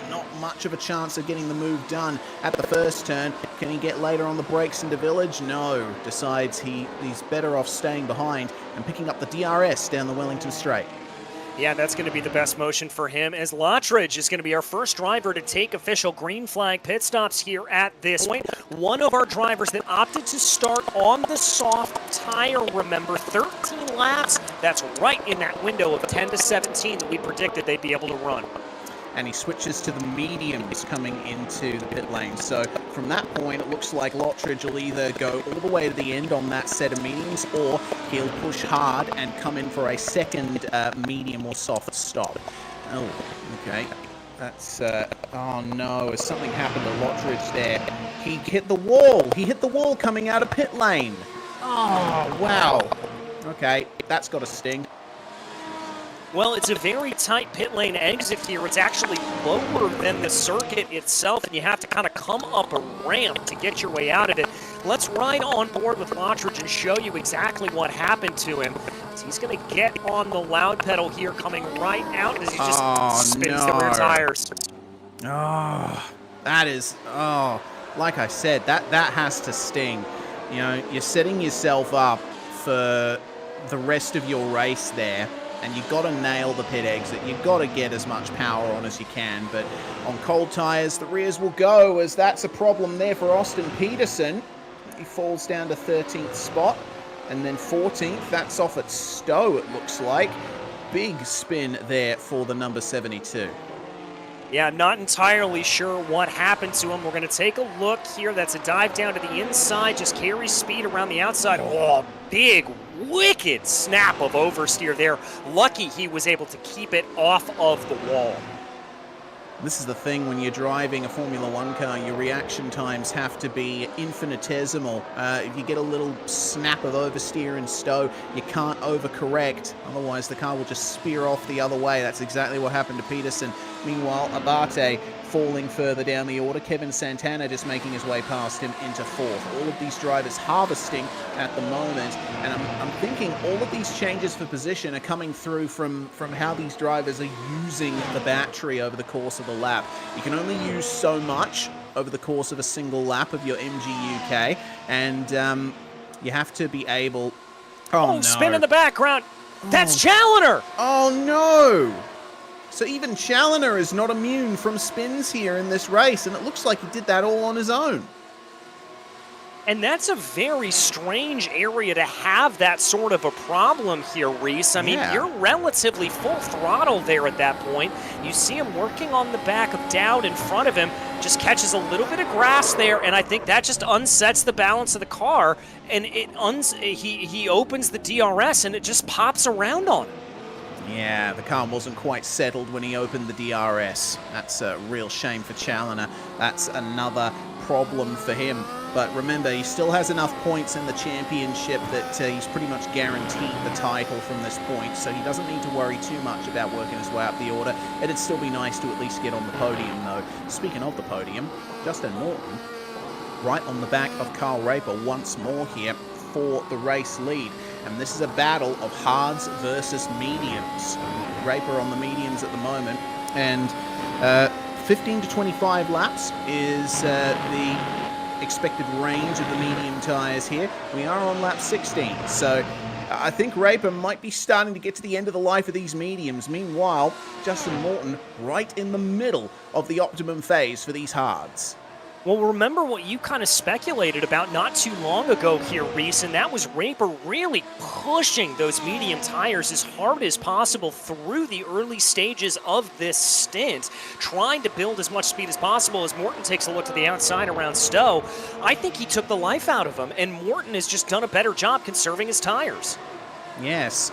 not much of a chance of getting the move done at the first turn. Can he get later on the brakes into Village? No. Decides he's better off staying behind and picking up the DRS down the Wellington Straight. Yeah, that's going to be the best motion for him, as Lottridge is going to be our first driver to take official green flag pit stops here at this point. One of our drivers that opted to start on the soft tire, remember, 13 laps. That's right in that window of 10 to 17 that we predicted they'd be able to run. And he switches to the mediums coming into the pit lane. So from that point, it looks like Lottridge will either go all the way to the end on that set of mediums, or he'll push hard and come in for a second medium or soft stop. Oh, okay. That's, oh no, has something happened to Lottridge there? He hit the wall. He hit the wall coming out of pit lane. Oh, wow. Okay, that's got a sting. Well, it's a very tight pit lane exit here. It's actually lower than the circuit itself, and you have to kind of come up a ramp to get your way out of it. Let's ride on board with Lottridge and show you exactly what happened to him. So he's going to get on the loud pedal here, coming right out as he just spins the rear tires. Oh, that is, like I said, that has to sting. You know, you're setting yourself up for the rest of your race there, and you've got to nail the pit exit. You've got to get as much power on as you can, but on cold tyres, the rears will go, as that's a problem there for Austin Peterson. He falls down to 13th spot, and then 14th. That's off at Stowe, it looks like. Big spin there for the number 72. Yeah, not entirely sure what happened to him. We're going to take a look here. That's a dive down to the inside, just carries speed around the outside. Oh, big, wicked snap of oversteer there. Lucky he was able to keep it off of the wall. This is the thing when you're driving a Formula One car, your reaction times have to be infinitesimal. If you get a little snap of oversteer and stow, you can't overcorrect. Otherwise, the car will just spear off the other way. That's exactly what happened to Peterson. Meanwhile, Abate falling further down the order. Kevin Santana just making his way past him into fourth. All of these drivers harvesting at the moment. And I'm thinking all of these changes for position are coming through from how these drivers are using the battery over the course of the lap. You can only use so much over the course of a single lap of your MGUK, and you have to be able... Oh, no. Spin in the background. That's Challoner. Oh, no. So even Challoner is not immune from spins here in this race, and it looks like he did that all on his own. And that's a very strange area to have that sort of a problem here, Reese. I mean, you're relatively full throttle there at that point. You see him working on the back of Dowd in front of him, just catches a little bit of grass there, and I think that just unsets the balance of the car, and he opens the DRS, and it just pops around on him. Yeah, the car wasn't quite settled when he opened the DRS. That's a real shame for Challoner. That's another problem for him. But remember, he still has enough points in the championship that he's pretty much guaranteed the title from this point, so he doesn't need to worry too much about working his way up the order. It'd still be nice to at least get on the podium, though. Speaking of the podium, Justin Morton, right on the back of Carl Raper once more here for the race lead. And this is a battle of hards versus mediums. Raper on the mediums at the moment, and 15 to 25 laps is the expected range of the medium tyres here. We are on lap 16, so I think Raper might be starting to get to the end of the life of these mediums. Meanwhile, Justin Morton right in the middle of the optimum phase for these hards. Well, remember what you kind of speculated about not too long ago here, Reese, and that was Raper really pushing those medium tires as hard as possible through the early stages of this stint, trying to build as much speed as possible. As Morton takes a look to the outside around Stowe, I think he took the life out of him, and Morton has just done a better job conserving his tires. Yes.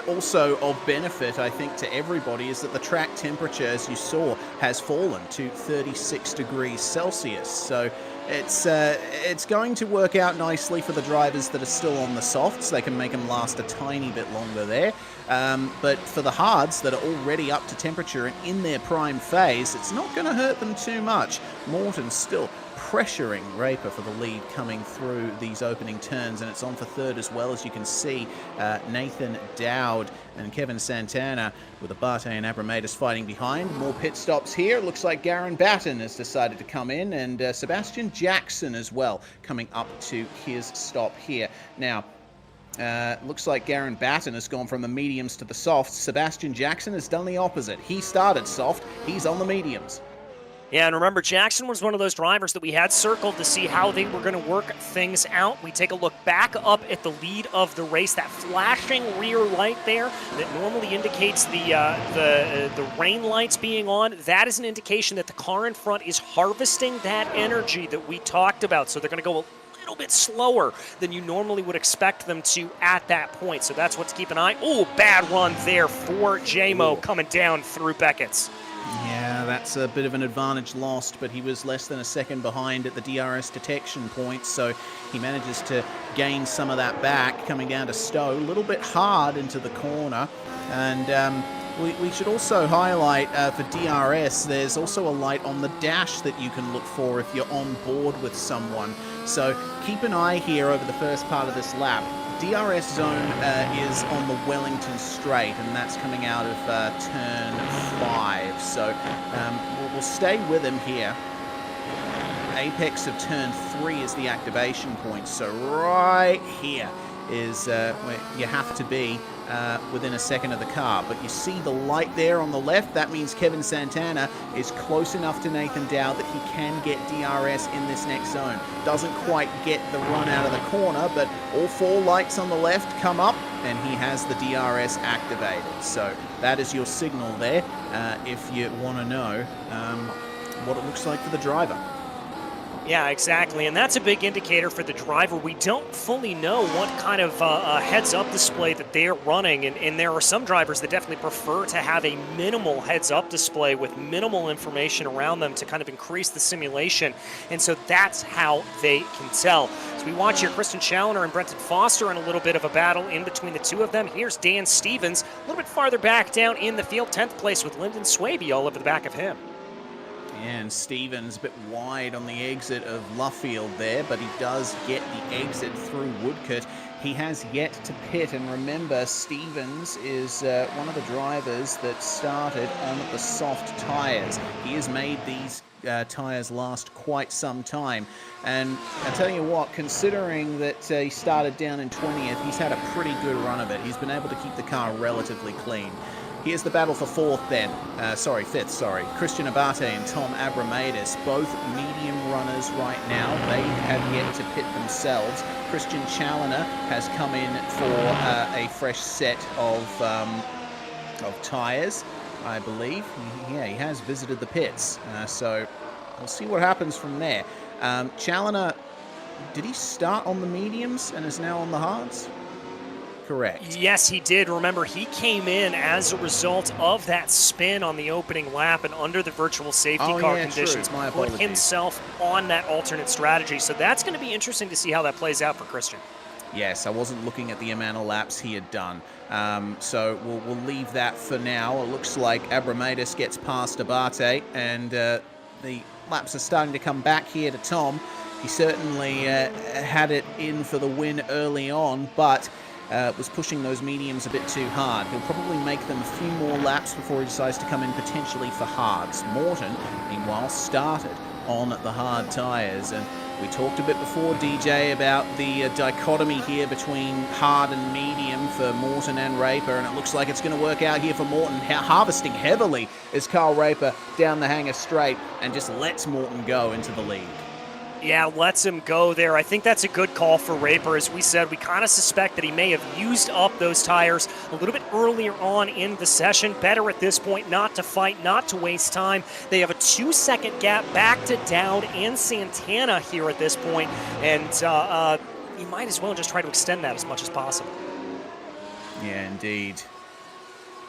Also of benefit, I think, to everybody is that the track temperature, as you saw, has fallen to 36 degrees Celsius. So it's going to work out nicely for the drivers that are still on the softs. They can make them last a tiny bit longer there. But for the hards that are already up to temperature and in their prime phase, it's not going to hurt them too much. Morton's still pressuring Raper for the lead coming through these opening turns, and it's on for third as well. As you can see, Nathan Dowd and Kevin Santana with Abate and Abramatis fighting behind. More pit stops here. It looks like Garen Batten has decided to come in, and Sebastian Jackson as well coming up to his stop here. Now, looks like Garen Batten has gone from the mediums to the softs. Sebastian Jackson has done the opposite. He started soft. He's on the mediums. Yeah, and remember, Jackson was one of those drivers that we had circled to see how they were going to work things out. We take a look back up at the lead of the race. That flashing rear light there that normally indicates the rain lights being on, that is an indication that the car in front is harvesting that energy that we talked about. So they're going to go a little bit slower than you normally would expect them to at that point. So that's what to keep an eye. Oh, bad run there for JMO coming down through Beckett's. Yeah, that's a bit of an advantage lost, but he was less than a second behind at the DRS detection point, so he manages to gain some of that back coming down to Stowe. A little bit hard into the corner, and we should also highlight for DRS, there's also a light on the dash that you can look for if you're on board with someone. So keep an eye here over the first part of this lap. DRS zone is on the Wellington Straight, and that's coming out of turn 5. So we'll stay with him here. apex of turn 3 is the activation point. So right here is where you have to be within a second of the car. But you see the light there on the left. That means Kevin Santana is close enough to Nathan Dowd that he can get DRS in this next zone. Doesn't quite get the run out of the corner, but all 4 lights on the left come up and he has the DRS activated. So that is your signal there if you want to know what it looks like for the driver. Yeah, exactly, and that's a big indicator for the driver. We don't fully know what kind of heads-up display that they're running, and there are some drivers that definitely prefer to have a minimal heads-up display with minimal information around them to kind of increase the simulation, and so that's how they can tell. As we watch here, Christian Challoner and Brenton Foster in a little bit of a battle in between the two of them. Here's Dan Stevens, a little bit farther back down in the field, 10th place with Lyndon Swaby all over the back of him. And Stevens a bit wide on the exit of Luffield there, but he does get the exit through Woodcote. He has yet to pit, and remember, Stevens is one of the drivers that started on the soft tyres. He has made these tyres last quite some time. And I tell you what, considering that he started down in 20th, he's had a pretty good run of it. He's been able to keep the car relatively clean. Here's the battle for fifth, sorry. Christian Abate and Tom Abramadis, both medium runners right now. They have yet to pit themselves. Christian Challoner has come in for a fresh set of tyres, I believe. Yeah, he has visited the pits. So we'll see what happens from there. Challoner, did he start on the mediums and is now on the hards? Correct. Yes, he did. Remember, he came in as a result of that spin on the opening lap and under the virtual safety car conditions. True. My put apologies. himself on that alternate strategy. So that's going to be interesting to see how that plays out for Christian. Yes, I wasn't looking at the amount of laps he had done. So we'll leave that for now. It looks like Abramadis gets past Abate, and the laps are starting to come back here to Tom. He certainly had it in for the win early on, but was pushing those mediums a bit too hard. He'll probably make them a few more laps before he decides to come in potentially for hards. Morton, meanwhile, started on the hard tyres, and we talked a bit before, DJ, about the dichotomy here between hard and medium for Morton and Raper, and it looks like it's going to work out here for Morton, harvesting heavily as Carl Raper down the hanger straight and just lets Morton go into the lead. Yeah, lets him go there. I think that's a good call for Raper. As we said, we kind of suspect that he may have used up those tires a little bit earlier on in the session. Better at this point not to fight, not to waste time. They have a 2-second gap back to Dowd and Santana here at this point, and you might as well just try to extend that as much as possible. Yeah, indeed.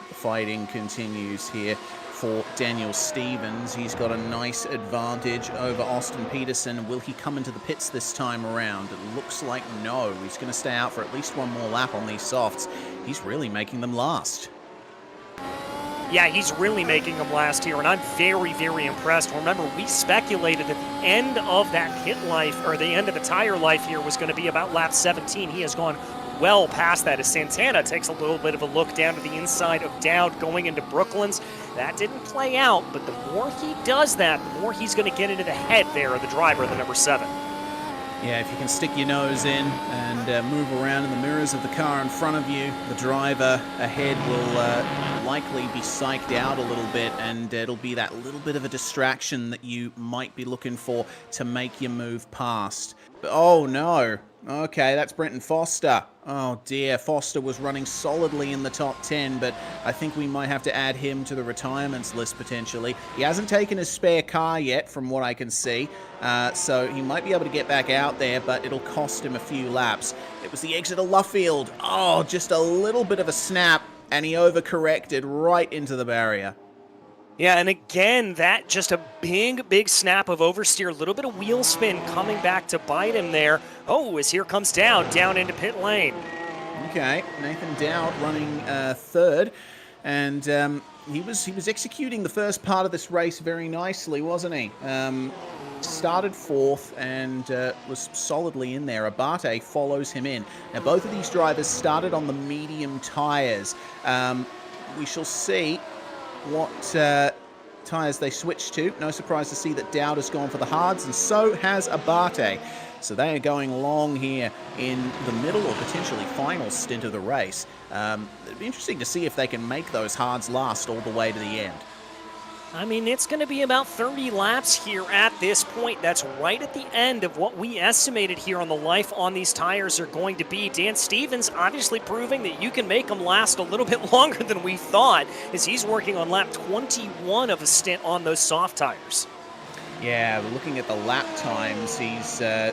The fighting continues here for Daniel Stevens. He's got a nice advantage over Austin Peterson. Will he come into the pits this time around? It looks like no. He's going to stay out for at least one more lap on these softs. He's really making them last. Yeah, he's really making them last here, and I'm very, very impressed. Remember, we speculated that the end of that pit life, or the end of the tire life here, was going to be about lap 17. He has gone well past that as Santana takes a little bit of a look down to the inside of Dowd going into Brooklands. That didn't play out, but the more he does that, the more he's going to get into the head there of the driver, the number 7. Yeah, if you can stick your nose in and move around in the mirrors of the car in front of you, the driver ahead will likely be psyched out a little bit, and it'll be that little bit of a distraction that you might be looking for to make you move past. But, oh no. Okay, that's Brenton Foster. Oh dear, Foster was running solidly in the top 10, but I think we might have to add him to the retirements list potentially. He hasn't taken his spare car yet, from what I can see, so he might be able to get back out there, but it'll cost him a few laps. It was the exit of Luffield. Oh, just a little bit of a snap, and he overcorrected right into the barrier. Yeah, and again, that just a big, big snap of oversteer, a little bit of wheel spin coming back to bite him there. Oh, as here comes Dowd down into pit lane. Okay, Nathan Dowd running third, and he was executing the first part of this race very nicely, wasn't he? Started fourth and was solidly in there. Abate follows him in. Now, both of these drivers started on the medium tyres. We shall see what tyres they switch to. No surprise to see that Dowd has gone for the hards, and so has Abate. So they are going long here in the middle or potentially final stint of the race. It'd be interesting to see if they can make those hards last all the way to the end. I mean, it's going to be about 30 laps here at this point. That's right at the end of what we estimated here on the life on these tires are going to be. Dan Stevens obviously proving that you can make them last a little bit longer than we thought, as he's working on lap 21 of a stint on those soft tires. Yeah, looking at the lap times, he's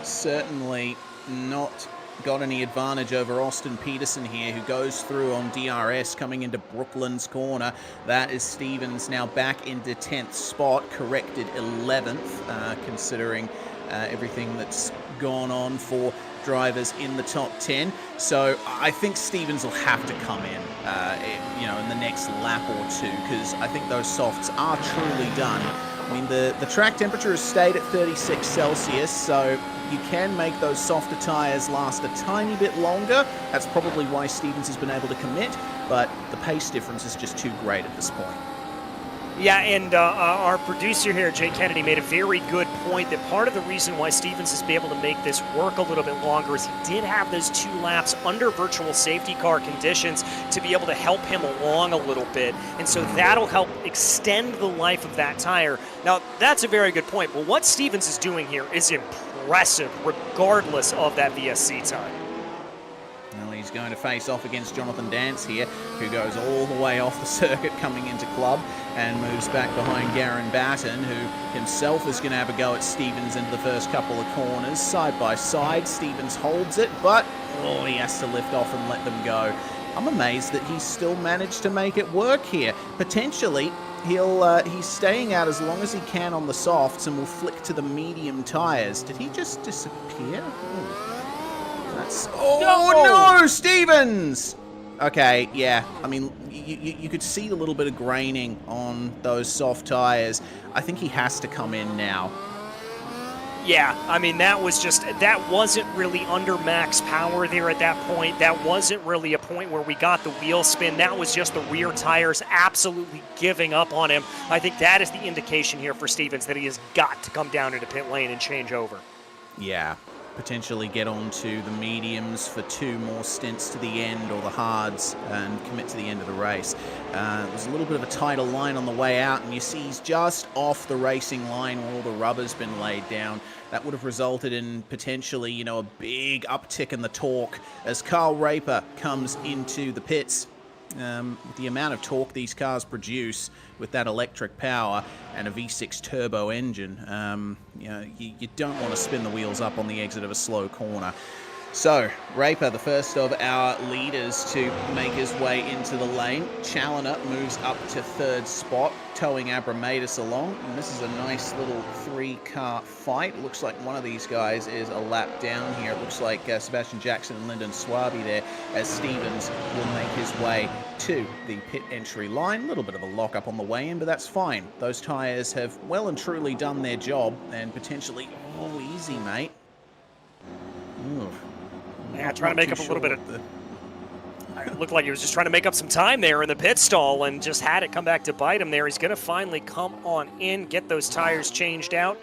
certainly not got any advantage over Austin Peterson here, who goes through on DRS coming into Brooklands corner. That is Stevens now back into 10th spot, corrected 11th, considering everything that's gone on for drivers in the top 10. So I think Stevens will have to come in, in the next lap or two, because I think those softs are truly done. I mean, the track temperature has stayed at 36 Celsius, so you can make those softer tyres last a tiny bit longer. That's probably why Stevens has been able to commit, but the pace difference is just too great at this point. Yeah, and our producer here, Jay Kennedy, made a very good point that part of the reason why Stevens has been able to make this work a little bit longer is he did have those 2 laps under virtual safety car conditions to be able to help him along a little bit, and so that'll help extend the life of that tire. Now, that's a very good point, but what Stevens is doing here is impressive regardless of that VSC time. Well, he's going to face off against Jonathan Dance here, who goes all the way off the circuit coming into club and moves back behind Garen Batten, who himself is going to have a go at Stevens into the first couple of corners. Side by side, Stevens holds it, but he has to lift off and let them go. I'm amazed that he's still managed to make it work here. Potentially, he's staying out as long as he can on the softs and will flick to the medium tyres. Did he just disappear? No, Stevens! Okay, yeah. I mean, you could see a little bit of graining on those soft tyres. I think he has to come in now. Yeah, I mean, that wasn't really under max power there at that point. That wasn't really a point where we got the wheel spin. That was just the rear tires absolutely giving up on him. I think that is the indication here for Stevens that he has got to come down into pit lane and change over. Yeah. Potentially get onto the mediums for 2 more stints to the end, or the hards, and commit to the end of the race. There's a little bit of a tighter line on the way out, and you see he's just off the racing line where all the rubber's been laid down. That would have resulted in potentially, a big uptick in the torque as Carl Raper comes into the pits. With the amount of torque these cars produce with that electric power and a V6 turbo engine, you don't want to spin the wheels up on the exit of a slow corner. So, Raper, the first of our leaders to make his way into the lane. Challoner moves up to 3rd spot, towing Abramatis along. And this is a nice little 3-car fight. Looks like one of these guys is a lap down here. It looks like Sebastian Jackson and Lyndon Swaby there, as Stevens will make his way to the pit entry line. A little bit of a lock-up on the way in, but that's fine. Those tyres have well and truly done their job, and potentially, easy, mate. Ooh. Yeah, trying to make up a little bit of... It looked like he was just trying to make up some time there in the pit stall and just had it come back to bite him there. He's going to finally come on in, get those tires changed out,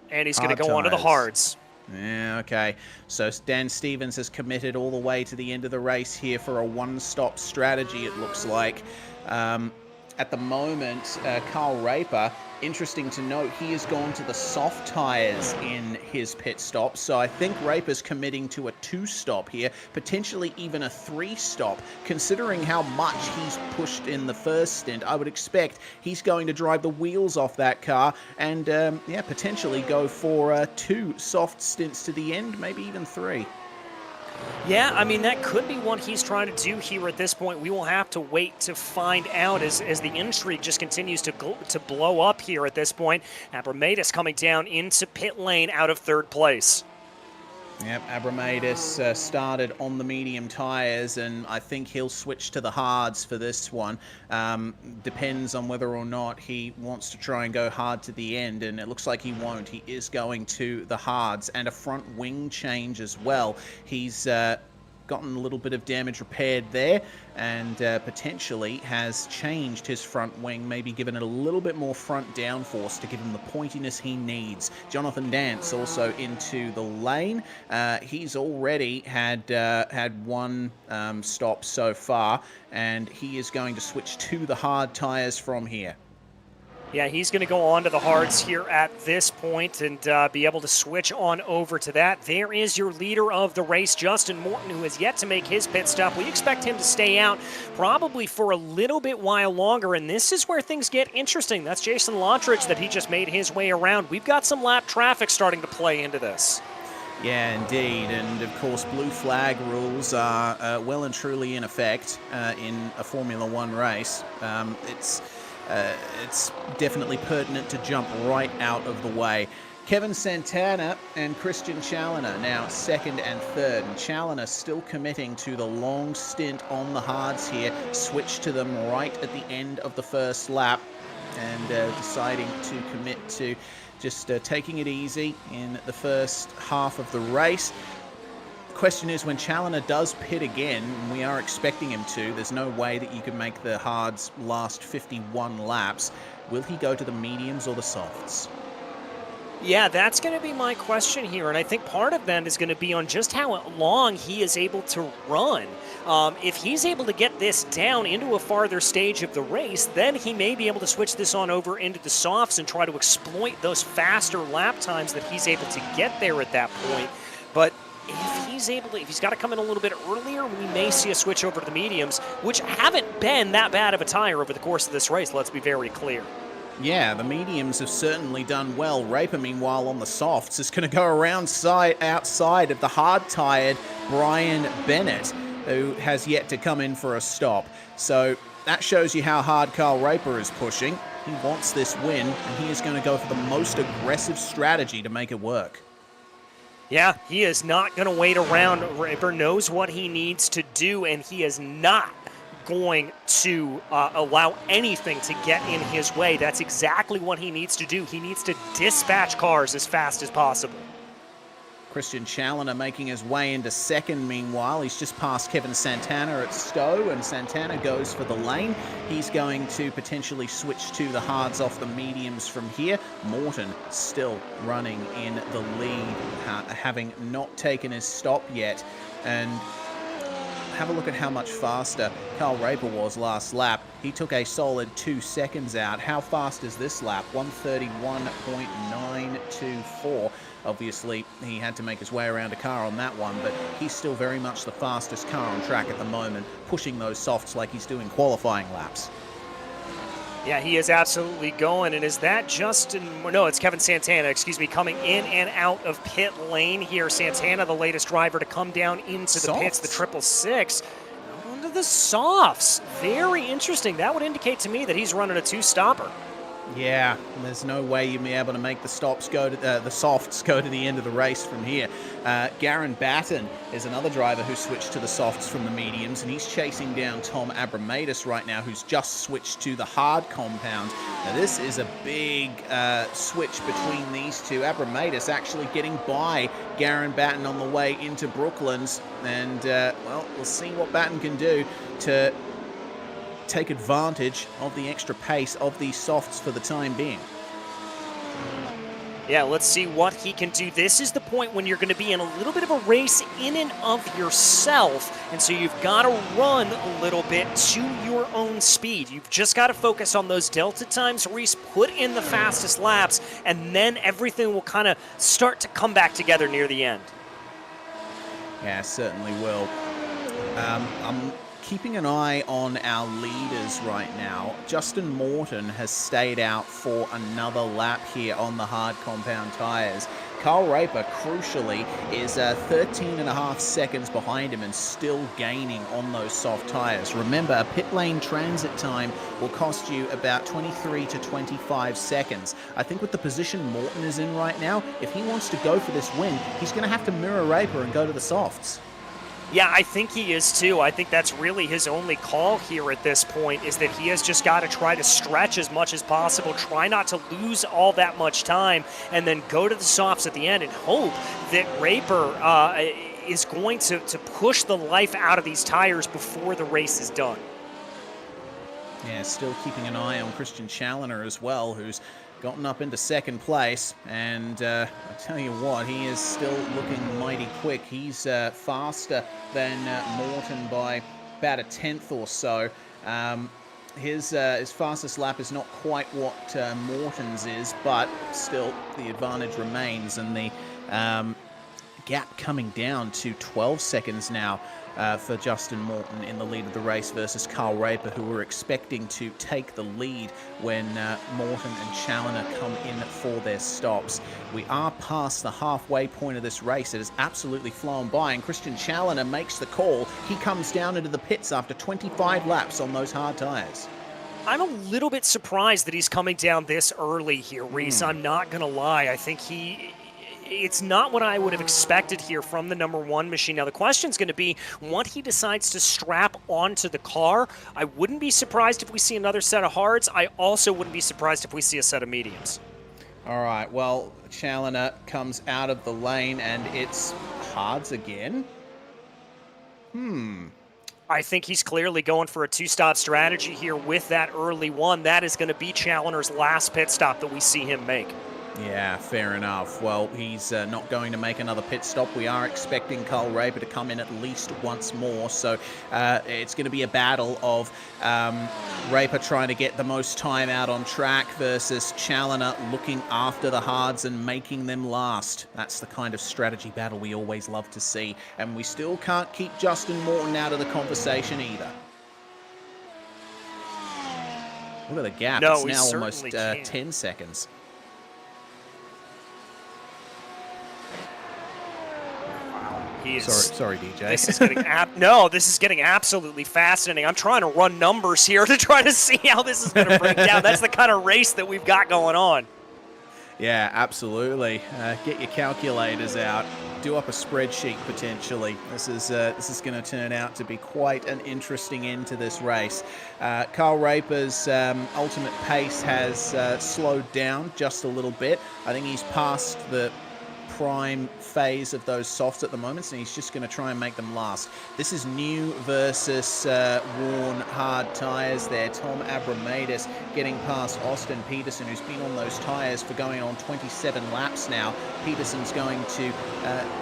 and he's going to go on to the hards. Yeah, okay. So Dan Stevens has committed all the way to the end of the race here for a one-stop strategy, it looks like. At the moment, Carl Raper, interesting to note, he has gone to the soft tyres in his pit stop. So I think Raper's committing to a 2-stop here, potentially even a 3-stop. Considering how much he's pushed in the first stint, I would expect he's going to drive the wheels off that car and, potentially go for 2 soft stints to the end, maybe even 3. Yeah, I mean, that could be what he's trying to do here at this point. We will have to wait to find out as the intrigue just continues to blow up here at this point. Abramatis coming down into pit lane out of 3rd place. Yep, Abramatis started on the medium tyres, and I think he'll switch to the hards for this one. Depends on whether or not he wants to try and go hard to the end, and it looks like he won't. He is going to the hards, and a front wing change as well. He's gotten a little bit of damage repaired there, and potentially has changed his front wing, maybe given it a little bit more front downforce to give him the pointiness he needs. Jonathan Dance also into the lane. He's already had one stop so far, and he is going to switch to the hard tires from here. Yeah, he's going to go on to the hards here at this point and be able to switch on over to that. There is your leader of the race, Justin Morton, who has yet to make his pit stop. We expect him to stay out probably for a little bit while longer, and this is where things get interesting. That's Jason Lottridge that he just made his way around. We've got some lap traffic starting to play into this. Yeah, indeed. And of course, blue flag rules are well and truly in effect in a Formula One race. It's definitely pertinent to jump right out of the way. Kevin Santana and Christian Challoner now second and third. And Challoner still committing to the long stint on the hards here. Switch to them right at the end of the first lap, and deciding to commit to just taking it easy in the first half of the race. Question is, when Challoner does pit again, and we are expecting him to, there's no way that you can make the hards last 51 laps. Will he go to the mediums or the softs? Yeah, that's going to be my question here, and I think part of that is going to be on just how long he is able to run. If he's able to get this down into a farther stage of the race, then he may be able to switch this on over into the softs and try to exploit those faster lap times that he's able to get there at that point. But if he's got to come in a little bit earlier, we may see a switch over to the mediums, which haven't been that bad of a tire over the course of this race, let's be very clear. Yeah, the mediums have certainly done well. Raper, meanwhile, on the softs, is going to go around outside of the hard-tired Brian Bennett, who has yet to come in for a stop. So that shows you how hard Carl Raper is pushing. He wants this win, and he is going to go for the most aggressive strategy to make it work. Yeah, he is not going to wait around. Raper knows what he needs to do, and he is not going to allow anything to get in his way. That's exactly what he needs to do. He needs to dispatch cars as fast as possible. Christian Challoner making his way into second, meanwhile. He's just passed Kevin Santana at Stowe, and Santana goes for the lane. He's going to potentially switch to the hards off the mediums from here. Morton still running in the lead, having not taken his stop yet. And have a look at how much faster Carl Raper was last lap. He took a solid 2 seconds out. How fast is this lap? 1:31.924. Obviously, he had to make his way around a car on that one, but he's still very much the fastest car on track at the moment, pushing those softs like he's doing qualifying laps. Yeah, he is absolutely going. And is that no, it's Kevin Santana, coming in and out of pit lane here. Santana, the latest driver to come down into the pits, the 666. Onto the softs. Very interesting. That would indicate to me that he's running a two-stopper. Yeah, there's no way you'll be able to make the softs go to the end of the race from here. Garen Batten is another driver who switched to the softs from the mediums, and he's chasing down Tom Abramatis right now, who's just switched to the hard compound. Now, this is a big switch between these two. Abramatis actually getting by Garen Batten on the way into Brooklands, and well, we'll see what Batten can do to take advantage of the extra pace of these softs for the time being. Yeah, let's see what he can do. This is the point when you're going to be in a little bit of a race in and of yourself, and so you've got to run a little bit to your own speed. You've just got to focus on those delta times, Reese, put in the fastest laps, and then everything will kind of start to come back together near the end. Yeah, certainly will. I'm keeping an eye on our leaders right now. Justin Morton has stayed out for another lap here on the hard compound tires. Carl Raper, crucially, is 13.5 seconds behind him and still gaining on those soft tires. Remember, a pit lane transit time will cost you about 23 to 25 seconds. I think with the position Morton is in right now, if he wants to go for this win, he's going to have to mirror Raper and go to the softs. Yeah, I think he is too. I think that's really his only call here at this point, is that he has just got to try to stretch as much as possible, try not to lose all that much time, and then go to the softs at the end and hope that Raper is going to push the life out of these tires before the race is done. Yeah, still keeping an eye on Christian Challoner as well, who's gotten up into second place. And I tell you what, he is still looking mighty quick. He's faster than Morton by about a tenth or so. His fastest lap is not quite what Morton's is, but still the advantage remains, and the gap coming down to 12 seconds now for Justin Morton in the lead of the race versus Carl Raper, who were expecting to take the lead when Morton and Challoner come in for their stops. We are past the halfway point of this race. It has absolutely flown by, and Christian Challoner makes the call. He comes down into the pits after 25 laps on those hard tires. I'm a little bit surprised that he's coming down this early here, Reese. I'm not going to lie. I think it's not what I would have expected here from the number one machine. Now, the question's going to be what he decides to strap onto the car. I wouldn't be surprised if we see another set of hards. I also wouldn't be surprised if we see a set of mediums. All right, well, Challoner comes out of the lane, and it's hards again. I think he's clearly going for a two-stop strategy here with that early one. That is going to be Challoner's last pit stop that we see him make. Yeah, fair enough. Well, he's not going to make another pit stop. We are expecting Carl Raper to come in at least once more. So it's going to be a battle of Raper trying to get the most time out on track versus Challoner looking after the hards and making them last. That's the kind of strategy battle we always love to see. And we still can't keep Justin Morton out of the conversation either. Look at the gap. No, it's we now certainly almost can't. 10 seconds. Sorry, DJ. This is getting this is getting absolutely fascinating. I'm trying to run numbers here to try to see how this is going to break down. That's the kind of race that we've got going on. Yeah, absolutely. Get your calculators out. Do up a spreadsheet potentially. This is going to turn out to be quite an interesting end to this race. Carl Raper's ultimate pace has slowed down just a little bit. I think he's past the prime phase of those softs at the moment, and he's just going to try and make them last. This is new versus worn hard tires there. Tom Abramadis getting past Austin Peterson, who's been on those tires for going on 27 laps now. Peterson's going to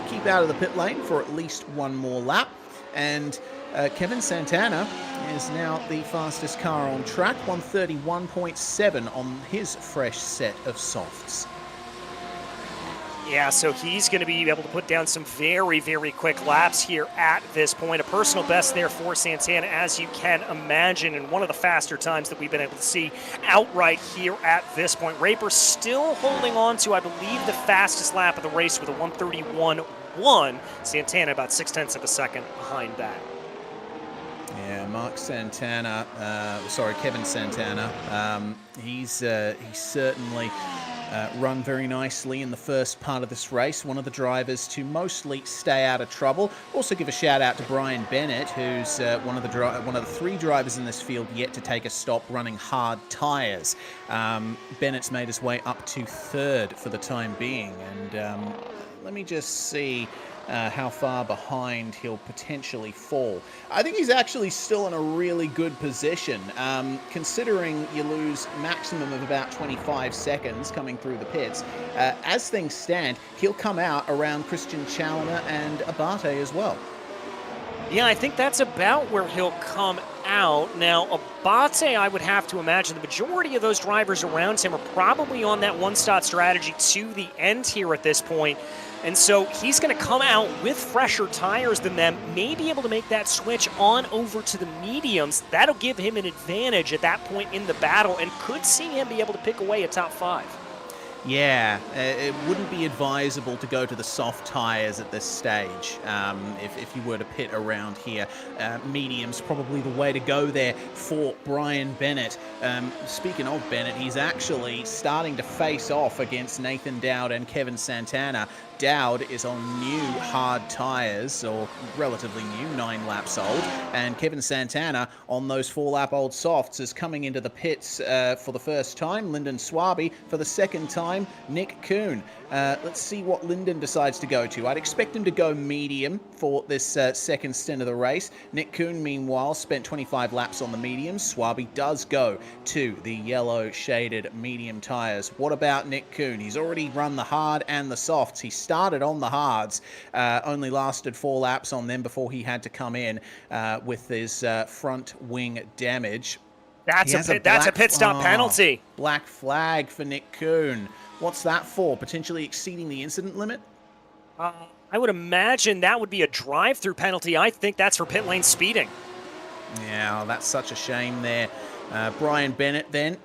keep out of the pit lane for at least one more lap, and Kevin Santana is now the fastest car on track, 131.7 on his fresh set of softs. Yeah, so he's going to be able to put down some very, very quick laps here at this point. A personal best there for Santana, as you can imagine, and one of the faster times that we've been able to see outright here at this point. Raper still holding on to, I believe, the fastest lap of the race with a 131.1. Santana about 0.6 of a second behind that. Yeah, Kevin Santana. He's certainly run very nicely in the first part of this race. One of the drivers to mostly stay out of trouble. Also give a shout out to Brian Bennett, who's one of the three drivers in this field yet to take a stop running hard tires. Bennett's made his way up to third for the time being, and let me just see how far behind he'll potentially fall. I think he's actually still in a really good position, considering you lose maximum of about 25 seconds coming through the pits. As things stand, he'll come out around Christian Challoner and Abate as well. Yeah, I think that's about where he'll come out. Now, Abate, I would have to imagine the majority of those drivers around him are probably on that one-stop strategy to the end here at this point. And so he's going to come out with fresher tires than them, may be able to make that switch on over to the mediums. That'll give him an advantage at that point in the battle, and could see him be able to pick away a top 5. Yeah, it wouldn't be advisable to go to the soft tires at this stage if you were to pit around here. Medium's probably the way to go there for Brian Bennett. Speaking of Bennett, he's actually starting to face off against Nathan Dowd and Kevin Santana. Dowd is on new hard tyres, or relatively new, 9 laps old, and Kevin Santana on those 4-lap-old softs is coming into the pits for the first time. Lyndon Swaby for the second time. Nick Kuhn. Let's see what Lyndon decides to go to. I'd expect him to go medium for this second stint of the race. Nick Kuhn, meanwhile, spent 25 laps on the mediums. Swaby does go to the yellow shaded medium tyres. What about Nick Kuhn? He's already run the hard and the softs. He started on the hards, only lasted 4 laps on them before he had to come in with his front wing damage. That's a pit stop penalty. Black flag for Nick Kuhn. What's that for? Potentially exceeding the incident limit? I would imagine that would be a drive-through penalty. I think that's for pit lane speeding. Yeah, that's such a shame there. Brian Bennett then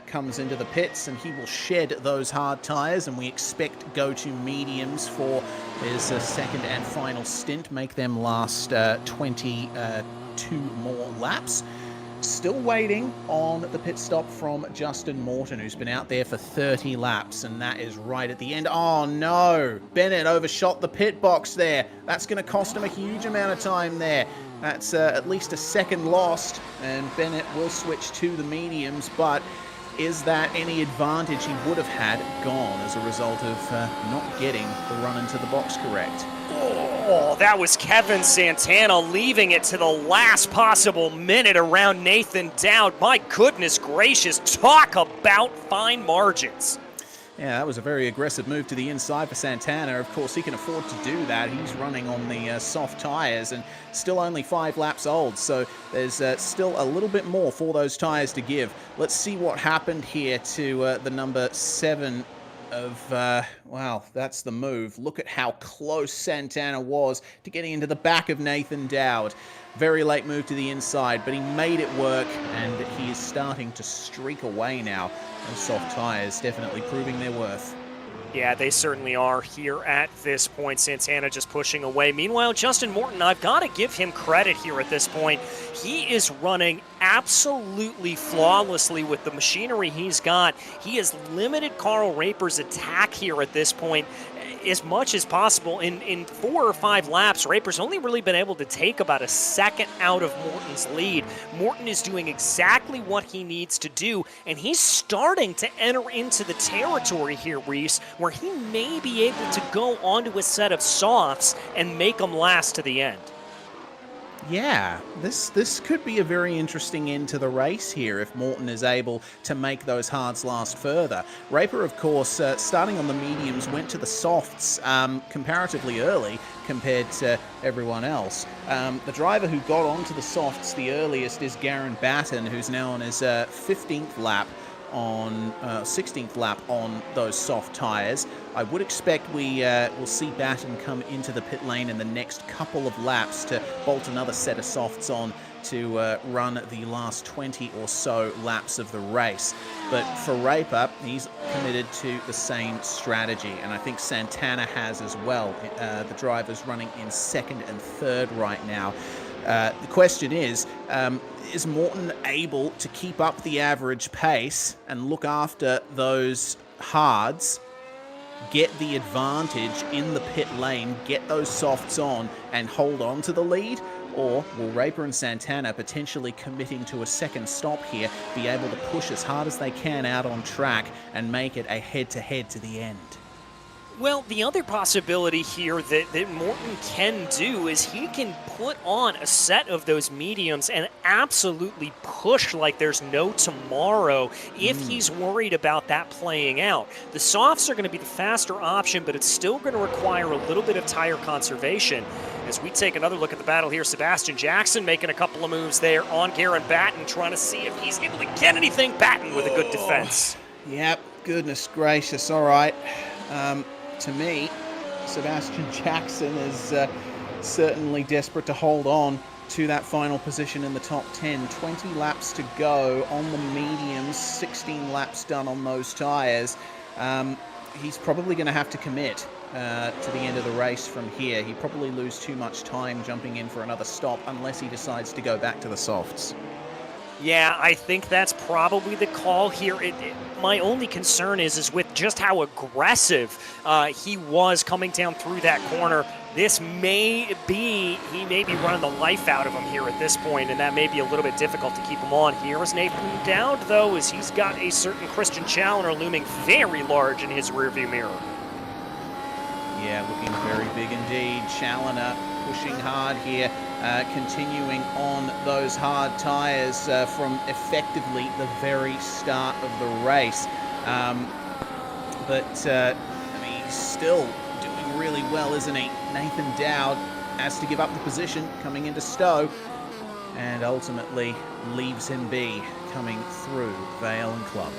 comes into the pits, and he will shed those hard tyres, and we expect go to mediums for his second and final stint, make them last 22 more laps. Still waiting on the pit stop from Justin Morton, who's been out there for 30 laps, and that is right at the end. Oh no, Bennett overshot the pit box there. That's going to cost him a huge amount of time there. That's at least a second lost, and Bennett will switch to the mediums, but is that any advantage he would have had gone as a result of not getting the run into the box correct? Oh, that was Kevin Santana leaving it to the last possible minute around Nathan Dowd. My goodness gracious, talk about fine margins. Yeah, that was a very aggressive move to the inside for Santana. Of course, he can afford to do that. He's running on the soft tyres and still only 5 laps old, so there's still a little bit more for those tyres to give. Let's see what happened here to the number 7 of, wow, that's the move. Look at how close Santana was to getting into the back of Nathan Dowd. Very late move to the inside, but he made it work, and he is starting to streak away now. Those soft tyres definitely proving their worth. Yeah, they certainly are here at this point. Santana just pushing away. Meanwhile, Justin Morton, I've got to give him credit here at this point. He is running absolutely flawlessly with the machinery he's got. He has limited Carl Raper's attack here at this point as much as possible. In 4 or 5 laps, Raper's only really been able to take about a second out of Morton's lead. Morton is doing exactly what he needs to do, and he's starting to enter into the territory here, Reese, where he may be able to go onto a set of softs and make them last to the end. Yeah, this could be a very interesting end to the race here if Morton is able to make those hards last further. Raper, of course, starting on the mediums, went to the softs comparatively early compared to everyone else. The driver who got onto the softs the earliest is Garen Batten, who's now on his 15th lap on 16th lap on those soft tyres. I would expect we will see Batten come into the pit lane in the next couple of laps to bolt another set of softs on to run the last 20 or so laps of the race. But for Raper, he's committed to the same strategy, and I think Santana has as well. The driver's running in 2nd and 3rd right now. The question is Morton able to keep up the average pace and look after those hards, get the advantage in the pit lane, get those softs on, and hold on to the lead? Or will Raper and Santana, potentially committing to a second stop here, be able to push as hard as they can out on track and make it a head-to-head to the end? Well, the other possibility here that Morton can do is he can put on a set of those mediums and absolutely push like there's no tomorrow if he's worried about that playing out. The softs are going to be the faster option, but it's still going to require a little bit of tire conservation. As we take another look at the battle here, Sebastian Jackson making a couple of moves there on Garen Batten, trying to see if he's able to get anything. Batten with a good defense. Yep, goodness gracious, all right. To me, Sebastian Jackson is certainly desperate to hold on to that final position in the top 10. 20 laps to go on the mediums, 16 laps done on those tyres. He's probably going to have to commit to the end of the race from here. He'd probably lose too much time jumping in for another stop unless he decides to go back to the softs. Yeah, I think that's probably the call here. My only concern is with just how aggressive he was coming down through that corner. This may be, he may be running the life out of him here at this point, and that may be a little bit difficult to keep him on. Here is Nathan Dowd, though, as he's got a certain Christian Challoner looming very large in his rearview mirror. Yeah, looking very big indeed. Challoner pushing hard here, continuing on those hard tyres from effectively the very start of the race. I mean, he's still doing really well, isn't he? Nathan Dowd has to give up the position coming into Stowe and ultimately leaves him be coming through Vale and Club.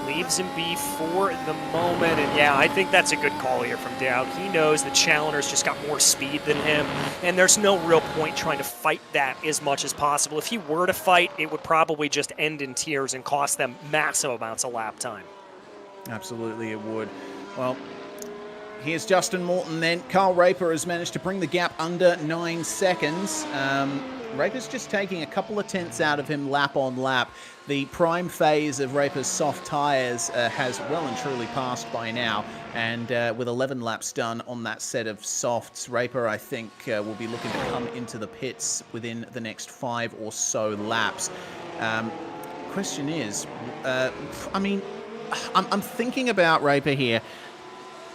Leaves him be for the moment, and yeah, I think that's a good call here from Dowd. He knows that Challoner's just got more speed than him, and there's no real point trying to fight that as much as possible. If he were to fight, it would probably just end in tears and cost them massive amounts of lap time. Absolutely it would. Well, here's Justin Morton then. Carl Raper has managed to bring the gap under 9 seconds. Raper's just taking a couple of tenths out of him lap on lap. The prime phase of Raper's soft tyres has well and truly passed by now, and with 11 laps done on that set of softs, Raper, I think, will be looking to come into the pits within the next 5 or so laps. Question is, I mean, I'm thinking about Raper here.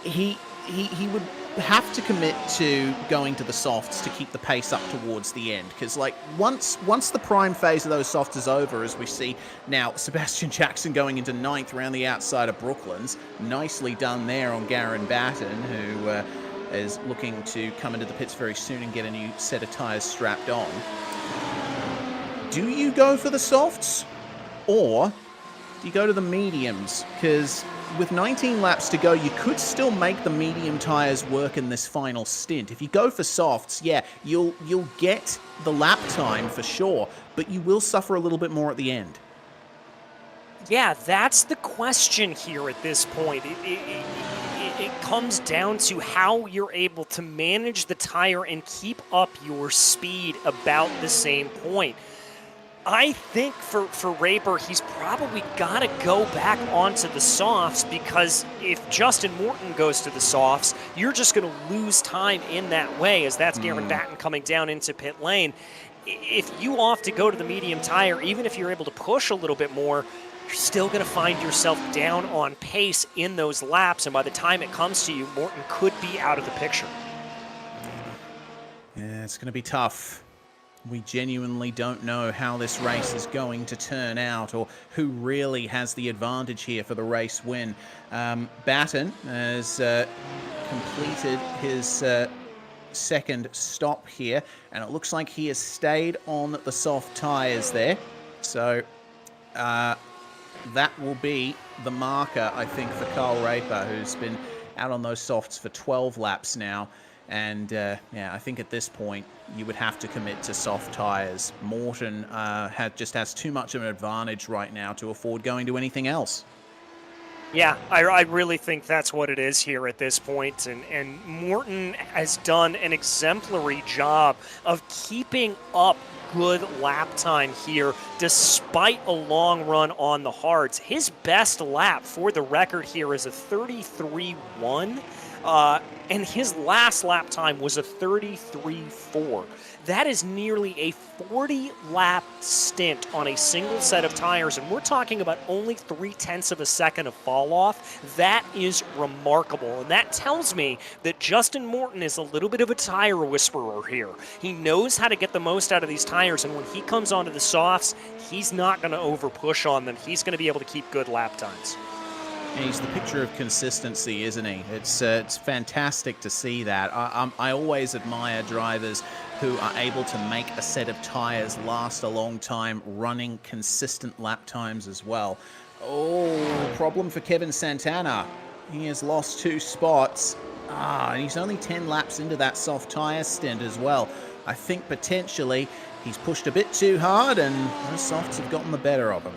He would have to commit to going to the softs to keep the pace up towards the end, because like once the prime phase of those softs is over, as we see now Sebastian Jackson going into 9th around the outside of Brooklands, nicely done there on Garen Batten, who is looking to come into the pits very soon and get a new set of tyres strapped on. Do you go for the softs, or do you go to the mediums? Because with 19 laps to go, you could still make the medium tyres work in this final stint. If you go for softs, yeah, you'll get the lap time for sure, but you will suffer a little bit more at the end. Yeah, that's the question here at this point. It comes down to how you're able to manage the tire and keep up your speed about the same point. I think for Raper, he's probably got to go back onto the softs, because if Justin Morton goes to the softs, you're just going to lose time in that way, as that's Garen Batten coming down into pit lane. If you opt to go to the medium tire, even if you're able to push a little bit more, you're still going to find yourself down on pace in those laps, and by the time it comes to you, Morton could be out of the picture. Yeah, it's going to be tough. We genuinely don't know how this race is going to turn out, or who really has the advantage here for the race win. Batten has completed his second stop here, and it looks like he has stayed on the soft tyres there. So that will be the marker, I think, for Carl Raper, who's been out on those softs for 12 laps now. And yeah, I think at this point you would have to commit to soft tyres. Morton just has too much of an advantage right now to afford going to anything else. Yeah, I really think that's what it is here at this point. And Morton has done an exemplary job of keeping up good lap time here despite a long run on the hards. His best lap for the record here is a 33.1. And his last lap time was a 33.4. That is nearly a 40-lap stint on a single set of tires, and we're talking about only 0.3 of a second of fall off. That is remarkable, and that tells me that Justin Morton is a little bit of a tire whisperer here. He knows how to get the most out of these tires, and when he comes onto the softs, he's not going to over-push on them. He's going to be able to keep good lap times. He's the picture of consistency, isn't he? It's fantastic to see that. I always admire drivers who are able to make a set of tyres last a long time, running consistent lap times as well. Oh, problem for Kevin Santana. He has lost 2 spots. And he's only 10 laps into that soft tyre stint as well. I think potentially he's pushed a bit too hard, and those softs have gotten the better of him.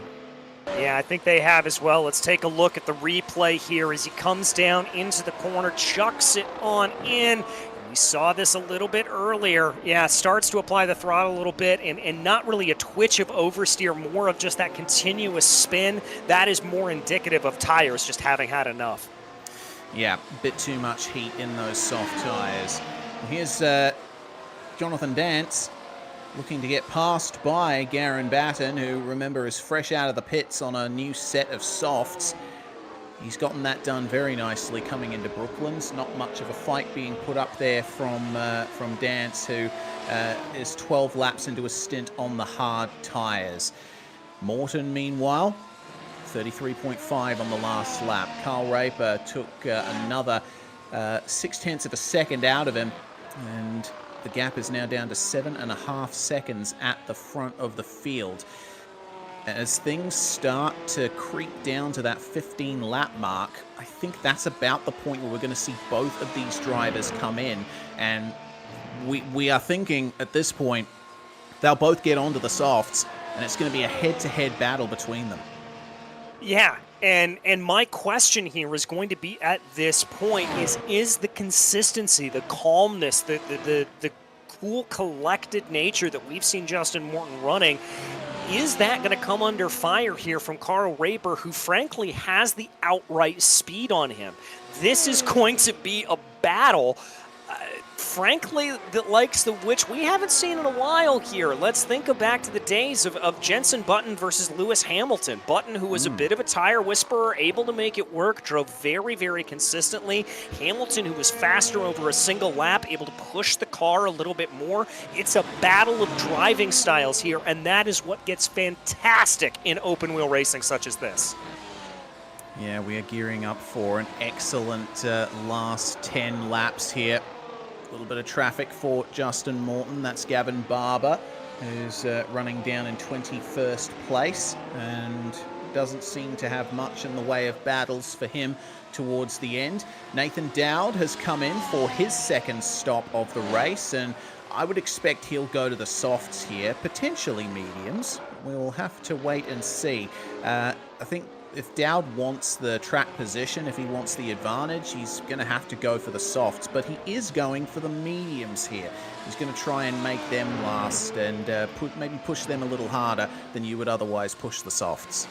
Yeah, I think they have as well. Let's take a look at the replay here as he comes down into the corner, chucks it on in. We saw this a little bit earlier. Yeah, starts to apply the throttle a little bit and not really a twitch of oversteer, more of just that continuous spin. That is more indicative of tires just having had enough. Yeah, a bit too much heat in those soft tires. Here's Jonathan Dance looking to get passed by Garen Batten, who, remember, is fresh out of the pits on a new set of softs. He's gotten that done very nicely coming into Brooklands. Not much of a fight being put up there from Dance, who is 12 laps into a stint on the hard tyres. Morton, meanwhile, 33.5 on the last lap. Carl Raper took another 0.6 of a second out of him, and the gap is now down to 7.5 seconds at the front of the field. As things start to creep down to that 15-lap mark, I think that's about the point where we're going to see both of these drivers come in. And we are thinking at this point they'll both get onto the softs, and it's going to be a head-to-head battle between them. Yeah, and my question here is going to be at this point is the consistency, the calmness, the cool, collected nature that we've seen Justin Morton running, is that going to come under fire here from Carl Raper, who frankly has the outright speed on him? This is going to be a battle, frankly, the likes of which we haven't seen in a while here. Let's think back to the days of Jenson Button versus Lewis Hamilton. Button, who was a bit of a tire whisperer, able to make it work, drove very, very consistently. Hamilton, who was faster over a single lap, able to push the car a little bit more. It's a battle of driving styles here, and that is what gets fantastic in open wheel racing such as this. Yeah, we are gearing up for an excellent last 10 laps here. A little bit of traffic for Justin Morton. That's Gavin Barber, who's running down in 21st place and doesn't seem to have much in the way of battles for him towards the end. Nathan Dowd has come in for his second stop of the race, and I would expect he'll go to the softs here, potentially mediums. We'll have to wait and see. I think if Dowd wants the track position, if he wants the advantage, he's going to have to go for the softs, but he is going for the mediums here. He's going to try and make them last and maybe push them a little harder than you would otherwise push the softs.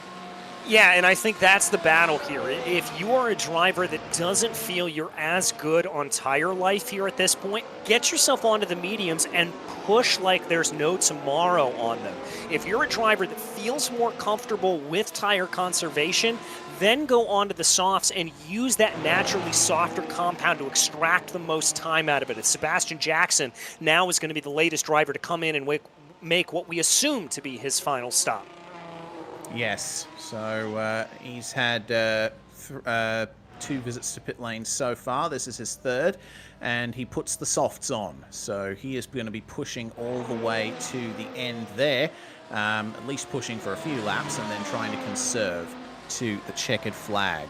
Yeah, and I think that's the battle here. If you are a driver that doesn't feel you're as good on tire life here at this point, get yourself onto the mediums and push like there's no tomorrow on them. If you're a driver that feels more comfortable with tire conservation, then go onto the softs and use that naturally softer compound to extract the most time out of it. As Sebastian Jackson now is going to be the latest driver to come in and make what we assume to be his final stop. Yes, so he's had 2 visits to pit lane so far. This is his third, and he puts the softs on. So he is going to be pushing all the way to the end there, at least pushing for a few laps and then trying to conserve to the checkered flag.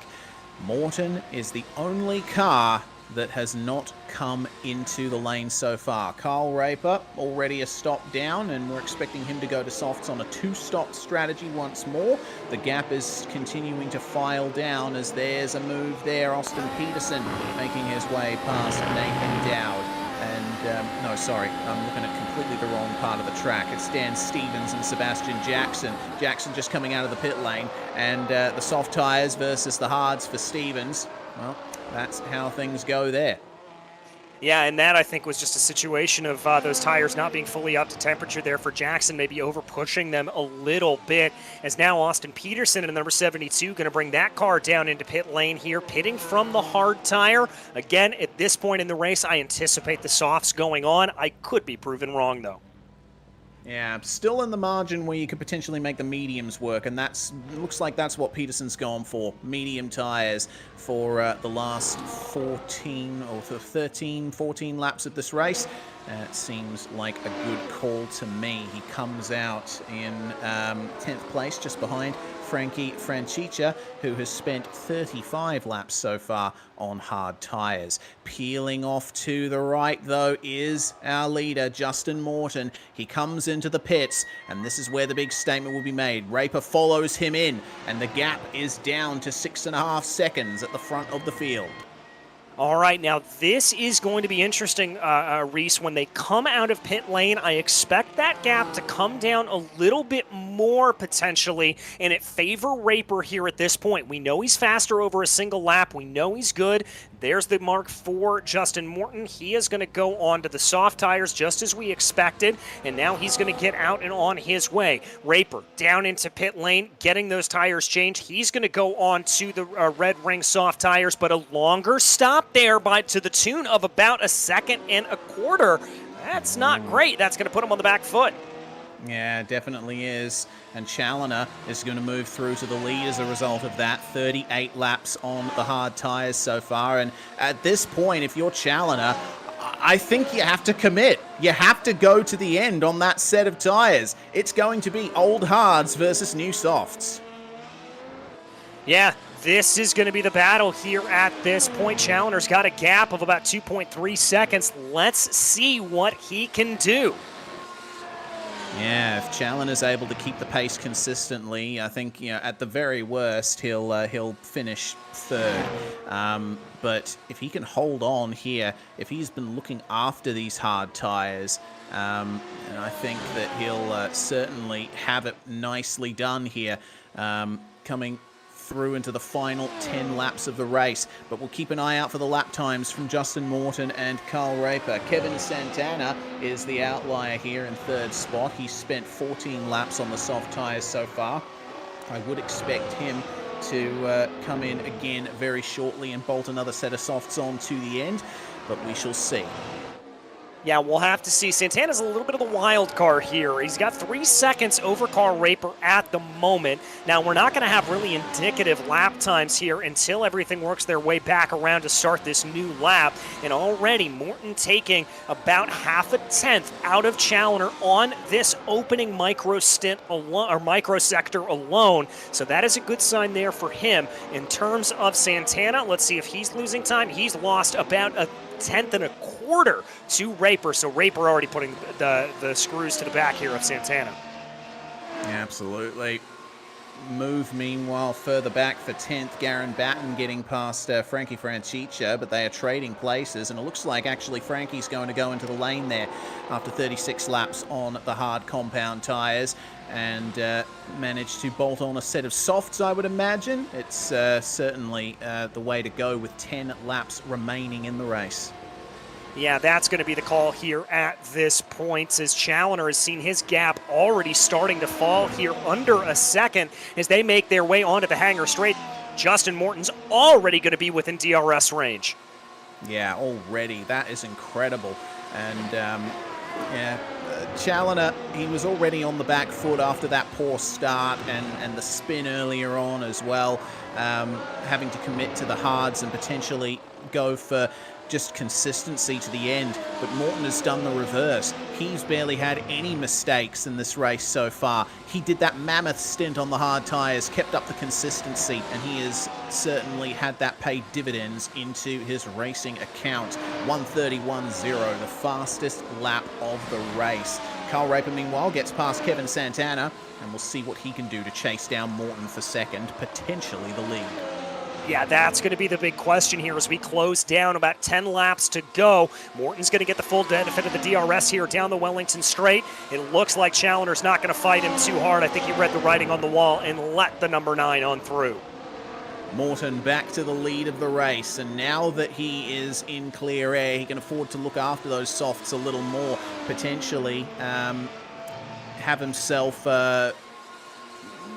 Morton is the only car that has not come into the lane so far. Carl Raper already a stop down, and we're expecting him to go to softs on a 2-stop strategy once more. The gap is continuing to file down as there's a move there. Austin Peterson making his way past Nathan Dowd. And, no, sorry, I'm looking at completely the wrong part of the track. It's Dan Stevens and Sebastian Jackson. Jackson just coming out of the pit lane, and the soft tyres versus the hards for Stevens. Well, that's how things go there. Yeah, and that, I think, was just a situation of those tires not being fully up to temperature there for Jackson, maybe over-pushing them a little bit, as now Austin Peterson in number 72 going to bring that car down into pit lane here, pitting from the hard tire. Again, at this point in the race, I anticipate the softs going on. I could be proven wrong, though. Yeah, still in the margin where you could potentially make the mediums work, and looks like that's what Peterson's gone for. Medium tires for the last 14 laps of this race. It seems like a good call to me. He comes out in 10th place, just behind Frankie Francica, who has spent 35 laps so far on hard tyres. Peeling off to the right, though, is our leader, Justin Morton. He comes into the pits, and this is where the big statement will be made. Raper follows him in, and the gap is down to 6.5 seconds at the front of the field. All right, now this is going to be interesting, Reese. When they come out of pit lane, I expect that gap to come down a little bit more potentially, and it favor Raper here at this point. We know he's faster over a single lap. We know he's good. There's the mark for Justin Morton. He is going to go on to the soft tires just as we expected, and now he's going to get out and on his way. Raper down into pit lane, getting those tires changed. He's going to go on to the Red Ring soft tires, but a longer stop there to the tune of about 1.25 seconds. That's not great. That's going to put him on the back foot. Yeah, definitely is. And Challoner is going to move through to the lead as a result of that. 38 laps on the hard tires so far. And at this point, if you're Challoner, I think you have to commit. You have to go to the end on that set of tires. It's going to be old hards versus new softs. Yeah, this is going to be the battle here at this point. Challoner's got a gap of about 2.3 seconds. Let's see what he can do. Yeah, if Challoner's able to keep the pace consistently, I think, at the very worst, he'll finish third. But if he can hold on here, if he's been looking after these hard tires, and I think that he'll certainly have it nicely done here, coming through into the final 10 laps of the race. But we'll keep an eye out for the lap times from Justin Morton and Carl Raper. Kevin Santana is the outlier here in third spot. He's spent 14 laps on the soft tires so far. I would expect him to come in again very shortly and bolt another set of softs on to the end, but we shall see. Yeah, we'll have to see. Santana's a little bit of a wild card here. He's got 3 seconds over Carl Raper at the moment. Now, we're not going to have really indicative lap times here until everything works their way back around to start this new lap. And already, Morton taking about 0.5 tenth out of Challoner on this opening micro stint alone, or micro sector alone. So that is a good sign there for him. In terms of Santana, let's see if he's losing time. He's lost about 1.25 tenths to Raper. So Raper already putting the screws to the back here of Santana. Absolutely. Move, meanwhile, further back for 10th. Garen Batten getting past Frankie Francica, but they are trading places, and it looks like actually Frankie's going to go into the lane there after 36 laps on the hard compound tyres and manage to bolt on a set of softs, I would imagine. It's certainly the way to go with 10 laps remaining in the race. Yeah, that's going to be the call here at this point, as Challoner has seen his gap already starting to fall here under 1 second as they make their way onto the hangar straight. Justin Morton's already going to be within DRS range. Yeah, already. That is incredible. And, Challoner, he was already on the back foot after that poor start and the spin earlier on as well, having to commit to the hards and potentially go for just consistency to the end, but Morton has done the reverse. He's barely had any mistakes in this race so far. He did that mammoth stint on the hard tyres, kept up the consistency, and he has certainly had that pay dividends into his racing account. 1:31.0, the fastest lap of the race. Carl Raper, meanwhile, gets past Kevin Santana, and we'll see what he can do to chase down Morton for second, potentially the lead. Yeah, that's going to be the big question here as we close down. About 10 laps to go. Morton's going to get the full benefit of the DRS here down the Wellington Straight. It looks like Challoner's not going to fight him too hard. I think he read the writing on the wall and let the number 9 on through. Morton back to the lead of the race, and now that he is in clear air, he can afford to look after those softs a little more, potentially have himself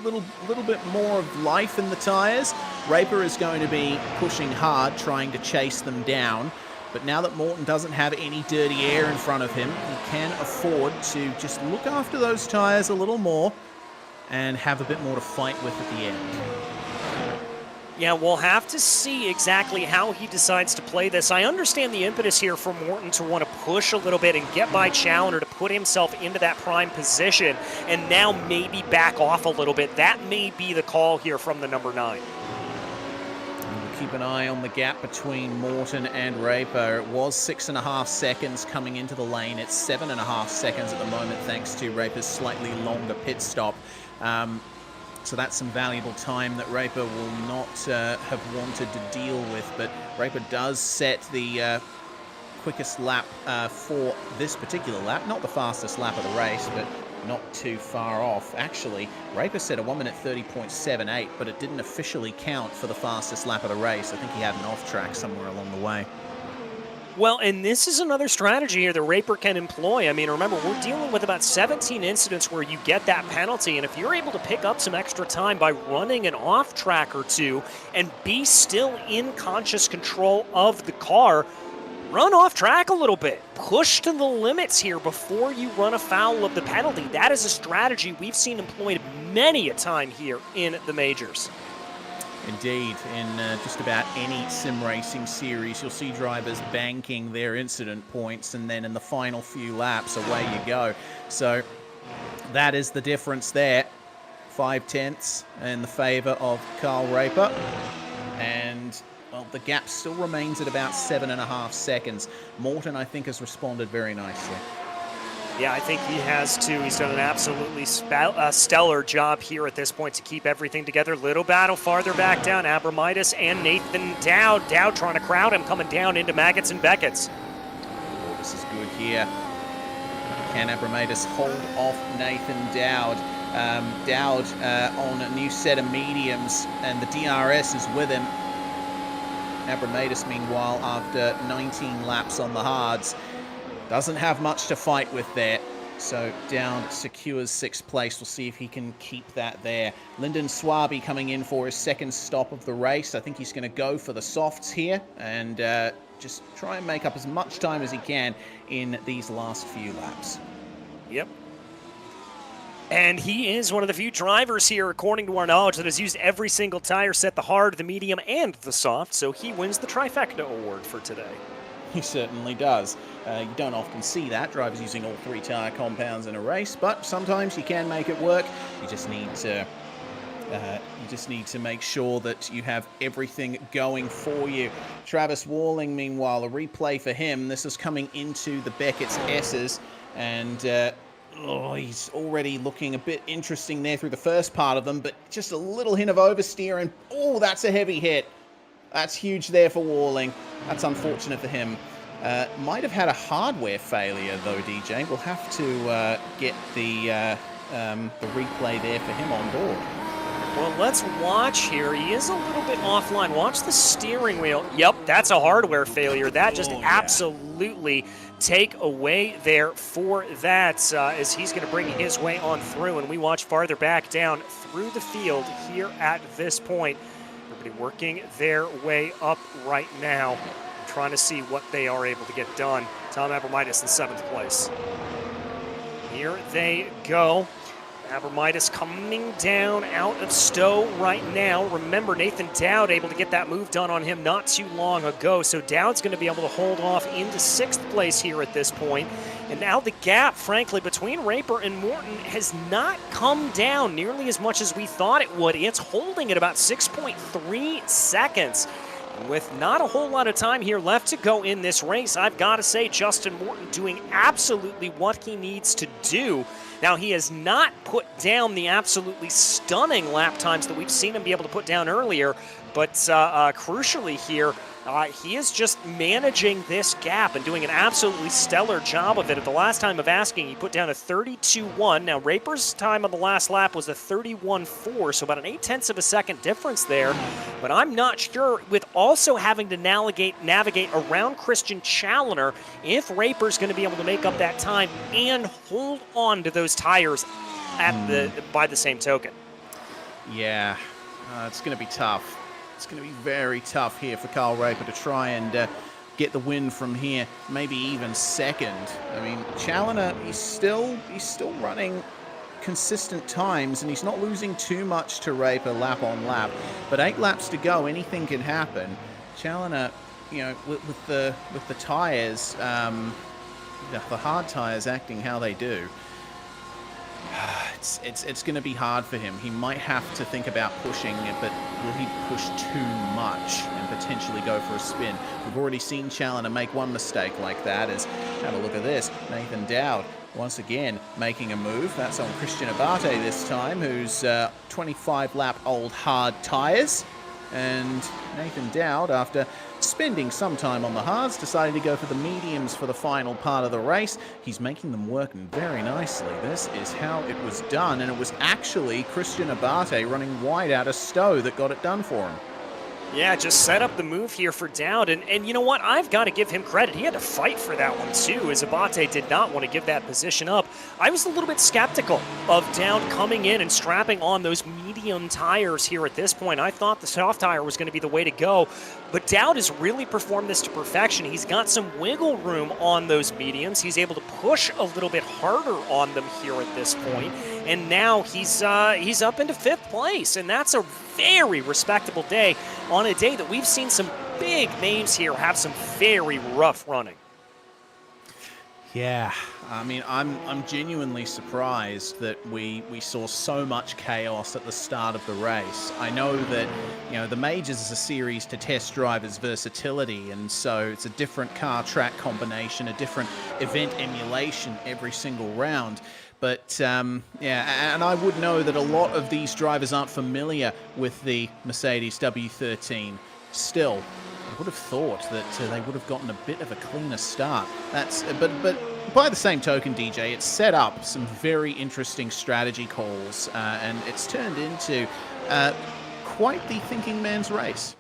little bit more of life in the tyres. Raper is going to be pushing hard, trying to chase them down. But now that Morton doesn't have any dirty air in front of him, he can afford to just look after those tyres a little more and have a bit more to fight with at the end. Yeah, we'll have to see exactly how he decides to play this. I understand the impetus here for Morton to want to push a little bit and get by Challoner to put himself into that prime position and now maybe back off a little bit. That may be the call here from the number 9. We'll keep an eye on the gap between Morton and Raper. It was 6.5 seconds coming into the lane. It's 7.5 seconds at the moment thanks to Raper's slightly longer pit stop. So that's some valuable time that Raper will not have wanted to deal with, but Raper does set the quickest lap for this particular lap. Not the fastest lap of the race, but not too far off. Actually, Raper set a 1:30.78, but it didn't officially count for the fastest lap of the race. I think he had an off-track somewhere along the way. Well, and this is another strategy here that Raper can employ. I mean, remember, we're dealing with about 17 incidents where you get that penalty, and if you're able to pick up some extra time by running an off-track or two and be still in conscious control of the car, run off track a little bit. Push to the limits here before you run afoul of the penalty. That is a strategy we've seen employed many a time here in the majors. Indeed, in just about any sim racing series, you'll see drivers banking their incident points, and then in the final few laps, away you go. So that is the difference there. 5/10 in the favor of Carl Raper. And, well, the gap still remains at about 7.5 seconds. Morton, I think, has responded very nicely. Yeah, I think he has too. He's done an absolutely stellar job here at this point to keep everything together. Little battle farther back down. Abramitis and Nathan Dowd. Dowd trying to crowd him, coming down into Maggots and Beckett's. Oh, this is good here. Can Abramitis hold off Nathan Dowd? Dowd on a new set of mediums, and the DRS is with him. Abramitis, meanwhile, after 19 laps on the hards, doesn't have much to fight with there. So Dowd secures 6th place. We'll see if he can keep that there. Lyndon Swaby coming in for his second stop of the race. I think he's going to go for the softs here and just try and make up as much time as he can in these last few laps. Yep. And he is one of the few drivers here, according to our knowledge, that has used every single tire set, the hard, the medium, and the soft. So he wins the trifecta award for today. He certainly does. You don't often see that, drivers using all 3 tire compounds in a race, but sometimes you can make it work. You just need to make sure that you have everything going for you. Travis Walling, meanwhile, a replay for him. This is coming into the Beckett's S's, and he's already looking a bit interesting there through the first part of them, but just a little hint of oversteer, and that's a heavy hit. That's huge there for Walling. That's unfortunate for him. Might have had a hardware failure, though, DJ. We'll have to get the replay there for him on board. Well, let's watch here. He is a little bit offline. Watch the steering wheel. Yep, that's a hardware failure. That just absolutely take away there for that as he's going to bring his way on through. And we watch farther back down through the field here at this point. Everybody working their way up right now, trying to see what they are able to get done. Tom Abramitis in 7th place. Here they go. Abramitis coming down out of Stowe right now. Remember, Nathan Dowd able to get that move done on him not too long ago, so Dowd's going to be able to hold off into 6th place here at this point. And now the gap, frankly, between Raper and Morton has not come down nearly as much as we thought it would. It's holding at about 6.3 seconds. With not a whole lot of time here left to go in this race, I've got to say Justin Morton doing absolutely what he needs to do. Now, he has not put down the absolutely stunning lap times that we've seen him be able to put down earlier, but crucially here, he is just managing this gap and doing an absolutely stellar job of it. At the last time of asking, he put down a 32.1. Now, Raper's time on the last lap was a 31.4, so about an 0.8 of a second difference there. But I'm not sure, with also having to navigate around Christian Challoner, if Raper's going to be able to make up that time and hold on to those tires by the same token. Yeah, it's going to be tough. It's going to be very tough here for Carl Raper to try and get the win from here, maybe even second. I mean, Challoner, he's still running consistent times, and he's not losing too much to Raper lap on lap. But 8 laps to go, anything can happen. Challoner, with the tires, the hard tires acting how they do, it's going to be hard for him. He might have to think about pushing it, but will he push too much and potentially go for a spin? We've already seen Challoner make one mistake like that. Have a look at this. Nathan Dowd once again making a move. That's on Christian Abate this time, who's 25-lap-old hard tyres. And Nathan Dowd, after spending some time on the hards, decided to go for the mediums for the final part of the race. He's making them work very nicely. This is how it was done, and it was actually Christian Abate running wide out of Stowe that got it done for him. Yeah, just set up the move here for Dowd, and you know what? I've got to give him credit. He had to fight for that one, too, as Abate did not want to give that position up. I was a little bit skeptical of Dowd coming in and strapping on those medium tires here at this point. I thought the soft tire was going to be the way to go, but Dowd has really performed this to perfection. He's got some wiggle room on those mediums. He's able to push a little bit harder on them here at this point, and now he's up into 5th place, and that's a very respectable day on a day that we've seen some big names here have some very rough running. Yeah, I mean, I'm genuinely surprised that we saw so much chaos at the start of the race. I know that, you know, the Majors is a series to test drivers' versatility, and so it's a different car track combination, a different event emulation every single round. But, yeah, and I would know that a lot of these drivers aren't familiar with the Mercedes W13. Still, I would have thought that they would have gotten a bit of a cleaner start. But by the same token, DJ, it's set up some very interesting strategy calls, and it's turned into quite the thinking man's race.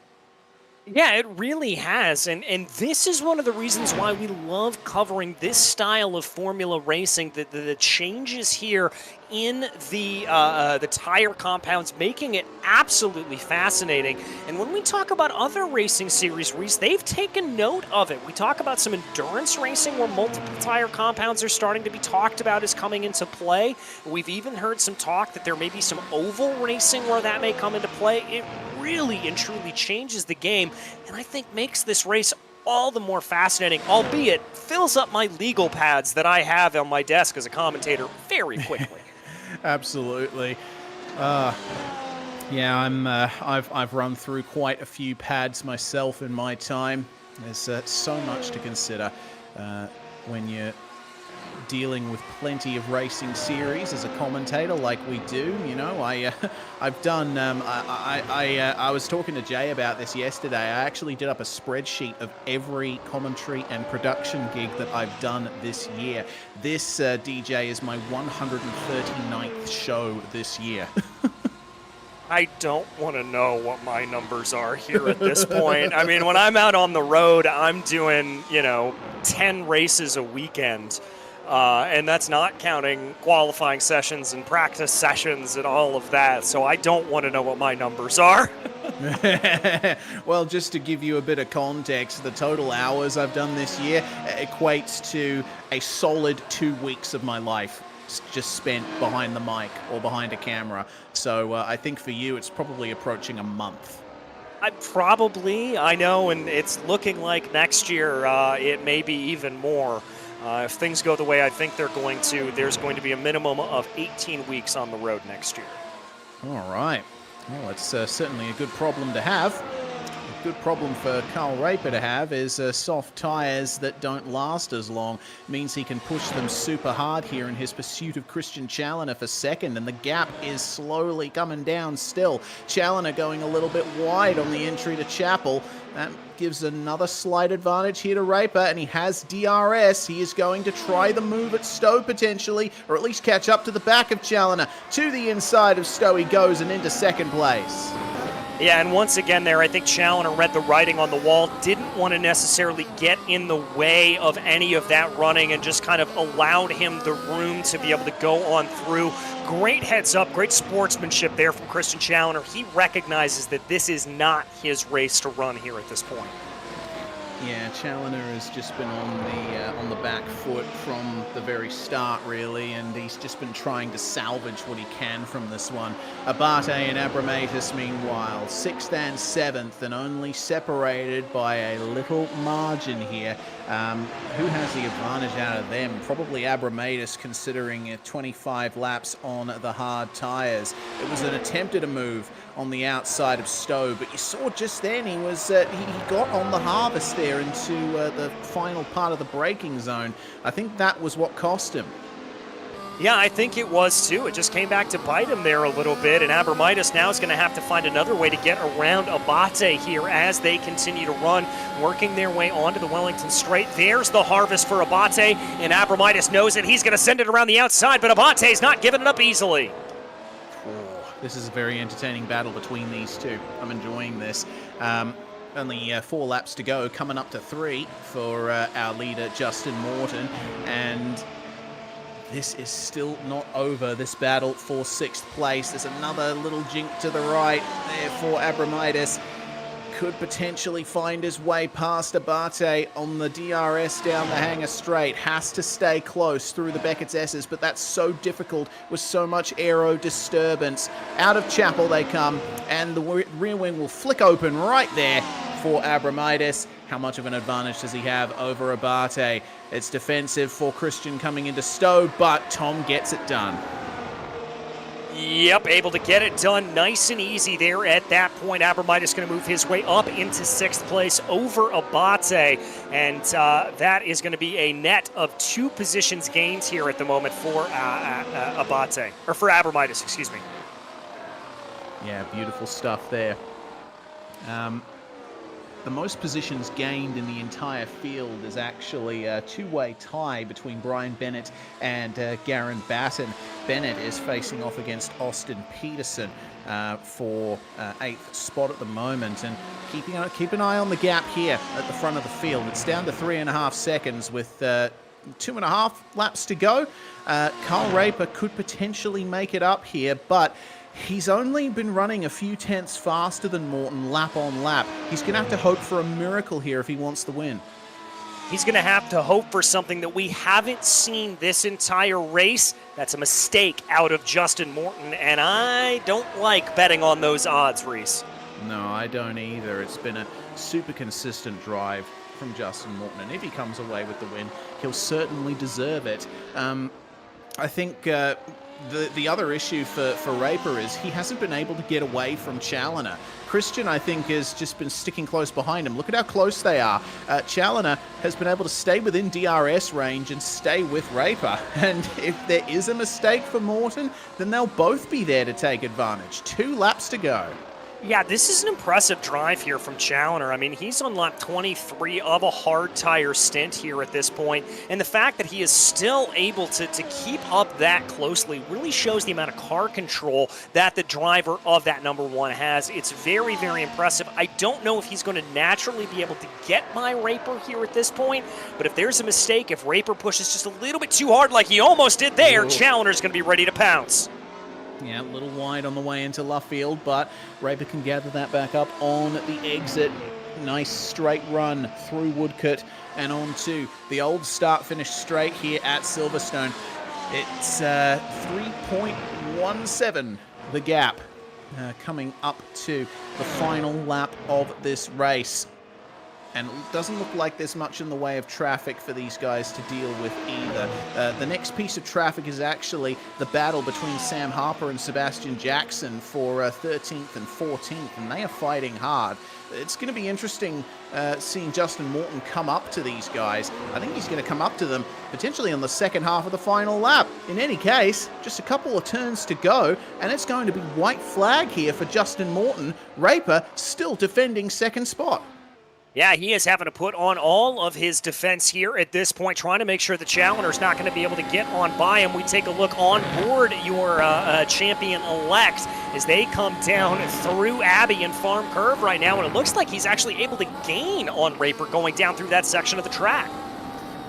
Yeah, it really has, and this is one of the reasons why we love covering this style of Formula racing, the changes here in the tire compounds, making it absolutely fascinating. And when we talk about other racing series, Reese, they've taken note of it. We talk about some endurance racing where multiple tire compounds are starting to be talked about as coming into play. We've even heard some talk that there may be some oval racing where that may come into play. It really and truly changes the game, and I think makes this race all the more fascinating, albeit fills up my legal pads that I have on my desk as a commentator very quickly. Absolutely. Yeah, I've run through quite a few pads myself in my time. There's so much to consider when you're dealing with plenty of racing series as a commentator like we do. You know, I've done, I was talking to Jay about this yesterday. I actually did up a spreadsheet of every commentary and production gig that I've done this year. This, DJ, is my 139th show this year. I don't want to know what my numbers are here at this point. I mean, when I'm out on the road, I'm doing, 10 races a weekend. And that's not counting qualifying sessions and practice sessions and all of that. So I don't want to know what my numbers are. Well, just to give you a bit of context, the total hours I've done this year equates to a solid 2 weeks of my life just spent behind the mic or behind a camera. So I think for you, it's probably approaching a month. I know, and it's looking like next year it may be even more. If things go the way I think they're going to, there's going to be a minimum of 18 weeks on the road next year. All right. Well, it's certainly a good problem to have. A good problem for Carl Raper to have is soft tyres that don't last as long. Means he can push them super hard here in his pursuit of Christian Challoner for second, and the gap is slowly coming down still. Challoner going a little bit wide on the entry to Chapel. That gives another slight advantage here to Raper, and he has DRS. He is going to try the move at Stowe potentially, or at least catch up to the back of Challoner. To the inside of Stowe he goes and into second place. Yeah, and once again there, I think Challoner read the writing on the wall, didn't want to necessarily get in the way of any of that running and just kind of allowed him the room to be able to go on through. Great heads up, great sportsmanship there from Christian Challoner. He recognizes that this is not his race to run here at this point. Yeah, Challoner has just been on the back foot from the very start, really, and he's just been trying to salvage what he can from this one. Abate and Abramatis, meanwhile, 6th and 7th, and only separated by a little margin here. Who has the advantage out of them? Probably Abramatis, considering 25 laps on the hard tyres. It was an attempt at a move on the outside of Stowe, but you saw just then he was he got on the harvest there into the final part of the braking zone. I think that was what cost him. Yeah, I think it was too. It just came back to bite him there a little bit, and Abramitis now is going to have to find another way to get around Abate here as they continue to run, working their way onto the Wellington Straight. There's the harvest for Abate, and Abramitis knows it. He's going to send it around the outside, but Abate's not giving it up easily. This is a very entertaining battle between these two. I'm enjoying this. Only 4 laps to go, coming up to 3 for our leader, Justin Morton, and this is still not over, this battle for 6th place. There's another little jink to the right there for Abramitis. Could potentially find his way past Abate on the DRS down the Hangar Straight. Has to stay close through the Beckett's S's, but that's so difficult with so much aero disturbance. Out of Chapel they come, and the rear wing will flick open right there for Abramitis. How much of an advantage does he have over Abate? It's defensive for Christian coming into Stowe, but Tom gets it done. Yep, able to get it done nice and easy there at that point. Abramitis going to move his way up into 6th place over Abate, and that is going to be a net of 2 positions gains here at the moment for Abate, or for Abramitis, excuse me. Yeah, beautiful stuff there. The most positions gained in the entire field is actually a 2-way tie between Brian Bennett and Garen Batten. Bennett is facing off against Austin Peterson for 8th spot at the moment, and keep an eye on the gap here at the front of the field. It's down to 3.5 seconds with 2.5 laps to go. Carl Raper could potentially make it up here, but he's only been running a few tenths faster than Morton lap on lap. He's going to have to hope for a miracle here if he wants the win. He's going to have to hope for something that we haven't seen this entire race. That's a mistake out of Justin Morton, and I don't like betting on those odds, Reese. No, I don't either. It's been a super consistent drive from Justin Morton, and if he comes away with the win, he'll certainly deserve it. I think the other issue for Raper is he hasn't been able to get away from Challoner. Christian, I think, has just been sticking close behind him. Look at how close they are. Challoner has been able to stay within DRS range and stay with Raper. And if there is a mistake for Morton, then they'll both be there to take advantage. 2 laps to go. Yeah, this is an impressive drive here from Challoner. I mean, he's on lap 23 of a hard tire stint here at this point, and the fact that he is still able to keep up that closely really shows the amount of car control that the driver of that number 1 has. It's very, very impressive. I don't know if he's going to naturally be able to get by Raper here at this point, but if there's a mistake, if Raper pushes just a little bit too hard like he almost did there, Challoner's going to be ready to pounce. Yeah, a little wide on the way into Luffield, but Raper can gather that back up on the exit. Nice straight run through Woodcote and on to the old start-finish straight here at Silverstone. It's 3.17, the gap, coming up to the final lap of this race. And it doesn't look like there's much in the way of traffic for these guys to deal with either. The next piece of traffic is actually the battle between Sam Harper and Sebastian Jackson for 13th and 14th, and they are fighting hard. It's going to be interesting seeing Justin Morton come up to these guys. I think he's going to come up to them potentially on the second half of the final lap. In any case, just a couple of turns to go, and it's going to be white flag here for Justin Morton. Raper still defending 2nd spot. Yeah, he is having to put on all of his defense here at this point, trying to make sure the Challoner's not going to be able to get on by him. We take a look on board your champion-elect as they come down through Abbey and Farm Curve right now, and it looks like he's actually able to gain on Raper going down through that section of the track.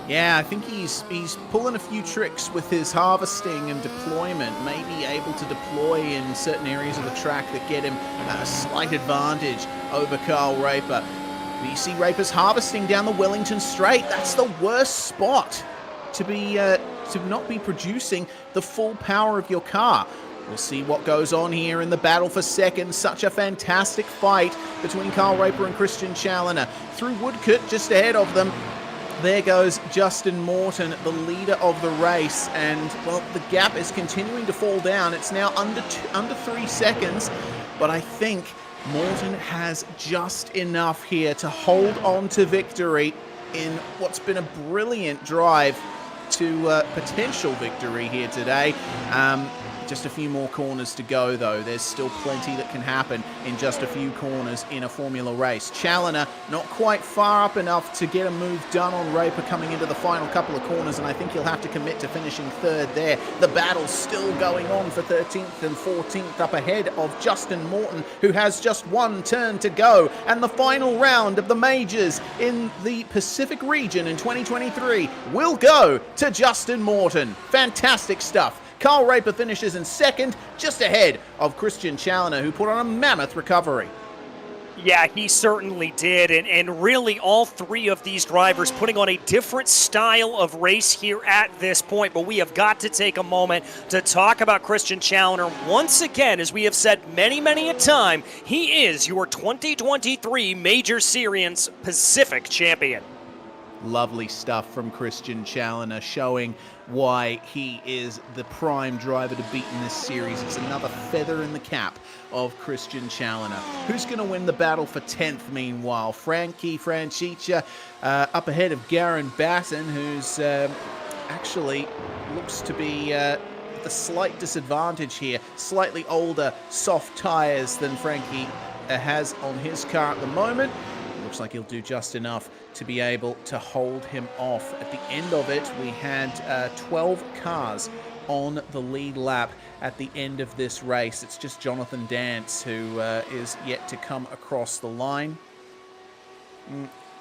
Yeah, I think he's pulling a few tricks with his harvesting and deployment, maybe able to deploy in certain areas of the track that get him a slight advantage over Carl Raper. You see Raper's harvesting down the Wellington Straight. That's the worst spot to not be producing the full power of your car. We'll see what goes on here in the battle for second. Such a fantastic fight between Carl Raper and Christian Challoner. Through Woodcote, just ahead of them, there goes Justin Morton, the leader of the race. And, well, the gap is continuing to fall down. It's now under 3 seconds. But I think Morton has just enough here to hold on to victory in what's been a brilliant drive to potential victory here today. Just a few more corners to go, though. There's still plenty that can happen in just a few corners in a Formula race. Challoner not quite far up enough to get a move done on Raper coming into the final couple of corners, and I think he'll have to commit to finishing third there. The battle's still going on for 13th and 14th up ahead of Justin Morton, who has just one turn to go. And the final round of the majors in the Pacific region in 2023 will go to Justin Morton. Fantastic stuff. Carl Raper finishes in second, just ahead of Christian Challoner, who put on a mammoth recovery. Yeah, he certainly did, and really all three of these drivers putting on a different style of race here at this point, but we have got to take a moment to talk about Christian Challoner once again. As we have said many a time, he is your 2023 Major Series Pacific champion. Lovely stuff from Christian Challoner, showing why he is the prime driver to beat in this series. It's another feather in the cap of Christian Challoner. Who's going to win the battle for 10th, meanwhile? Frankie Francica up ahead of Garen Batten, who's actually looks to be at the slight disadvantage here. Slightly older, soft tyres than Frankie has on his car at the moment. Looks like he'll do just enough to be able to hold him off. At the end of it, we had 12 cars on the lead lap at the end of this race. It's just Jonathan Dance who is yet to come across the line.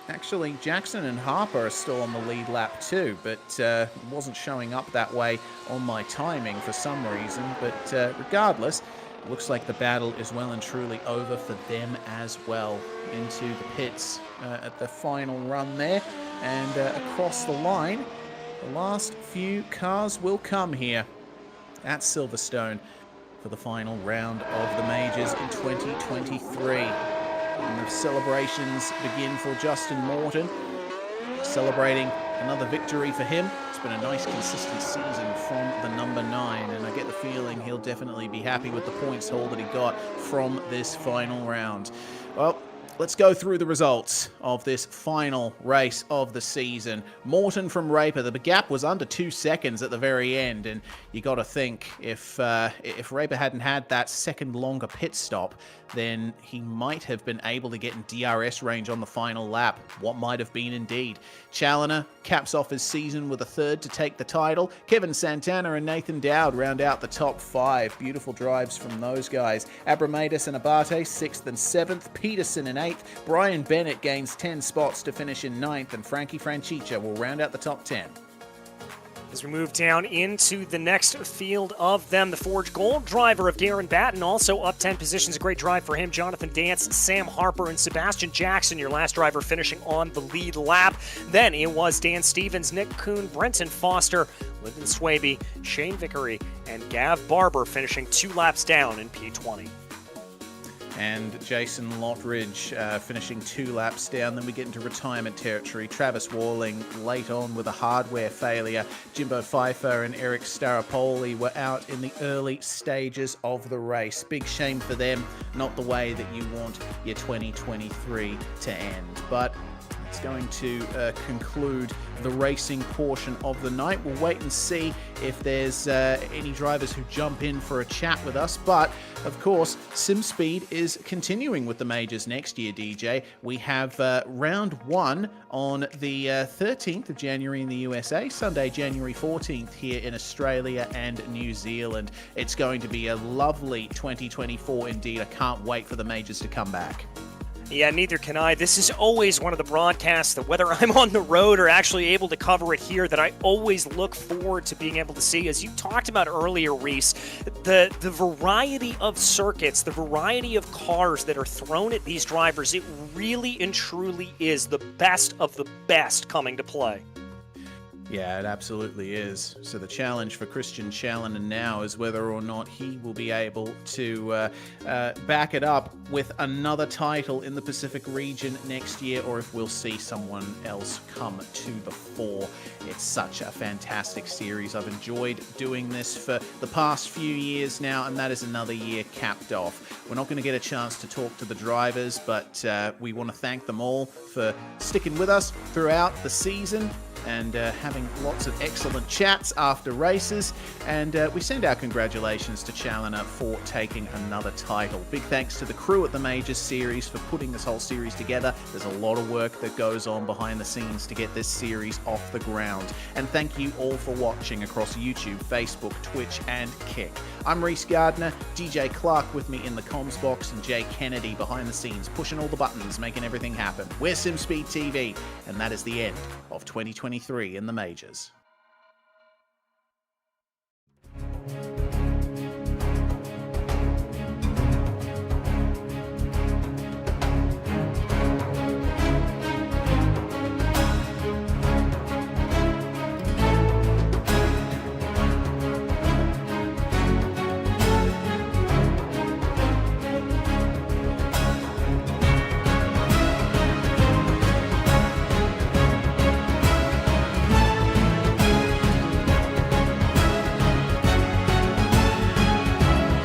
Actually, Jackson and Harper are still on the lead lap too, but wasn't showing up that way on my timing for some reason. But regardless, looks like the battle is well and truly over for them as well. Into the pits at the final run there, and across the line, the last few cars will come here at Silverstone for the final round of the majors in 2023. And the celebrations begin for Justin Morton, celebrating another victory for him. It's been a nice consistent season from the number 9, and I get the feeling he'll definitely be happy with the points haul that he got from this final round. Well, let's go through the results of this final race of the season. Morton from Raper, the gap was under 2 seconds at the very end, and you got to think if Raper hadn't had that second longer pit stop, then he might have been able to get in DRS range on the final lap. What might have been indeed. Challoner caps off his season with a third to take the title. Kevin Santana and Nathan Dowd round out the top 5. Beautiful drives from those guys. Abramatis and Abate 6th and 7th. Peterson in 8th. Brian Bennett gains 10 spots to finish in 9th. And Frankie Francica will round out the top 10. As we move down into the next field of them, the Forge Gold driver of Garen Batten also up 10 positions. A great drive for him. Jonathan Dance, Sam Harper, and Sebastian Jackson, your last driver finishing on the lead lap. Then it was Dan Stevens, Nick Kuhn, Brenton Foster, Lyndon Swaby, Shane Vickery, and Gav Barber finishing 2 laps down in P20. And Jason Lottridge finishing 2 laps down. Then we get into retirement territory. Travis Walling late on with a hardware failure. Jimbo Pfeiffer and Eric Staropoli were out in the early stages of the race. Big shame for them. Not the way that you want your 2023 to end. But it's going to conclude the racing portion of the night. We'll wait and see if there's any drivers who jump in for a chat with us. But, of course, SimSpeed is continuing with the majors next year, DJ. We have round 1 on the 13th of January in the USA, Sunday, January 14th here in Australia and New Zealand. It's going to be a lovely 2024 indeed. I can't wait for the majors to come back. Yeah, neither can I. This is always one of the broadcasts that, whether I'm on the road or actually able to cover it here, that I always look forward to being able to see. As you talked about earlier, Reese, the variety of circuits, the variety of cars that are thrown at these drivers, it really and truly is the best of the best coming to play. Yeah, it absolutely is. So the challenge for Christian Challoner now is whether or not he will be able to back it up with another title in the Pacific region next year, or if we'll see someone else come to the fore. It's such a fantastic series. I've enjoyed doing this for the past few years now, and that is another year capped off. We're not going to get a chance to talk to the drivers, but we want to thank them all for sticking with us throughout the season. and having lots of excellent chats after races. And we send our congratulations to Challoner for taking another title. Big thanks to the crew at the Majors Series for putting this whole series together. There's a lot of work that goes on behind the scenes to get this series off the ground. And thank you all for watching across YouTube, Facebook, Twitch, and Kick. I'm Reese Gardner, DJ Clark with me in the comms box, and Jay Kennedy behind the scenes, pushing all the buttons, making everything happen. We're SimSpeed TV, and that is the end of 2023 in the Majors.